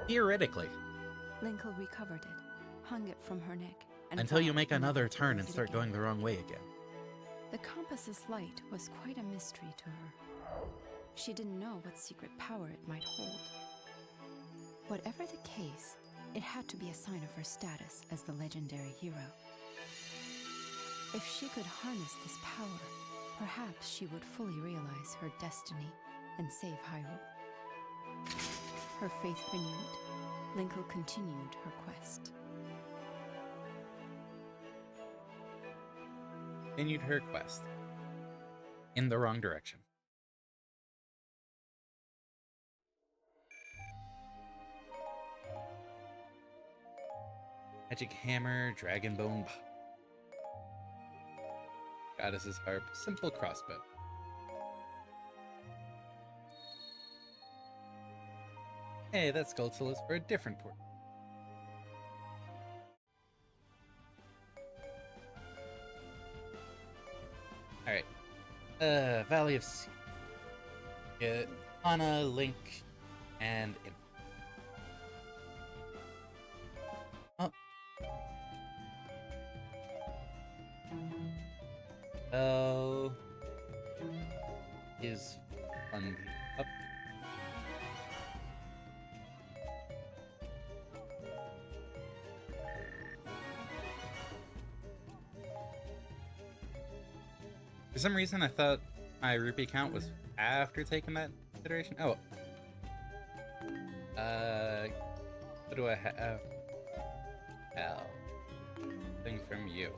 S1: Theoretically.
S2: Linkle recovered it, hung it from her neck, and
S1: Until you
S2: vowed
S1: make another
S2: never to
S1: turn
S2: lose
S1: and
S2: it
S1: start
S2: again.
S1: going the wrong way again.
S2: The compass's light was quite a mystery to her. She didn't know what secret power it might hold. Whatever the case, it had to be a sign of her status as the legendary hero. If she could harness this power, perhaps she would fully realize her destiny and save Hyrule. Her faith renewed, Linkle continued her quest.
S1: Continued her quest. In the wrong direction. Magic hammer, dragon bone, goddess's harp, simple crossbow. Hey, that skull is for a different port.
S3: Valley of Sea. Get Anna, Link, and Imp. Oh. Oh. Is fun. Up. For some reason, I thought my rupee count was after taking that consideration. Oh. What do I have? Hell. Thing from you.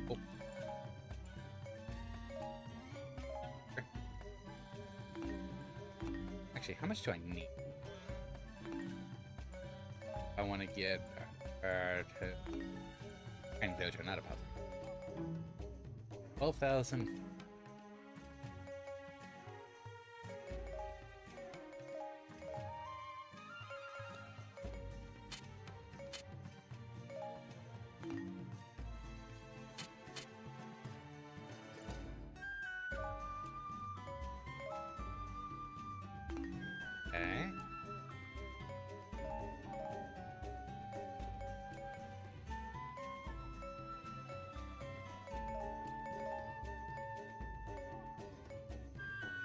S3: Oh. Actually, how much do I need? I want to get Kind Dojo, not a puzzle. 12,000. Okay.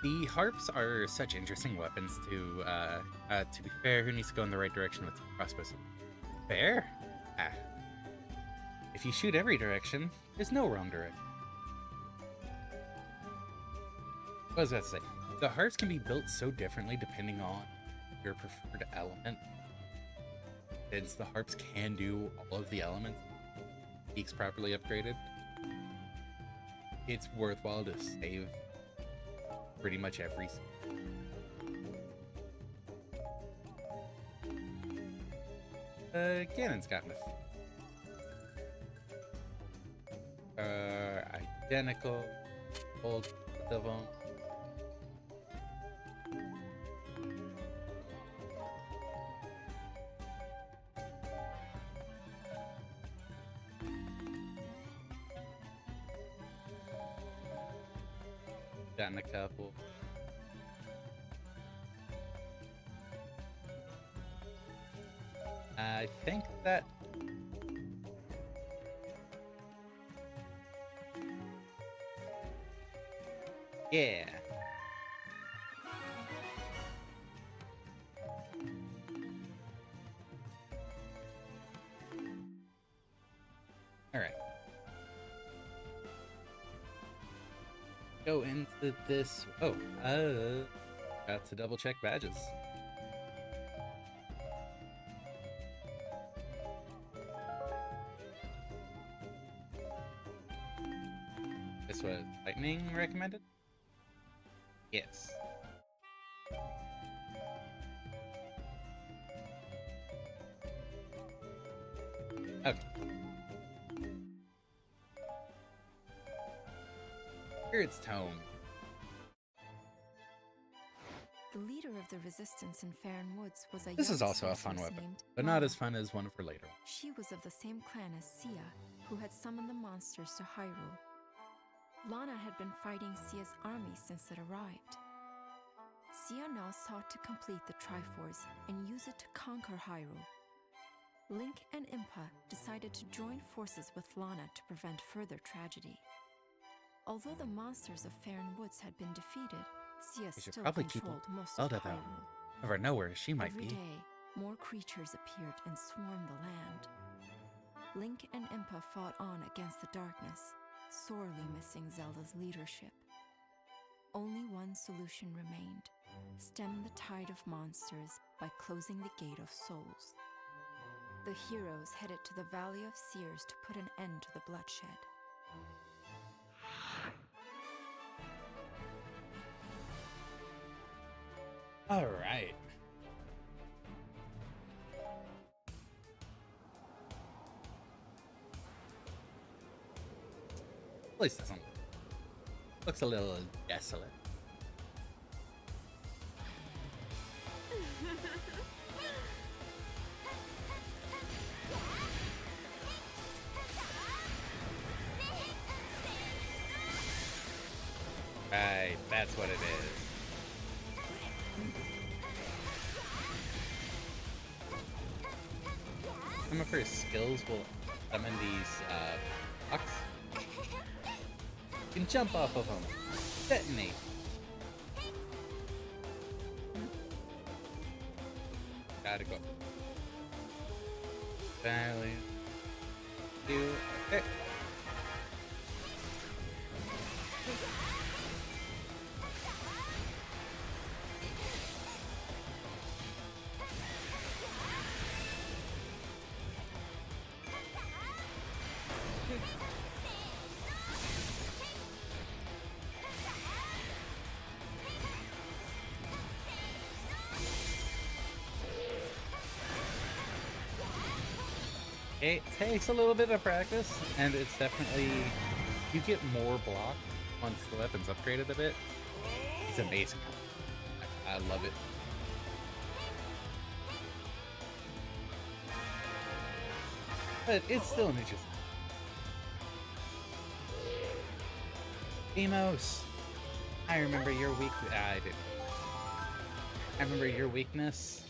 S3: The harps are such interesting weapons to be fair, who needs to go in the right direction with crossbows? Fair? Ah. If you shoot every direction, there's no wrong direction. What was I about to say? The harps can be built so differently depending on your preferred element. Since the harps can do all of the elements, peaks properly upgraded, it's worthwhile to save pretty much every. Ganon's got enough. Identical. Both of them. Gotten a couple. I think that yeah. All right. Go into this. Oh, got to double check badges. This was Lightning recommended? Yes. Okay. Here it's Tome.
S2: The leader of the resistance in Farron Woods was a
S3: This
S2: young
S3: is also a
S2: sorceress
S3: fun weapon,
S2: named
S3: but not
S2: Lana.
S3: as fun as one of her later.
S2: She was of the same clan as Sia, who had summoned the monsters to Hyrule. Lana had been fighting Sia's army since it arrived. Sia now sought to complete the Triforce and use it to conquer Hyrule. Link and Impa decided to join forces with Lana to prevent further tragedy. Although the monsters of Farron Woods had been defeated, Sia
S3: We should
S2: still
S3: probably keep
S2: controlled most of
S3: Zelda, though.
S2: Hyrule.
S3: Never know where she might
S2: Every
S3: be.
S2: day, more creatures appeared and swarmed the land. Link and Impa fought on against the darkness, sorely missing Zelda's leadership. Only one solution remained: stem the tide of monsters by closing the Gate of Souls. The heroes headed to the Valley of Seers to put an end to the bloodshed.
S3: All right. Place doesn't. Looks a little desolate. That's what it is. Some of her skills will summon these blocks. You can jump off of them. Detonate. Gotta go. Valley. Okay. It takes a little bit of practice, and it's definitely, you get more block once the weapon's upgraded a bit. It's amazing. I love it. But it's still an interesting. Emos, I remember your weak. I didn't. I remember your weakness.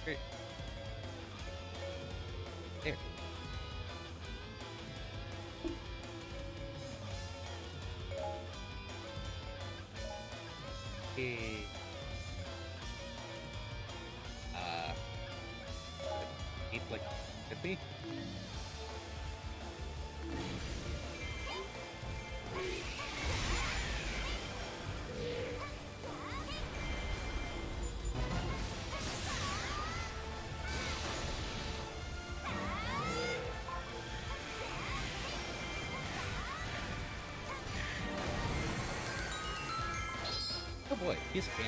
S3: Great. There. Hey. Eat like could be. Oh boy, he's fan.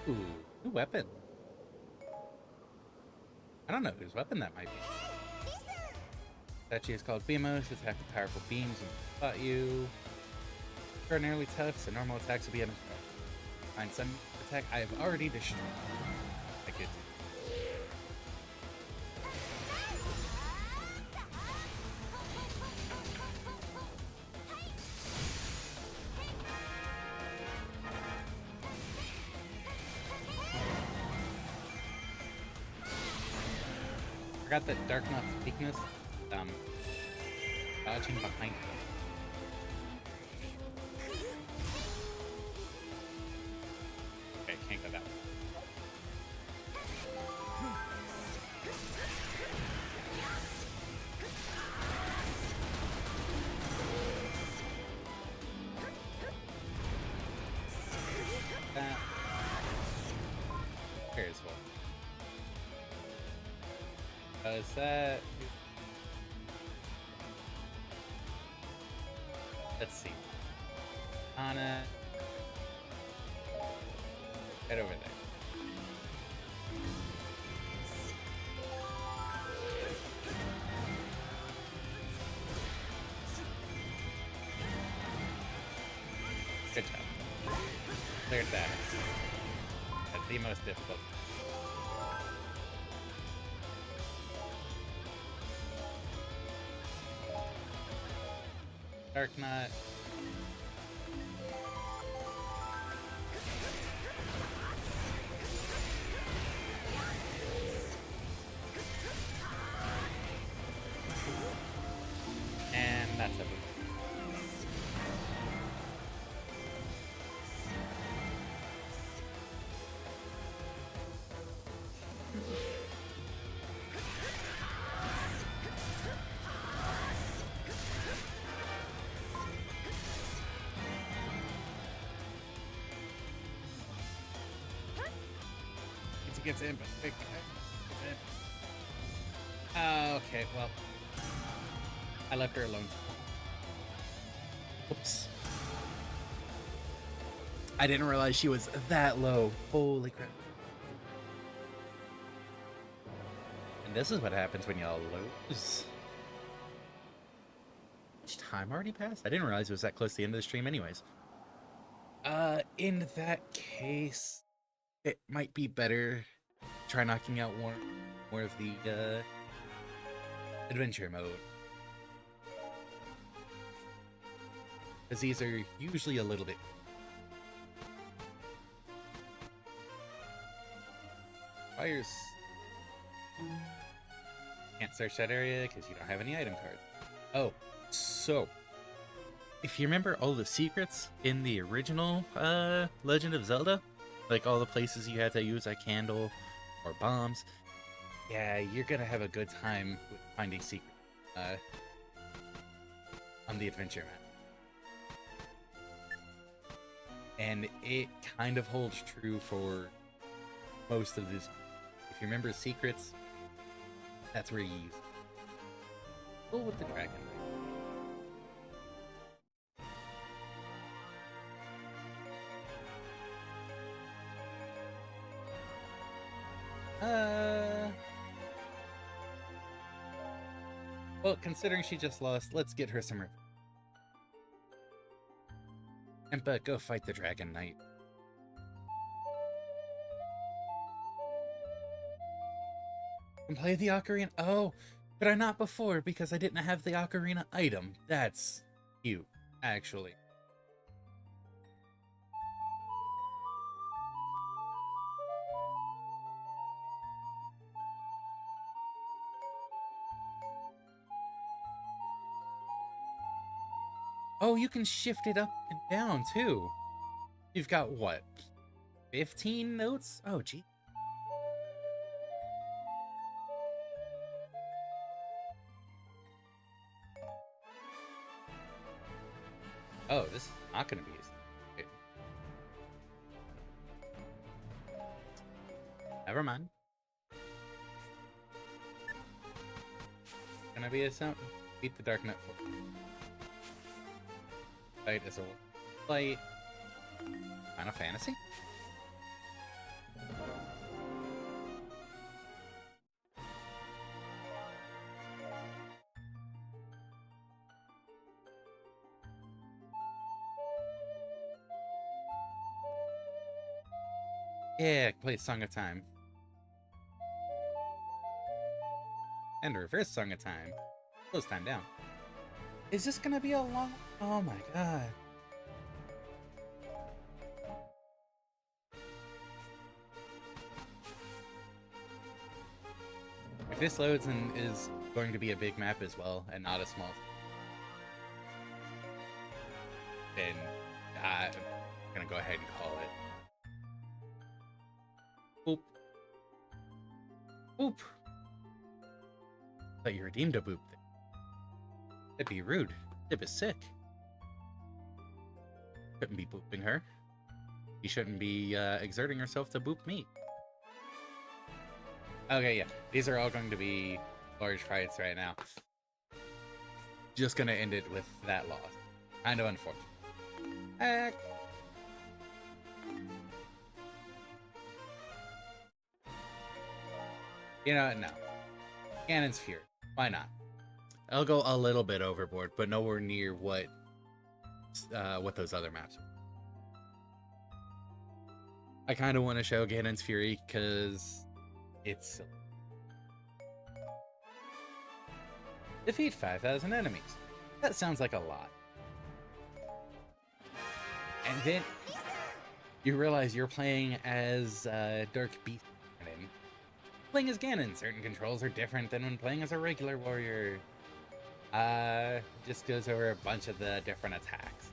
S3: Ooh, new weapon. I don't know whose weapon that might be. Statue is called Beamos, attack with powerful beams and spot you. Extraordinarily tough, so normal attacks will be unobstructed. Find some attack I have already destroyed. I could. Forgot that Dark Knot's weakness. Dodging behind him. Okay, can't go that way. That. Here's one. Is that? Let's see. Anna. Right over there. Good job. Cleared that. That's the most difficult. Dark Knot. And that's it. gets in, but quick. Gets in. Okay, well. I left her alone.
S1: Oops. I didn't realize she was that low. Holy crap. And this is what happens when y'all lose. Much time already passed? I didn't realize it was that close to the end of the stream anyways. In that case, it might be better try knocking out more of the adventure mode. Because these are usually a little bit. Fires. Can't search that area because you don't have any item cards. Oh, so if you remember all the secrets in the original Legend of Zelda, like all the places you had to use a candle or bombs, yeah, you're gonna have a good time with finding secrets on the adventure map. And it kind of holds true for most of this. If you remember secrets, that's where you use it. Oh, with the dragon. Well, considering she just lost, let's get her some revenge. Impa, go fight the Dragon Knight. And play the ocarina. Oh, could I not before because I didn't have the ocarina item? That's cute, actually. Oh, you can shift it up and down too. You've got what? 15 notes? Oh, gee. Oh, this is not going to be easy. Okay. Never mind. Gonna be a sound. Beat the Dark Knight. Light is a light. Final Fantasy? Yeah, play Song of Time. And reverse Song of Time. Close time down. Is this gonna be a long... Oh my god. If this loads and is going to be a big map as well, and not a small... then I'm gonna go ahead and call it. Boop. Boop. Thought you redeemed a boop. That'd be rude. Tip is sick. Shouldn't be booping her. She shouldn't be exerting herself to boop me. Okay, yeah. These are all going to be large fights right now. Just gonna end it with that loss. Kind of unfortunate. You know, no. Ganon's Fury. Why not? I'll go a little bit overboard, but nowhere near what those other maps are. I kind of want to show Ganon's Fury because it's silly. Defeat 5,000 enemies. That sounds like a lot. And then you realize you're playing as Dark Beast Ganon. Playing as Ganon, certain controls are different than when playing as a regular warrior. Just goes over a bunch of the different attacks.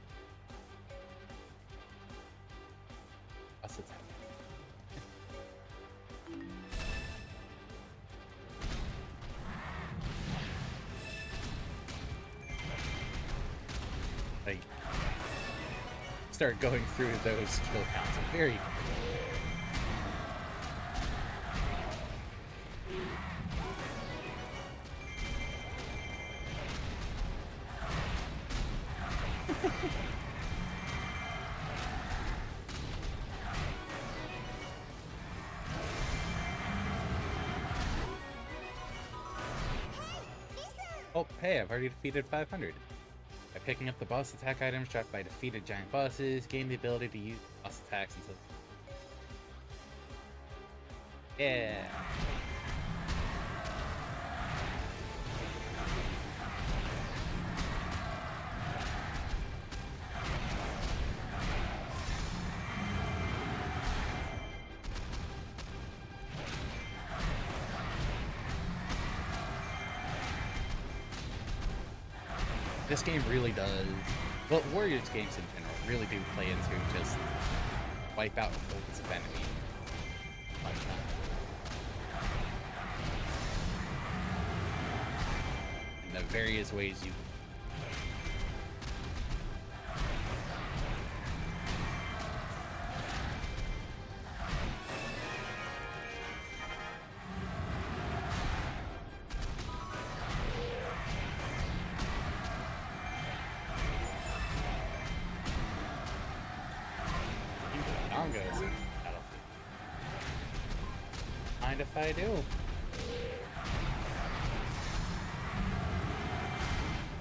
S1: What's it? Like, start going through those kill counts. I'm very
S3: Oh, hey, I've already defeated 500. By picking up the boss attack items dropped by defeated giant bosses, gain the ability to use boss attacks until... Yeah! This game really does... Well, Warriors games in general really do play into just wipe out loads of enemies. One time. In the various ways you... Dongos in Battlefield. Mind if I do?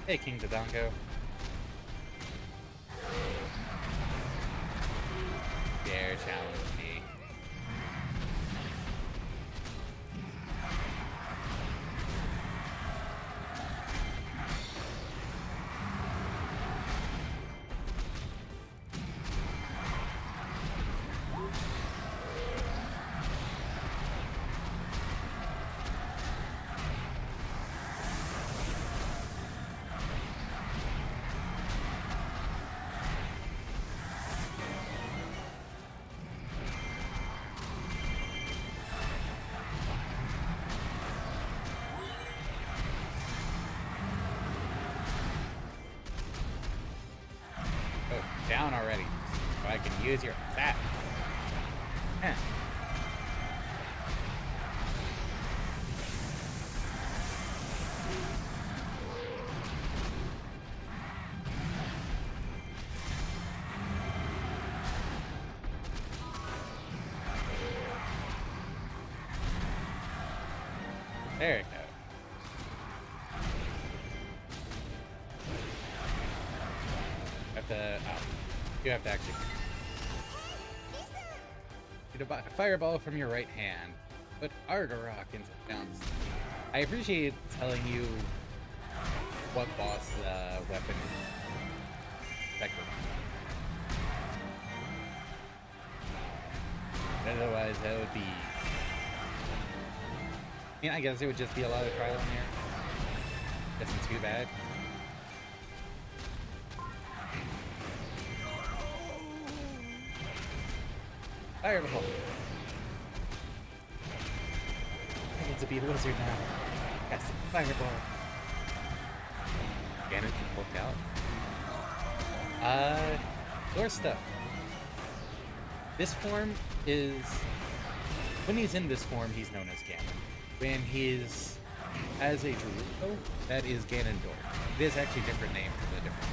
S3: Hey, King Dodongo. Dare challenge me. Down already, so I can use your attack. Huh. There it goes. Have to... Oh. You have to actually shoot a fireball from your right hand, put Argarok into bounce. I appreciate telling you what boss weapon effective. Otherwise, that would be. I mean, I guess it would just be a lot of trial in here. Isn't too bad. Fireball! I get to be a wizard now. Cast a fireball. Ganon can look out. Door stuff. This form is... When he's in this form, he's known as Ganon. When he's as a Gerudo, that is Ganondorf. It is actually a different name for the different...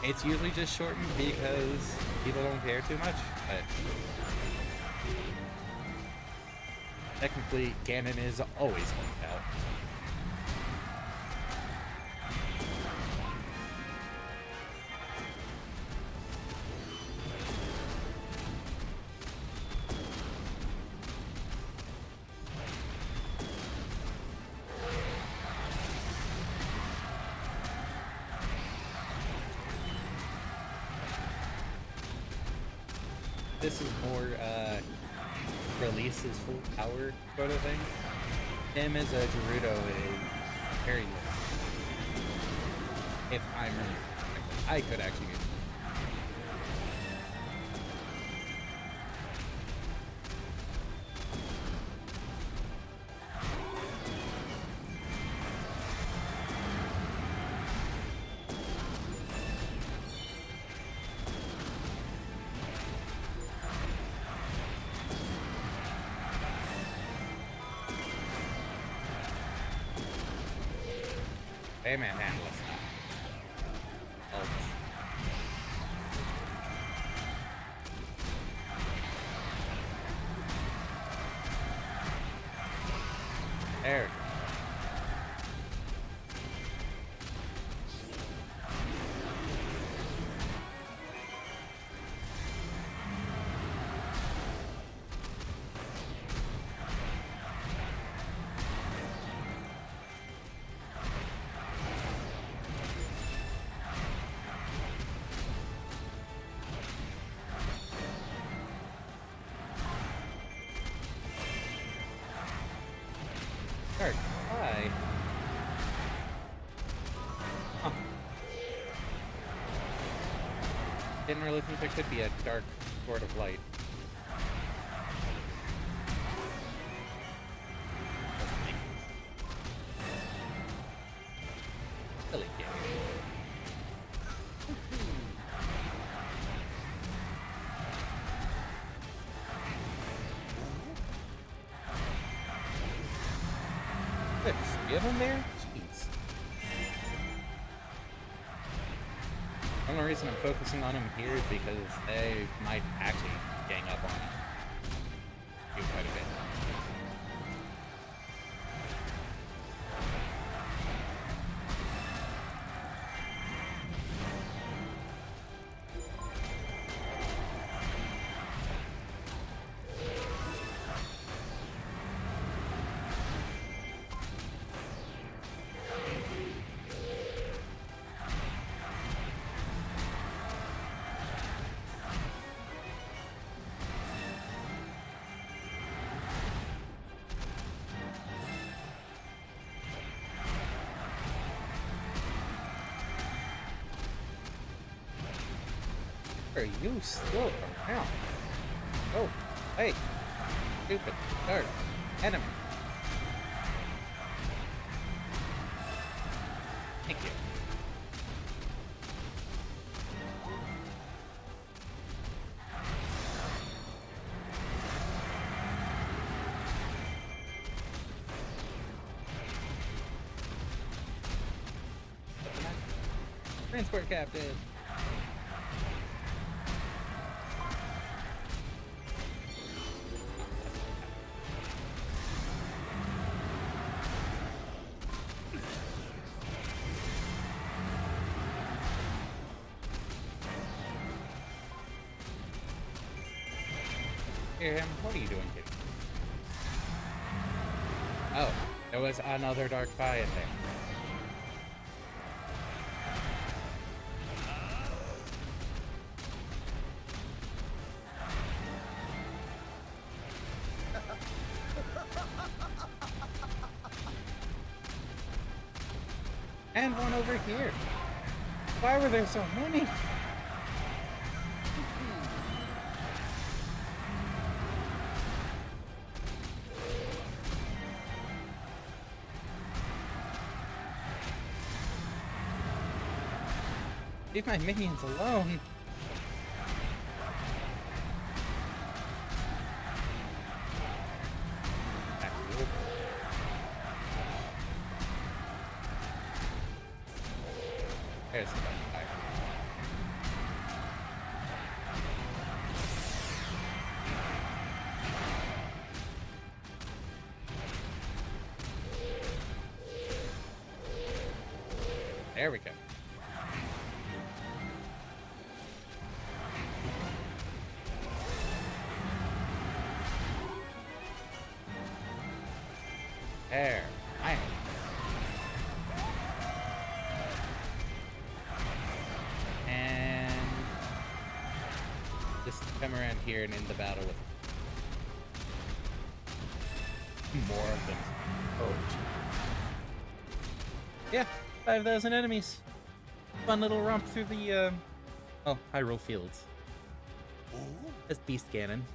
S3: It's usually just shortened because people don't care too much, but technically Ganon is always left out. This is more, release his full power sort of thing. Him as a Gerudo is very low. If I'm really... I could actually get... Hey man, handle us. There. Dark. Hi. Huh. Didn't really think there could be a dark sword of light. Silly game. Good. 3 of them there? Jeez. The only reason I'm focusing on them here is because they might actually gang up on you quite a bit. Are you still around? Oh, hey, stupid, dark enemy. Thank you. Transport captain. Hear him? What are you doing here? Oh, there was another dark fire in there. And one over here. Why were there so many? Leave my minions alone. There's the fire. There we go. There. I am. And just come around here and end the battle with more of them. Oh, yeah, 5,000 enemies. Fun little romp through the Hyrule fields. That's beast cannon.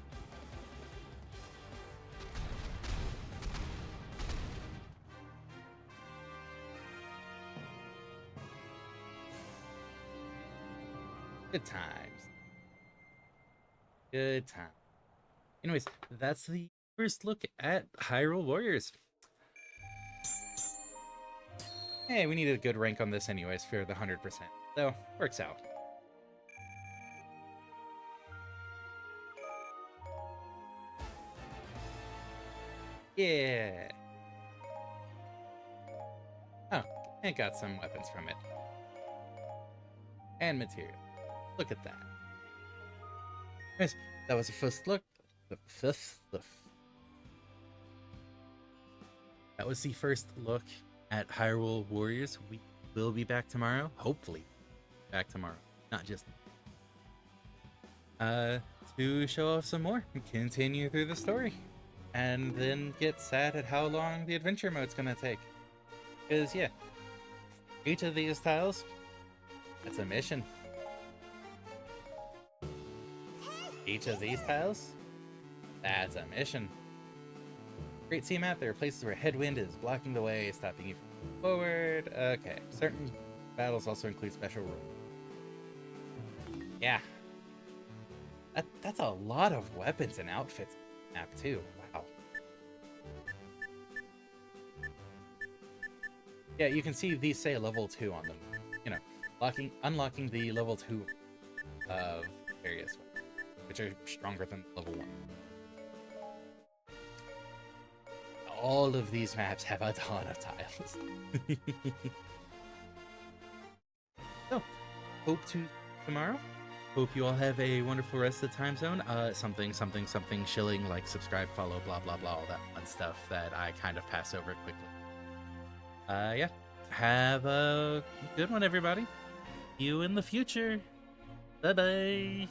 S3: Good times. Good time. Anyways, that's the first look at Hyrule Warriors. Hey, we need a good rank on this anyways for the 100%. So, works out. Yeah. and got some weapons from it. And material. Look at that. Anyways, that was the first look. That was the first look at Hyrule Warriors. We will be back tomorrow. Hopefully, back tomorrow. Not just to show off some more and continue through the story. And then get sad at how long the adventure mode's gonna take. Because, yeah, each of these tiles, that's a mission. Each of these tiles, that's a mission. Great team out there, places where headwind is blocking the way, stopping you from forward. Okay, certain battles also include special rules. Yeah. That's a lot of weapons and outfits in the map too. Wow. Yeah, you can see these say level 2 on them. You know, unlocking the level 2 of various weapons, which are stronger than level 1. All of these maps have a ton of tiles. So, hope to tomorrow. Hope you all have a wonderful rest of the time zone. Something shilling, like subscribe, follow, blah, blah, blah, all that fun stuff that I kind of pass over quickly. Yeah. Have a good one, everybody. See you in the future. Bye-bye.